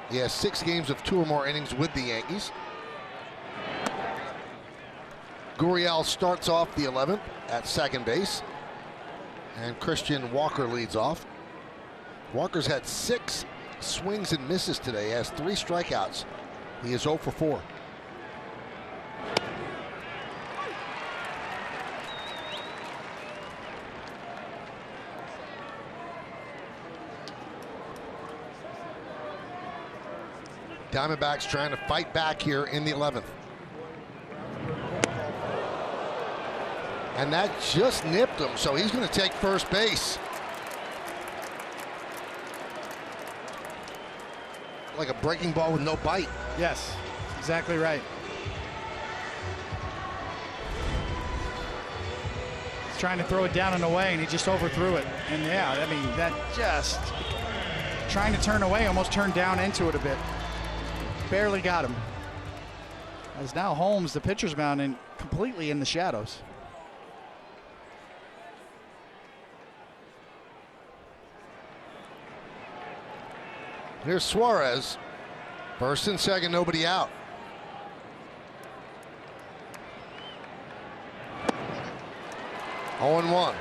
He has 6 games of 2 or more innings with the Yankees. Gurriel starts off the 11th at second base. And Christian Walker leads off. Walker's had 6 swings and misses today. He has 3 strikeouts. He is 0 for 4. Diamondbacks trying to fight back here in the 11th. And that just nipped him, so he's going to take first base. Like a breaking ball with no bite. Yes, exactly right. He's trying to throw it down and away, and he just overthrew it. And yeah, I mean, that just trying to turn away, almost turned down into it a bit. Barely got him. As now Holmes, the pitcher's mound, and completely in the shadows. Here's Suarez. First and second, nobody out. Oh and 1.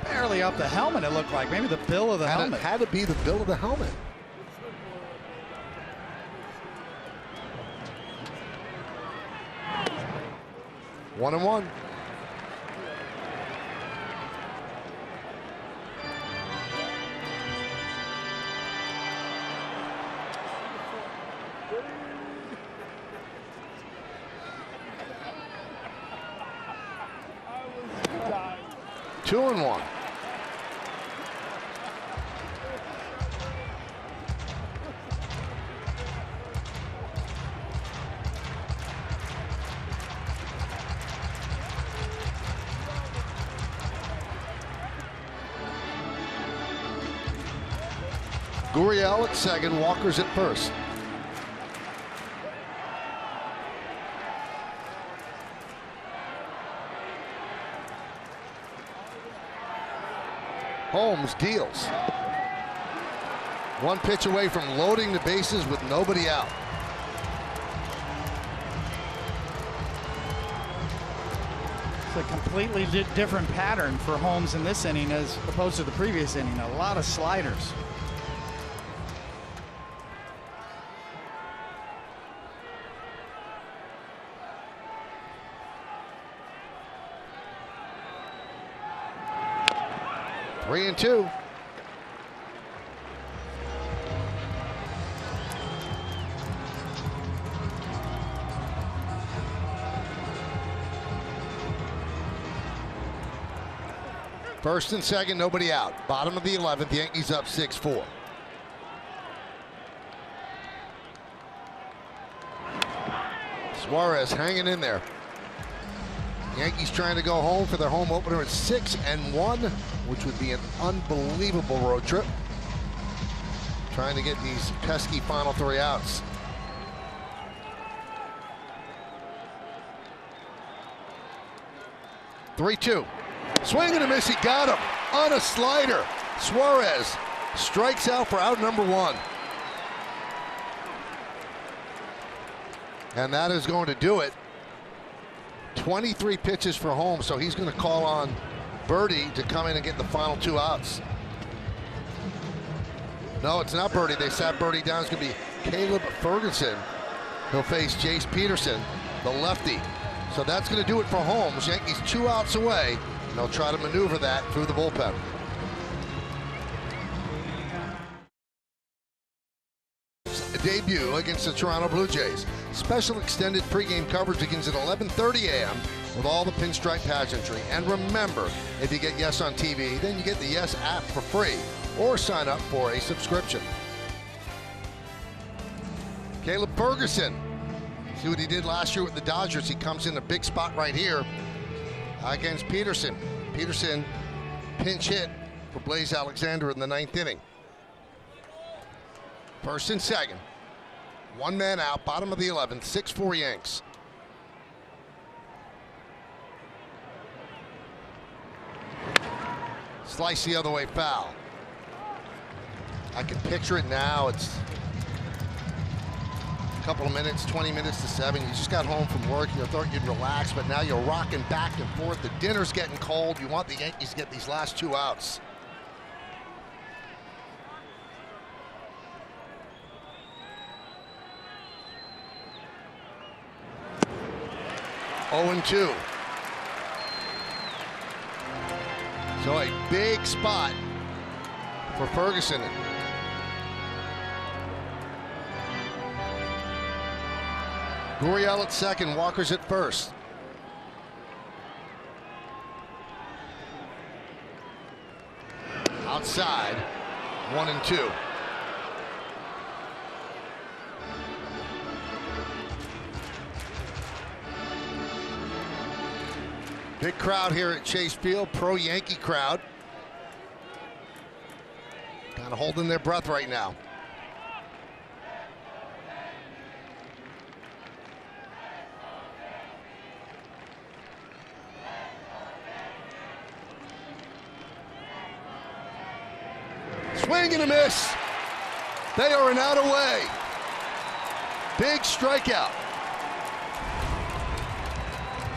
Barely up the helmet, it looked like. Maybe the bill of the helmet. Had to be the bill of the helmet. One and 1. Two and 1. Gurriel at second, Walker's at first. Holmes deals. 1 pitch away from loading the bases with nobody out. It's a completely different pattern for Holmes in this inning as opposed to the previous inning. A lot of sliders. Three and 2. First and second, nobody out. Bottom of the 11th, the Yankees up 6-4. Suarez hanging in there. Yankees trying to go home for their home opener at 6-1, which would be an unbelievable road trip. Trying to get these pesky final 3 outs. Three-2. Swing and a miss, he got him on a slider. Suarez strikes out for out number 1. And that is going to do it. 23 pitches for Holmes, so he's going to call on Birdie to come in and get the final 2 outs. No, it's not Birdie. They sat Birdie down. It's going to be Caleb Ferguson. He'll face Jace Peterson, the lefty. So that's going to do it for Holmes. Yankees 2 outs away, and they'll try to maneuver that through the bullpen. Debut against the Toronto Blue Jays. Special extended pregame coverage begins at 11:30 a.m. with all the pinstripe pageantry. And remember, if you get Yes on TV, then you get the Yes app for free or sign up for a subscription. Caleb Ferguson. See what he did last year with the Dodgers. He comes in a big spot right here against Peterson. Peterson pinch hit for Blaze Alexander in the 9th inning. First and second. One man out, bottom of the 11th, 6-4 Yanks. Slice the other way, foul. I can picture it now. It's a couple of minutes, 20 minutes to 7. You just got home from work. You thought you'd relax, but now you're rocking back and forth. The dinner's getting cold. You want the Yankees to get these last 2 outs. Oh, 0-2. So a big spot for Ferguson. Gurriel at second, Walker's at first. Outside, 1-2. Big crowd here at Chase Field, pro-Yankee crowd. Kind of holding their breath right now. Swing and a miss. They are an out away. Big strikeout.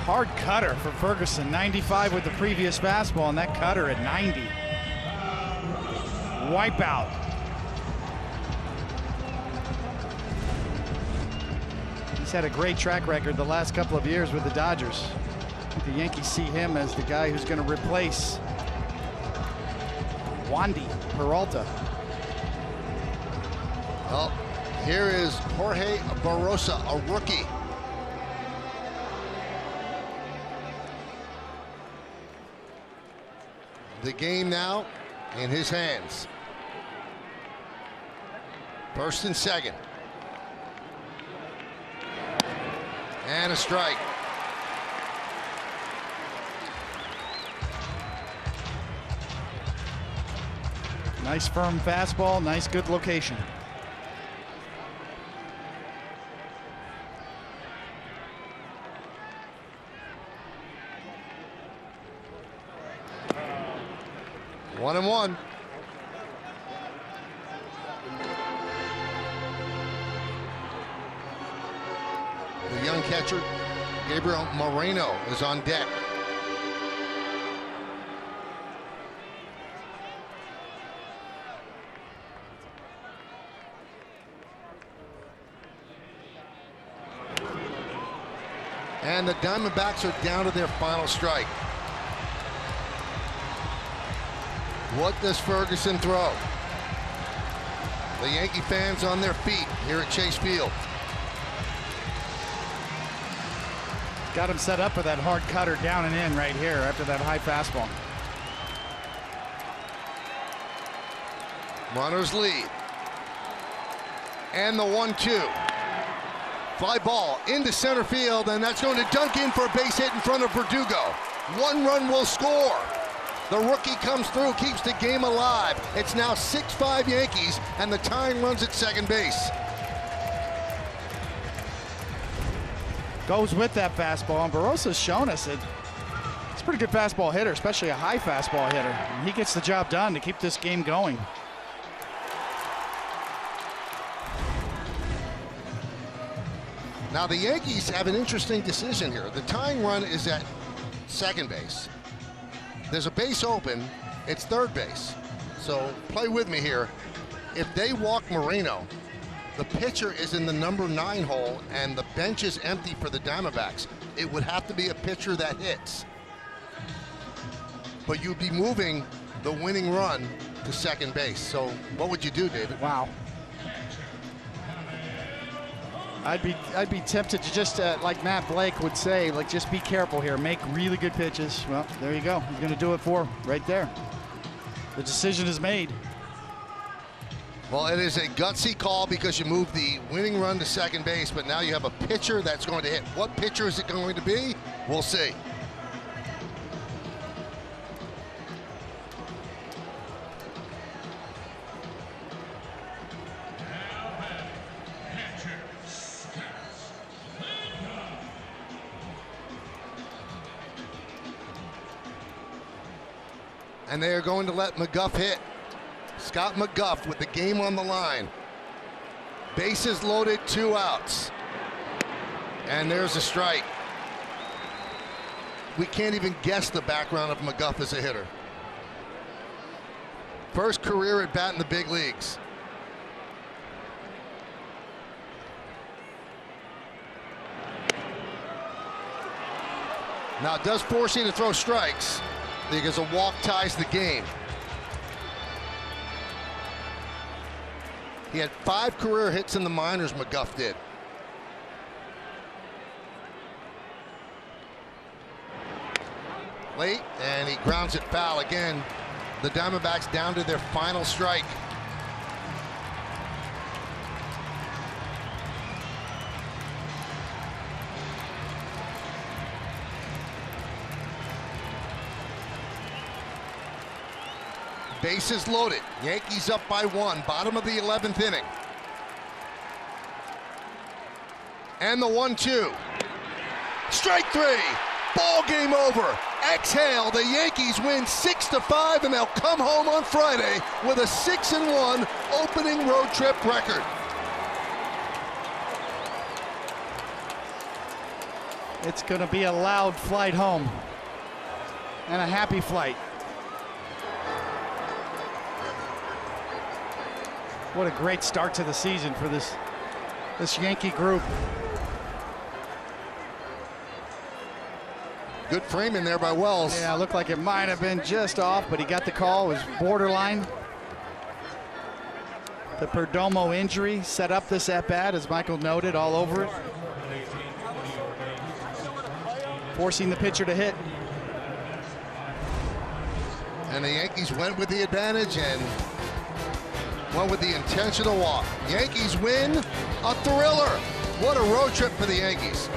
Hard cutter for Ferguson. 95 with the previous fastball, and that cutter at 90. Wipeout. He's had a great track record the last couple of years with the Dodgers. The Yankees see him as the guy who's going to replace Wandy Peralta. Well, here is Jorge Barrosa, a rookie. The game now in his hands. First and second. And a strike. Nice firm fastball, nice good location. One and one. The young catcher, Gabriel Moreno, is on deck. And the Diamondbacks are down to their final strike. What does Ferguson throw? The Yankee fans on their feet here at Chase Field. Got him set up with that hard cutter down and in right here after that high fastball. Runners lead. And the 1-2. Fly ball into center field, and that's going to dunk in for a base hit in front of Verdugo. 1 run will score. The rookie comes through, keeps the game alive. It's now 6-5 Yankees, and the tying runs at second base. Goes with that fastball, and Barrosa's shown us it. He's a pretty good fastball hitter, especially a high fastball hitter. And he gets the job done to keep this game going. Now the Yankees have an interesting decision here. The tying run is at second base. There's a base open, it's third base. So play with me here. If they walk Moreno, the pitcher is in the number 9 hole and the bench is empty for the Diamondbacks. It would have to be a pitcher that hits. But you'd be moving the winning run to second base. So what would you do, David? Wow. I'd be tempted to just, like Matt Blake would say, like, just be careful here. Make really good pitches. Well, there you go. He's going to do it for him right there. The decision is made. Well, it is a gutsy call because you moved the winning run to second base, but now you have a pitcher that's going to hit. What pitcher is it going to be? We'll see. And they are going to let McGough hit. Scott McGough with the game on the line. Bases loaded, 2 outs. And there's a strike. We can't even guess the background of McGough as a hitter. First career at bat in the big leagues. Now it does force you to throw strikes because a walk ties the game. He had 5 career hits in the minors, McGough did. Late, and he grounds it foul again. The Diamondbacks down to their final strike. Bases loaded. Yankees up by 1. Bottom of the 11th inning. And the 1-2. Strike 3. Ball game over. Exhale. The Yankees win 6-5, and they'll come home on Friday with a 6-1 opening road trip record. It's going to be a loud flight home and a happy flight. What a great start to the season for this Yankee group. Good framing there by Wells. Yeah, looked like it might have been just off, but he got the call. It was borderline. The Perdomo injury set up this at-bat, as Michael noted, all over it. Forcing the pitcher to hit. And the Yankees went with the advantage and went with the intentional walk. Yankees win a thriller. What a road trip for the Yankees.